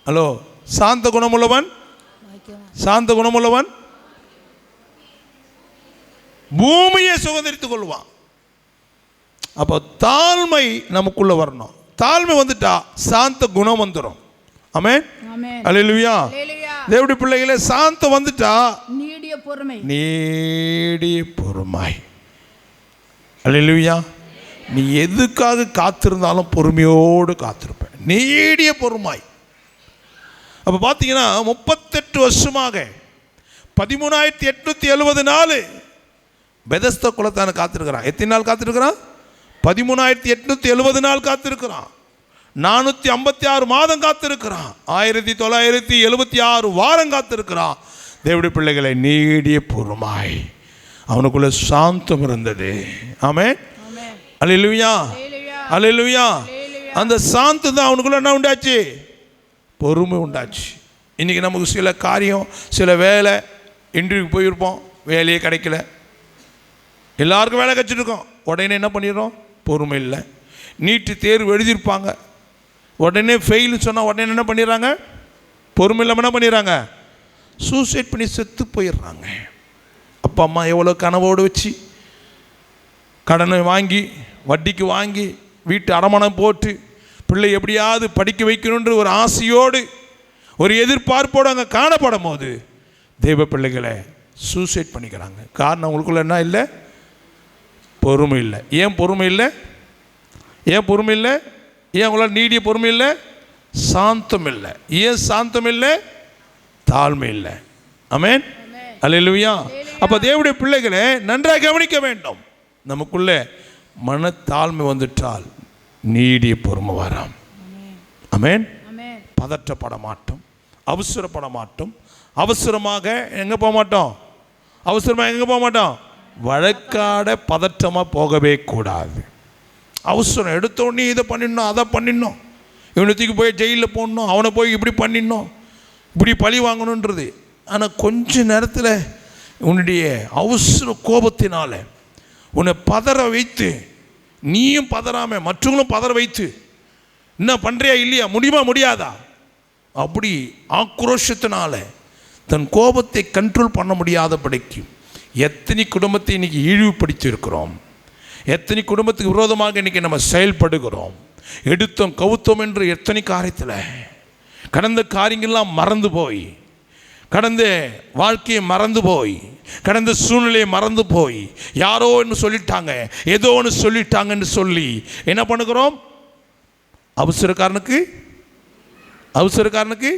[SPEAKER 2] ஹலோ, சாந்த குணமுள்ளவன், சாந்த குணமுள்ளவன் பூமியை சுதந்திரித்துக் கொள்வான். அப்போ தாழ்மை நமக்குள்ள வரணும். தாழ்மை வந்துட்டா சாந்த குணம் வந்துடும். ஆமென், அல்லேலூயா. தேவனுடைய பிள்ளைகளே, சாந்தம் வந்துட்டா
[SPEAKER 3] நீடிய பொறுமை,
[SPEAKER 2] நீடிய பொறுமை. அல்லேலூயா. நீ எதுக்காக காத்திருந்தாலும் பொறுமையோடு காத்திருப்ப. நீடிய பொறுமை. அப்போ பார்த்தீங்கன்னா 38 வருஷமாக 13,870 நாள் பெதஸ்தா குலத்தான காத்திருக்கிறான். எத்தனை நாள் காத்திருக்கிறான்? 13,870 நாள் காத்திருக்கிறான். 456 மாதம் காத்திருக்கிறான். 1976 வாரம் காத்திருக்கிறான். தேவனுடைய பிள்ளைகளை, நீடிய பொறுமை. அவனுக்குள்ள சாந்தம் இருந்தது. ஆமென், அல்லேலூயா, அல்லேலூயா. அந்த சாந்தம் தான் அவனுக்குள்ள என்ன உண்டாச்சு? பொறுமை உண்டாச்சு.
[SPEAKER 1] இன்றைக்கி நமக்கு சில காரியம், சில வேலை, இன்டர்வியூக்கு போயிருப்போம், வேலையே கிடைக்கல, எல்லாருக்கும் வேலை கிடச்சிட்ருக்கோம், உடனே என்ன பண்ணிடுறோம்? பொறுமை இல்லை. நீட்டு தேர்வு எழுதியிருப்பாங்க, உடனே ஃபெயில்னு சொன்னால் உடனே என்ன பண்ணிடுறாங்க? பொறுமை இல்லாமல் என்ன பண்ணிடுறாங்க? சூசைட் பண்ணி செத்து போயிடுறாங்க. அப்பா அம்மா எவ்வளோ கனவோடு வச்சு கடனை வாங்கி வட்டிக்கு வாங்கி வீட்டு அடமானம் போட்டு பிள்ளை எப்படியாவது படிக்க வைக்கணுன்ற ஒரு ஆசையோடு ஒரு எதிர்பார்ப்போடு அங்கே காணப்படும் போது தெய்வ பிள்ளைகளை சூசைட் பண்ணிக்கிறாங்க. காரணம் அவங்களுக்குள்ள என்ன இல்லை? பொறுமை இல்லை. ஏன் பொறுமை இல்லை? ஏன் பொறுமை இல்லை? ஏன் அவங்களால நீடிய பொறுமை இல்லை? சாந்தம் இல்லை. ஏன் சாந்தம் இல்லை? தாழ்மை இல்லை. ஆமென், அல்லேலூயா. அப்போ தேவனுடைய பிள்ளைகளை நன்றாக கவனிக்க வேண்டும். நமக்குள்ளே மனத்தாழ்மை வந்துட்டால் நீடிய பொறுமை வரும். ஆமென். பதற்றப்பட மாட்டோம், அவசரப்பட மாட்டோம், அவசரமாக எங்கே போக மாட்டோம், அவசரமாக எங்கே போக மாட்டோம், வழக்காட பதற்றமாக போகவே கூடாது. அவசரம் எடுத்தோடனே இதை பண்ணிடணும், அதை பண்ணிடணும், இவனுக்கு போய் ஜெயிலில் போடணும், அவனை போய் இப்படி பண்ணிடணும், இப்படி பழி வாங்கணுன்றது. ஆனால் கொஞ்ச நேரத்தில் உன்னுடைய அவசர கோபத்தினால உன்னை பதற வைத்து, நீயும் பதறாமல் மற்றவங்களும் பதற வைத்து, என்ன பண்ணுறியா இல்லையா, முடியுமா முடியாதா, அப்படி ஆக்ரோஷத்தினால தன் கோபத்தை கண்ட்ரோல் பண்ண முடியாதபடிக்கு எத்தனை குடும்பத்தை இன்றைக்கி இழிவுபடுத்தி இருக்கிறோம், எத்தனை குடும்பத்துக்கு விரோதமாக இன்றைக்கி நம்ம செயல்படுகிறோம். எடுத்தோம் கவுத்தோம் என்று எத்தனை காரியத்தில் கடந்த காரியங்கள்லாம் மறந்து போய், கடந்த வாழ்க்கையை மறந்து போய், கடந்த சூழ்நிலையை மறந்து போய், யாரோ ஒன்று சொல்லிட்டாங்க, ஏதோ ஒன்று சொல்லிட்டாங்கன்னு சொல்லி என்ன பண்ணுகிறோம்? அவசரக்காரனுக்கு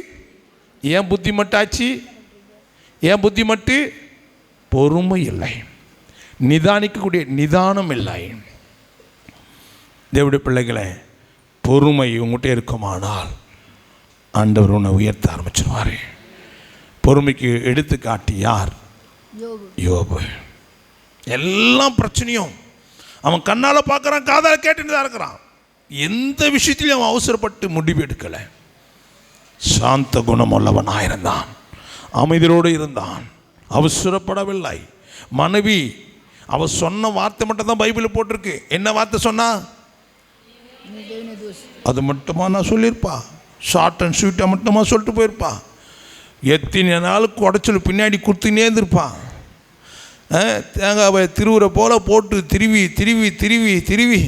[SPEAKER 1] ஏன் புத்தி மட்டாச்சு? ஏன் புத்தி மட்டு? பொறுமை இல்லை, நிதானிக்கக்கூடிய நிதானம் இல்லை. தேவனுடைய பிள்ளைகளை, பொறுமை உங்கள்கிட்ட இருக்குமானால் ஆண்டவர் உன்னை உயர்த்த ஆரம்பிச்சிருவார். பொறுமைக்கு எடுத்துக்காட்டி யார்? யோபு. எல்லா பிரச்சனையும் அவன் கண்ணால் பார்க்குறான், காதால் கேட்டுட்டு தான் இருக்கிறான். எந்த விஷயத்திலையும் அவன் அவசரப்பட்டு முடிவு எடுக்கலை. சாந்த குணம் உள்ளவனாக இருந்தான், அமைதியோடு இருந்தான், அவசரப்படவில்லை. மனைவி அவ சொன்ன வார்த்தை மட்டும் தான் பைபிளில் போட்டிருக்கு. என்ன வார்த்தை சொன்னா? அது மட்டுமா நான் சொல்லியிருப்பா? ஷார்ட் அண்ட் ஸ்வீட்டாக மட்டுமா சொல்லிட்டு போயிருப்பா? எத்தனை நாளுக்கு உடச்சல் பின்னாடி கொடுத்துனே இருந்திருப்பான். தேங்காவை திருவுரை போல் போட்டு திருவி திருவி திருவி திருவி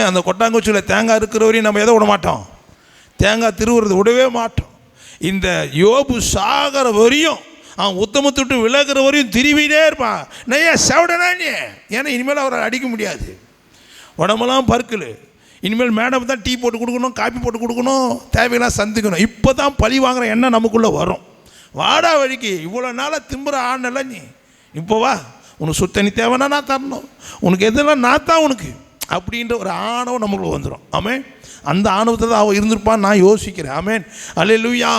[SPEAKER 1] அந்த கொட்டாங்குச்சியில் தேங்காய் இருக்கிற வரையும் நம்ம எதை விட மாட்டோம்? தேங்காய் திருவுறது விடவே மாட்டோம். இந்த யோபு சாகிற வரையும், அவன் உத்தமத்தை விட்டு விலகிற வரையும் திருவினே இருப்பான். நையா செவடனா நீ, ஏன்னா இனிமேல் அவரை அடிக்க முடியாது, உடம்பெல்லாம் பருக்கல். இனிமேல் மேடம் தான் டீ போட்டு கொடுக்கணும், காப்பி போட்டு கொடுக்கணும், தேவையெல்லாம் சந்திக்கணும். இப்போ தான் பழி வாங்குற எண்ணம் நமக்குள்ளே வரும். வாடா வழிக்கு, இவ்வளோ நாளாக திம்புற ஆணல நீ, இப்போ வா, உனக்கு சுத்தண்ணி தேவைன்னா நான் தரணும், உனக்கு எதெல்லாம் நான் தான் உனக்கு அப்படின்ற ஒரு ஆணவம் நமக்குள்ள வந்துடும். ஆமென். அந்த ஆணவத்தை தான் அவன் இருந்திருப்பான்னு நான் யோசிக்கிறேன். ஆமென், அல்லேலூயா.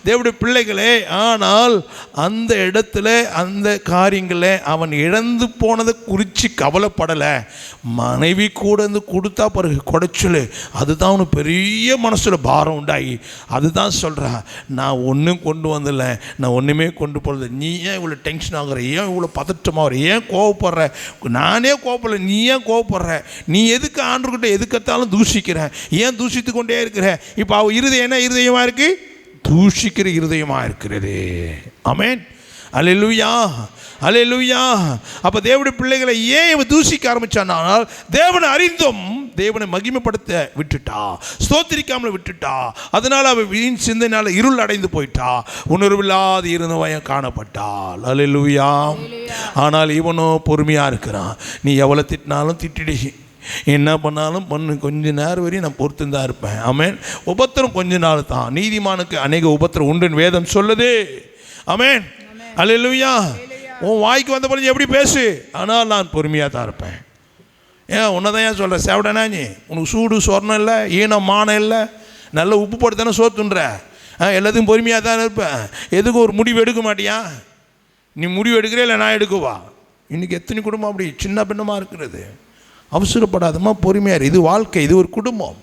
[SPEAKER 1] தேவனுடைய பிள்ளைகளே, ஆனால் அந்த இடத்துல அந்த காரியங்களை அவன் இழந்து போனதை குறித்து கவலைப்படலை. மனைவி கூட இருந்து கொடுத்தா பிறகு குடைச்சல், அதுதான் அவனுக்கு பெரிய மனசில் பாரம் உண்டாகி அதுதான் சொல்கிறா, நான் ஒன்றும் கொண்டு வந்தில்ல, நான் ஒன்றுமே கொண்டு போகிறது, நீ ஏன் இவ்வளோ டென்ஷன் ஆகுற, ஏன் இவ்வளோ பதற்றமாகற, ஏன் கோவப்படுற, நானே கோவப்படல, நீ ஏன் கோவப்படுற, நீ எதுக்கு ஆண்டவர்கிட்ட எதுக்கத்தாலும் தூஷிக்கிற, ஏன் தூஷித்து கொண்டே இருக்கிற? இப்போ அவ இருதயம் என்ன இருதயமாக இருக்கு? தூஷிக்கிற இருதயமாக இருக்கிறது. ஆமென், அல்லேலூயா, அல்லேலூயா. அப்போ தேவனுடைய பிள்ளைகளை ஏன் இவன் தூஷிக்க ஆரம்பிச்சானால், தேவனை அறிந்தும் தேவனை மகிமைப்படுத்த விட்டுட்டா, ஸ்தோத்திரிக்காமல் விட்டுட்டா, அதனால் அவள் வீண் சிந்தனையால் இருள் அடைந்து போயிட்டா, உணர்வில்லாத இருந்தவன் காணப்பட்டாள். அல்லேலூயா. ஆனால் இவனோ பொறுமையாக இருக்கிறான். நீ எவ்வளோ திட்டினாலும் திட்டிடு, என்ன பண்ணாலும் பண்ணு, கொஞ்ச நேரம் வரையும் நான் பொறுத்து தான் இருப்பேன். ஆமென். உபத்திரம் கொஞ்ச நாள் தான், நீதிமானுக்கு அநேக உபத்திரம் உண்டுன்னு வேதம் சொல்லுது. ஆமென், அல்லேலூயா. உன் வாய்க்கு வந்த பொழுது எப்படி பேசு, ஆனால் நான் பொறுமையாக தான் இருப்பேன். ஏன் உன்னதான் ஏன் சொல்கிறேன்? சேவடனா நீ, உனக்கு சூடு சொர்ணம் இல்லை, ஈனம் மானம் இல்லை, நல்ல உப்பு போட்டு தானே சோத்துன்ற, எல்லாத்துக்கும் பொறுமையாக தான் இருப்பேன். எதுக்கும் ஒரு முடிவு எடுக்க மாட்டியா? நீ முடிவு எடுக்கிறே இல்லை நான் எடுக்குவா? இன்றைக்கி எத்தனை குடும்பம் அப்படி சின்ன பின்னமாக இருக்கிறது. அவசரப்படாதமா, பொறுமையாக. இது வாழ்க்கை, இது ஒரு குடும்பம்.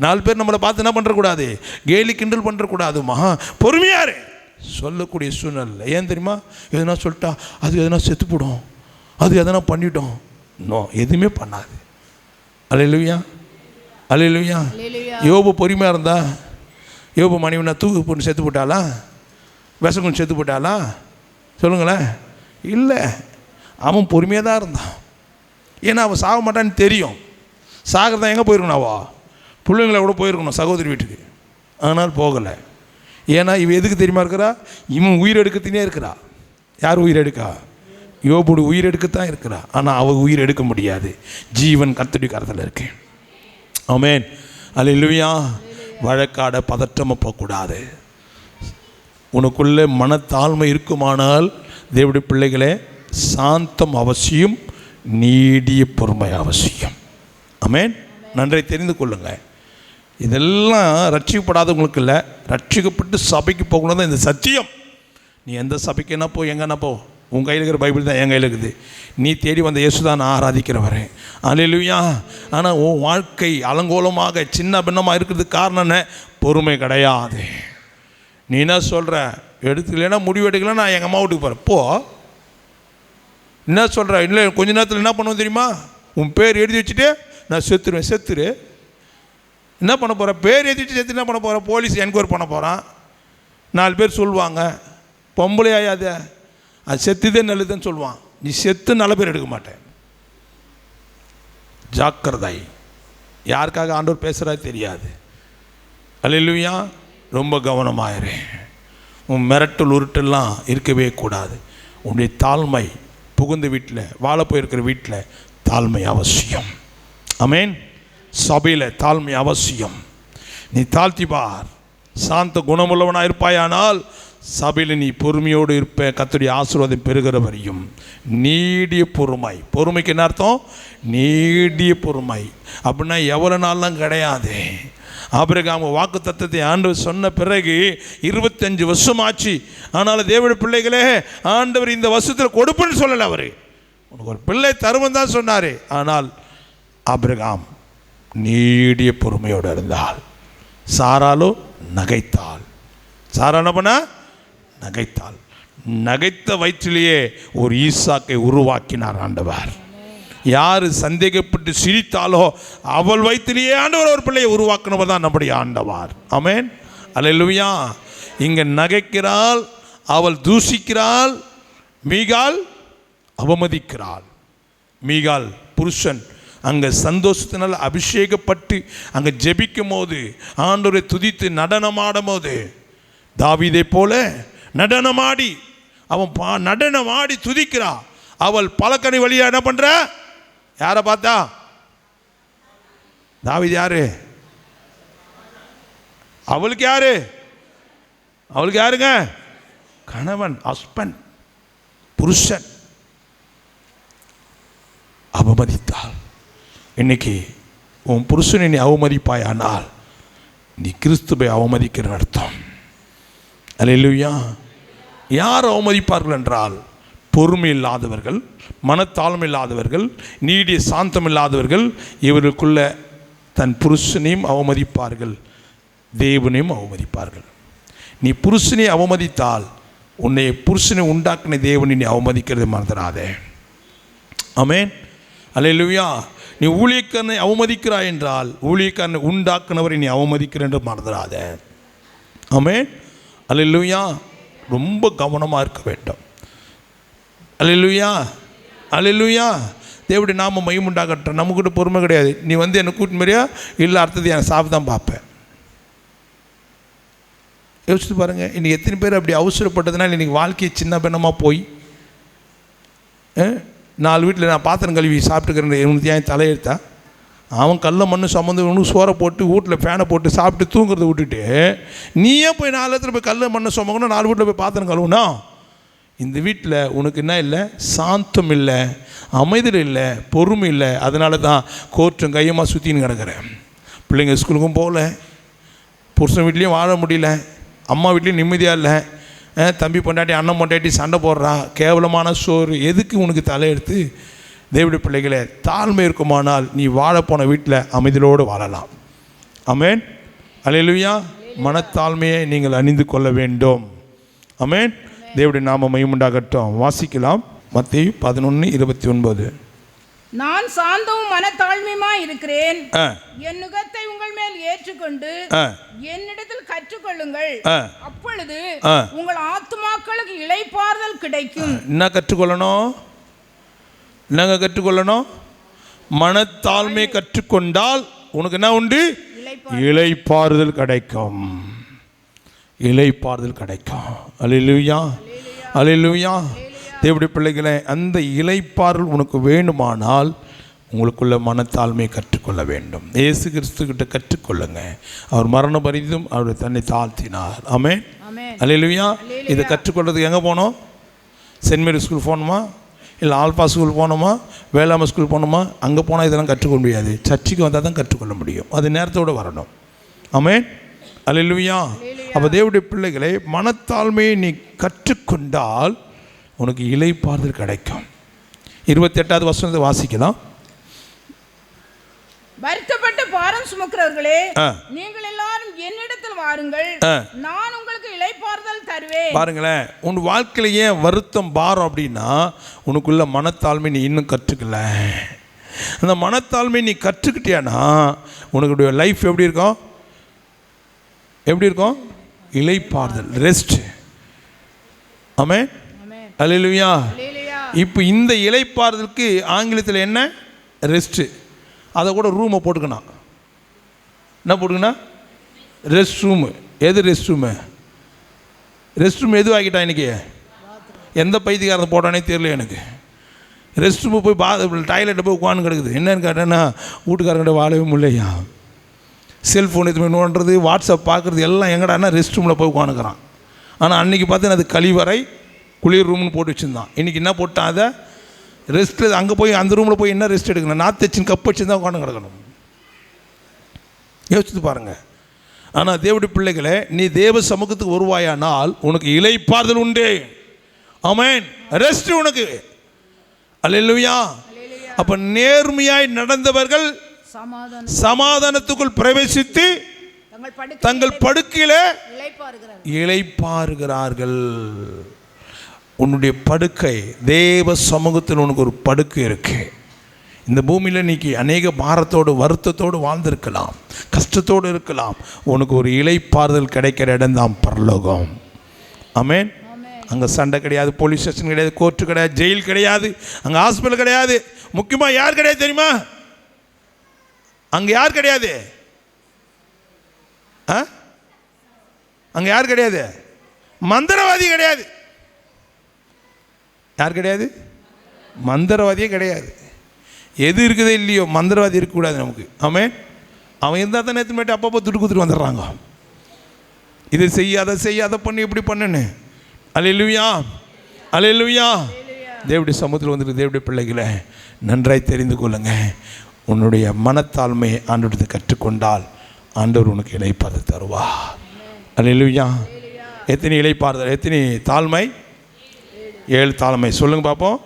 [SPEAKER 1] 4 பேர் நம்மளை பார்த்து என்ன பண்ணுறக்கூடாது, கேலி கிண்டல் பண்ணுறக்கூடாது. மகா பொறுமையாரு சொல்லக்கூடிய சூழ்நிலை. ஏன் தெரியுமா, எதுனா சொல்லிட்டா அது எதனா செத்துப்படும், அது எதனா பண்ணிட்டோம். நோ, எதுவுமே பண்ணாது. அல்லேலூயா, அல்லேலூயா. யோபு பொறுமையாக இருந்தா, யோபு மனைவினா தூக்கு போட்டு செத்து போட்டாளா, விஷம் செத்து போட்டாளா? சொல்லுங்களேன். இல்லை, அவன் பொறுமையாக தான் இருந்தான். ஏன்னா அவன் சாக மாட்டான்னு தெரியும். சாகிறதான் எங்கே போயிருக்கணும், அவள் பிள்ளைங்களை கூட போயிருக்கணும் சகோதரி வீட்டுக்கு. ஆனால் போகலை. ஏன்னா இவன் எதுக்கு தெரியுமா இருக்கிறா, இவன் உயிர் எடுக்கத்தினே இருக்கிறா. யார் உயிர் எடுக்கா? யோபுடு உயிர் எடுக்கத்தான் இருக்கிறா. ஆனால் அவள் உயிர் எடுக்க முடியாது. ஜீவன் கர்த்தருடைய கரத்தில் இருக்கு. ஆமென், அல்லேலூயா. வழக்காட பதற்றமாக போகக்கூடாது. உனக்குள்ளே மனத்தாழ்மை இருக்குமானால் தேவனுடைய பிள்ளைகளே, சாந்தம் அவசியம், நீடிய பொறுமை அவசியம். ஆமென். நன்றை தெரிந்து கொள்ளுங்கள். இதெல்லாம் ரட்சிக்கப்படாதவங்களுக்கு இல்லை, ரட்சிக்கப்பட்டு சபைக்கு போகணும் தான் இந்த சத்தியம். நீ எந்த சபைக்கு என்ன போ, எங்கன்னா போ, உன் கையில் இருக்கிற பைபிள் தான் என் கையில் இருக்குது. நீ தேடி வந்த இயேசு தான் நான் ஆராதிக்கிறவரே. அல்லேலூயா. ஆனால் உன் வாழ்க்கை அலங்கோலமாக சின்ன பின்னமாக இருக்கிறதுக்கு காரணம் என்ன? பொறுமை கிடையாது. நீ என்ன சொல்கிற, எடுத்துக்கலைன்னா முடிவு எடுக்கல, நான் எங்கள் அம்மா வீட்டுக்கு போகிறேன். போ. என்ன சொல்கிற? இல்லை, கொஞ்ச நேரத்தில் என்ன பண்ணுவோம் தெரியுமா, உன் பேர் எழுதி வச்சுட்டு நான் செத்துருவேன். செத்துரு. என்ன பண்ண போகிற? பேர் எழுதி வச்சு செத்து என்ன பண்ண போகிற? போலீஸ் என்கொயரி பண்ண போகிறான். 4 பேர் சொல்லுவாங்க, பொம்பளையாயாது அது செத்துதே நல்லதுன்னு சொல்லுவான். நீ செத்து நல்ல பேர் எடுக்க மாட்டேன். ஜாக்கிரதை. யாருக்காக ஆண்டவர் பேசுகிறா தெரியாது. அல்லேலூயா. ரொம்ப கவனமாயிரு. உன் மிரட்டல் உருட்டெல்லாம் இருக்கவே கூடாது. உன்னுடைய தாழ்மை புகுந்த வீட்டில், வாழ போயிருக்கிற வீட்டில் தாழ்மை அவசியம். ஆமென். சபையில் தாழ்மை அவசியம். நீ தாழ்த்தி பார், சாந்த குணமுள்ளவனாக இருப்பாயானால் சபையில் நீ பொறுமையோடு இருப்ப. கர்த்தருடைய ஆசீர்வாதம் பெறுகிற வரையும் நீடிய பொறுமை. பொறுமைக்கு என்ன அர்த்தம்? நீடிய பொறுமை. அப்படின்னா எவ்வளோ நாள்லாம் கிடையாது. ஆபிரகாம் வாக்கு தத்தத்தை ஆண்டவர் சொன்ன பிறகு 25 வருஷம் ஆச்சு. ஆனால் தேவனுடைய பிள்ளைகளே, ஆண்டவர் இந்த வருஷத்தில் கொடுப்புன்னு சொல்லலை. அவர் உனக்கு ஒரு பிள்ளை தருவன் தான் சொன்னார். ஆனால் ஆபிரகாம் நீடிய பொறுமையோடு இருந்தால். சாராலோ நகைத்தாள். சாரா என்ன பண்ண? நகைத்தாள். நகைத்த வயிற்றிலேயே ஒரு ஈசாக்கை உருவாக்கினார் ஆண்டவர். யார் சந்தேகப்பட்டு சிரித்தாலோ அவள் வயிற்றிலேயே ஆண்டவர் ஒரு பிள்ளையை உருவாக்கினவர் தான் நம்முடைய ஆண்டவர். ஆமென், அல்லேலூயா. இங்கே நகைக்கிறாள், அவள் தூஷிக்கிறாள், மீகாள் அவமதிக்கிறாள். மீகாள் புருஷன் அங்கே சந்தோஷத்தினால் அபிஷேகப்பட்டு அங்கே ஜெபிக்கும் போது, ஆண்டவரை துதித்து நடனமாடும் போது, தாவீதை போல நடனமாடி அவன் நடனமாடி துதிக்கிறா. அவள் பலக்கணி வழியாக என்ன பண்ணுற? யாரை பார்த்தா? தாவீது யாரு? அவளுக்கு யாரு? அவளுக்கு யாருங்க? கணவன், ஹஸ்பண்ட், புருஷன். அவமதித்தாள். இன்னைக்கு உன் புருஷனை நீ அவமதிப்பாயானால் நீ கிறிஸ்துவை அவமதிக்கிற அர்த்தம். அல்லேலூயா. யார் அவமதிப்பார்கள் என்றால், பொறுமை இல்லாதவர்கள், மனத்தாழ்மை இல்லாதவர்கள், நீடிய சாந்தம் இல்லாதவர்கள். இவர்களுக்குள்ள தன் புருஷனையும் அவமதிப்பார்கள், தேவனையும் அவமதிப்பார்கள். நீ புருஷனை அவமதித்தால் உன்னை புருஷனை உண்டாக்கின தேவனை நீ அவமதிக்கிறது மறந்துடாதே. ஆமென், அல்லேலூயா. நீ ஊழியக்காரனை அவமதிக்கிறாய் என்றால் ஊழியக்காரனை உண்டாக்குனவரை நீ அவமதிக்கிற என்று மறந்துடாதே. ஆமென், அல்லேலூயா. ரொம்ப கவனமாக இருக்க வேண்டும். அல்லேலூயா, அல்லேலூயா. தேவனுடைய நாம மகிமை உண்டாகட்டும். நம்மக்கிட்ட பொறுமை கிடையாது. நீ வந்து என்னை கூட்டின்னு மாதிரியா இல்லை அடுத்தது என் சாப்பிட்டு தான் பார்ப்பேன். யோசிச்சு பாருங்கள். இன்றைக்கி எத்தனை பேர் அப்படி அவசரப்பட்டதுனால இன்றைக்கி வாழ்க்கையை சின்ன பின்னமாக போய் 4 வீட்டில் நான் பாத்திரம் கழுவி சாப்பிட்டுக்கிறேன். இவனுக்கு ஏன் தலையெடுத்தா? அவன் கல்ல மண்ணு சம்மந்து இவனுக்கு சோறை போட்டு வீட்டில் ஃபேனை போட்டு சாப்பிட்டு தூங்குறத விட்டுட்டு நீ ஏன் போய் 4 இடத்துல போய் கல்ல மண்ணு சுமக்கணும், 4 வீட்டில் போய் பாத்திரம் கழுவுனா? இந்த வீட்டில் உனக்கு என்ன இல்லை? சாந்தம் இல்லை, அமைதல் இல்லை, பொறுமை இல்லை. அதனால தான் கோர்ட்டும் கையமாக சுற்றின்னு கிடக்கிறேன். பிள்ளைங்க ஸ்கூலுக்கும் போகல, புருஷன் வீட்லேயும் வாழ முடியல, அம்மா வீட்லேயும் நிம்மதியாக இல்லை, தம்பி பொண்டாட்டி அண்ணன் பொண்டாட்டி சண்டை போடுறா, கேவலமான சோறு. எதுக்கு உனக்கு தலையெடுத்து? தேவனுடைய பிள்ளைகளே, தாழ்மை இருக்குமானால் நீ வாழப்போன வீட்டில் அமைதியோடு வாழலாம்.
[SPEAKER 2] ஆமென். அல்லேலூயா. மனத்தாழ்மையை நீங்கள் அணிந்து கொள்ள வேண்டும். ஆமென். தேவனுடைய நாமம் மகிமையுண்டாகட்டும். வாசிக்கலாம். மத்தேயு 11:29.
[SPEAKER 3] நான் சாந்தமும் மனத்தாழ்மையுமாய் இருக்கிறேன். என் நுகத்தை உங்கள் மேல் ஏற்றுக்கொண்டு என்னிடத்தில் கற்றுக்கொள்ளுங்கள். அப்பொழுது உங்கள் ஆத்துமாக்களுக்கு இளைப்பாறுதல் கிடைக்கும்.
[SPEAKER 2] என்ன கற்றுக்கொள்ளணும்? என்னங்க கற்றுக்கொள்ளணும்? மனத்தாழ்மை கற்றுக்கொண்டால் உனக்கு என்ன உண்டு? இளைப்பாறுதல் கிடைக்கும். இளைப்பாறுதல் கிடைக்கும். அல்லேலூயா, அல்லேலூயா. தேவனுடைய பிள்ளைகளே, அந்த இளைப்பாறுதல் உனக்கு வேண்டுமானால் உங்களுக்குள்ள மனத்தாழ்மையை கற்றுக்கொள்ள வேண்டும். இயேசு கிறிஸ்துக்கிட்ட கற்றுக்கொள்ளுங்க. அவர் மரண பரிந்தும் அவர் தன்னை தாழ்த்தினார். ஆமென். அல்லேலூயா. இதை கற்றுக்கொள்றதுக்கு எங்கே போனோம்? சென்ட் மேரி ஸ்கூல் போகணுமா? இல்லை ஆல்பா ஸ்கூல் போகணுமா? வேளாண்மை ஸ்கூல் போகணுமா? அங்கே போனால் இதெல்லாம் கற்றுக்கொள்ள முடியாது. சர்ச்சுக்கு வந்தால் தான் கற்றுக்கொள்ள முடியும். அது நேரத்தோடு வரணும். ஆமென். அல்லேலூயா. அப்போ தேவனுடைய பிள்ளைகளை, மனத்தாழ்மையை நீ கற்றுக்கொண்டால் உனக்கு இளைப்பாறுதல் கிடைக்கும். 28வது வசனத்தை வாசிக்கலாம்.
[SPEAKER 3] வருத்தப்பட்டு பாரம் சுமக்கிறவர்களே, நீங்கள் எல்லாரும் என்னிடத்தில் வாருங்கள், நான் உங்களுக்கு இளைப்பாறுதல் தருவேன்.
[SPEAKER 2] பாருங்களேன், உன் வாழ்க்கையில ஏன் வருத்தம் பாரம் அப்படின்னா, உனக்குள்ள மனத்தாழ்மை நீ இன்னும் கற்றுக்கல. அந்த மனத்தாழ்மை நீ கற்றுக்கிட்டியானா உனக்குடைய லைஃப் எப்படி இருக்கும்? எப்படி இருக்கும்? இளைப்பாறுதல், ரெஸ்ட். ஆமென். அல்லேலூயா. இப்போ இந்த இளைப்பாறுதலுக்கு ஆங்கிலத்தில் என்ன? ரெஸ்ட்டு. அதை கூட ரூமை போட்டுக்கணும். என்ன போட்டுக்கணும்? Rest room. எது ரெஸ்ட் ரூமு? ரெஸ்ட் ரூம் எது ஆக்கிட்டான் இன்றைக்கி? எந்த பைத்தியக்காரத்தை போட்டானே தெரியல எனக்கு. ரெஸ்ட் ரூமு போய் டாய்லெட்டை போய் உட்காந்து கிடக்குது. என்னன்னு கேட்டேன்னா, வீட்டுக்காரங்கிட்ட வாழவே முடியலையா, செல்ஃபோன் இது நோண்டுறது, வாட்ஸ்அப் பார்க்குறது எல்லாம் எங்கடான்னா ரெஸ்ட் ரூமில் போய் உட்காந்துக்கிறான். ஆனால் அன்றைக்கி பார்த்தீங்கன்னா அது கழிவறை, குளிர் ரூம்னு போட்டு வச்சுருந்தான். இன்றைக்கி என்ன போட்டான்? அதை ரெஸ்ட்டு. அங்கே போய் அந்த ரூமில் போய் என்ன ரெஸ்ட் எடுக்கணும்? நாற்று வச்சுன்னு கப் வச்சு தான் உட்காந்து கிடக்கணும். யோசித்து பாருங்கள். ஆனால் தேவனுடைய பிள்ளைகளை, நீ தேவ சமூகத்துக்கு வருவாயானால் உனக்கு இளைப்பாறுதல் உண்டு. ஆமென். ரெஸ்ட் உனக்கு. அல்லேலூயா. அப்போ நேர்மையாய் நடந்தவர்கள் சமாதானத்துக்குள் பிரவேசித்து தங்கள் படுக்கையிலே இளைப்பாறுகிறார்கள். உன்னுடைய படுக்கை, தேவ சமூகத்தில் உனக்கு ஒரு படுக்கை இருக்கு. இந்த பூமியில் இன்னைக்கு அநேக பாரத்தோடு வருத்தத்தோடு வாழ்ந்திருக்கலாம், கஷ்டத்தோடு இருக்கலாம். உனக்கு ஒரு இளைப்பாறுதல் கிடைக்கிற இடம் தான் பரலோகம். ஆமென். அங்கே சண்டை கிடையாது, போலீஸ் ஸ்டேஷன் கிடையாது, கோர்ட்டு கிடையாது, ஜெயில் கிடையாது, அங்கே ஹாஸ்பிட்டல் கிடையாது. முக்கியமாக யார் கிடையாது தெரியுமா? அங்கே யார் கிடையாது? அங்கே யார் கிடையாது? மந்திரவாதி கிடையாது. யார் கிடையாது? மந்திரவாதியே கிடையாது. எது இருக்குதோ இல்லையோ, மந்திரவாதி இருக்கக்கூடாது நமக்கு. ஆமென். அவன் இருந்தால் தான் நேற்று மேட்டு அப்பப்போ துட்டு கொடுத்துட்டு வந்துடுறாங்க. இதை செய்ய, அதை செய்ய, அதை பண்ணி, இப்படி பண்ணுன்னு. அல்லேலூயா, அல்லேலூயா. தேவனுடைய சமூகத்தில் வந்துட்டு தேவனுடைய பிள்ளைகளை நன்றாய் தெரிந்து கொள்ளுங்க. உன்னுடைய மனத்தாழ்மையை ஆண்டவருக்கு கற்றுக்கொண்டால் ஆண்டவர் உனக்கு இளைப்பாறுதல் தருவார். அல்லேலூயா. எத்தனை இளைப்பாறுதல், எத்தனை தாழ்மை? 7 தாழ்மை. சொல்லுங்க பார்ப்போம்.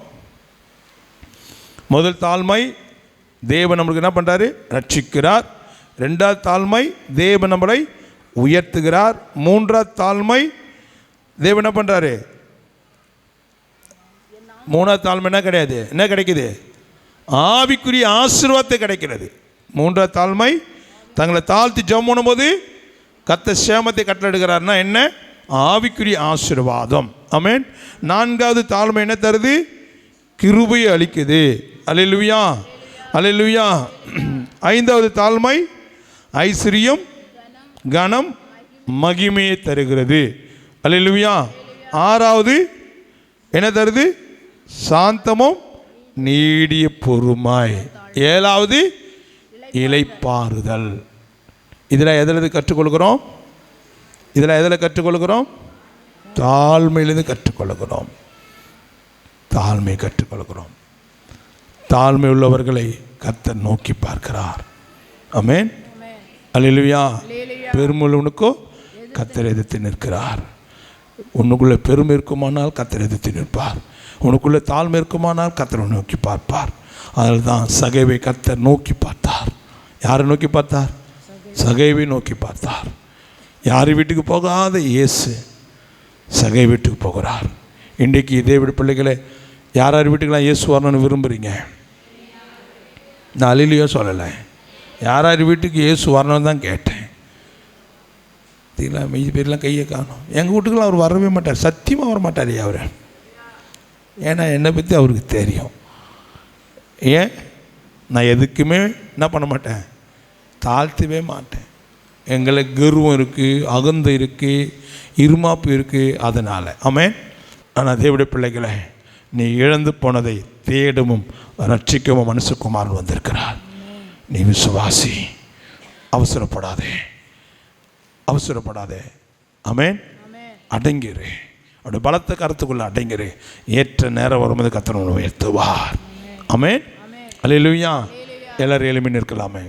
[SPEAKER 2] முதல் தாழ்மை, தேவன் நம்மளுக்கு என்ன பண்ணுறாரு? ரட்சிக்கிறார். 2வது தாழ்மை, தேவன் நம்மளை உயர்த்துகிறார். 3வது தாழ்மை, தேவன் என்ன பண்ணுறாரு? 3வது தாழ்மை என்ன கிடையாது? என்ன கிடைக்குது? ஆவிக்குரிய ஆசீர்வாதத்தை கிடைக்கிறது. 3வது தாழ்மை, தங்களை தாழ்த்தி ஜெபம் பண்ணும்போது கர்த்தர் சேமத்தை கட்டளையிடுகிறார்னா என்ன? ஆவிக்குரிய ஆசீர்வாதம். ஆமென். 4வது தாழ்மை என்ன தருது? கிருபையை அளிக்குது. அல்லேலூயா, அல்லேலூயா. 5வது தாழ்மை, ஐஸ்வரியம், கனம், மகிமையை தருகிறது. அல்லேலூயா. 6வது என்ன தருது? சாந்தமும் நீடிய பொறுமை. 7வது இளைப்பாறுதல். இதில் எதில் கற்றுக்கொள்கிறோம்? இதில் எதில் கற்றுக்கொள்கிறோம்? தாழ்மையிலிருந்து கற்றுக்கொள்கிறோம். தாழ்மை கற்றுக்கொள்கிறோம். தாழ்மை உள்ளவர்களை கர்த்தர் நோக்கி பார்க்கிறார். ஆமென். அல்லேலூயா. பெருமையுள்ளவனுக்கோ கர்த்தர் எதிர்த்து நிற்கிறார். உனக்குள்ளே பெருமை இருக்குமானால் கர்த்தர் எதிர்த்து நிற்பார். உனக்குள்ளே தாழ்மை இருக்குமானால் கர்த்தரை நோக்கி பார்ப்பார். அதில் தான் சகைவை கர்த்தர் நோக்கி பார்த்தார். யாரை நோக்கி பார்த்தார்? சகைவை நோக்கி பார்த்தார். யார் வீட்டுக்கு போகாத இயேசு சகை வீட்டுக்கு போகிறார். இன்றைக்கு இதே வீடு பிள்ளைகளை யார் யார் வீட்டுக்கெல்லாம் இயேசு வரணும்னு விரும்புகிறீங்க? நான் அலிலியோ சொல்லலை, யார் யார் வீட்டுக்கு இயேசு வரணும்னு தான் கேட்டேன். சரிங்களா? மீதி பேர்லாம் கையை காணும். எங்கள் வீட்டுக்கெல்லாம் அவர் வரவே மாட்டார், சத்தியமாக வர மாட்டார் அவர். ஏன்னா என்னை பற்றி அவருக்கு தெரியும். ஏன் நான் எதுக்குமே என்ன பண்ண மாட்டேன், தாழ்த்தவே மாட்டேன். எங்களுக்கு கர்வம் இருக்குது, அகந்தை இருக்குது, இருமாப்பு இருக்குது. அதனால் ஆமென். ஆனால் தேவனுடைய பிள்ளைகளை, நீ இழந்து போனதை தேடவும் ரட்சிக்கவும் மனுஷகுமாரன் வந்திருக்கிறார். நீ விசுவாசி, அவசரப்படாதே, அவசரப்படாதே. ஆமென். அடங்கிரு, அவருடைய பலத்த கருத்துக்குள்ள அடங்கிரு. ஏற்ற நேரம் வரும்போது கர்த்தர் உன்னை உயர்த்துவார். ஆமென். அல்லேலூயா. எல்லாரும் எளிமையாக இருக்கலாமே.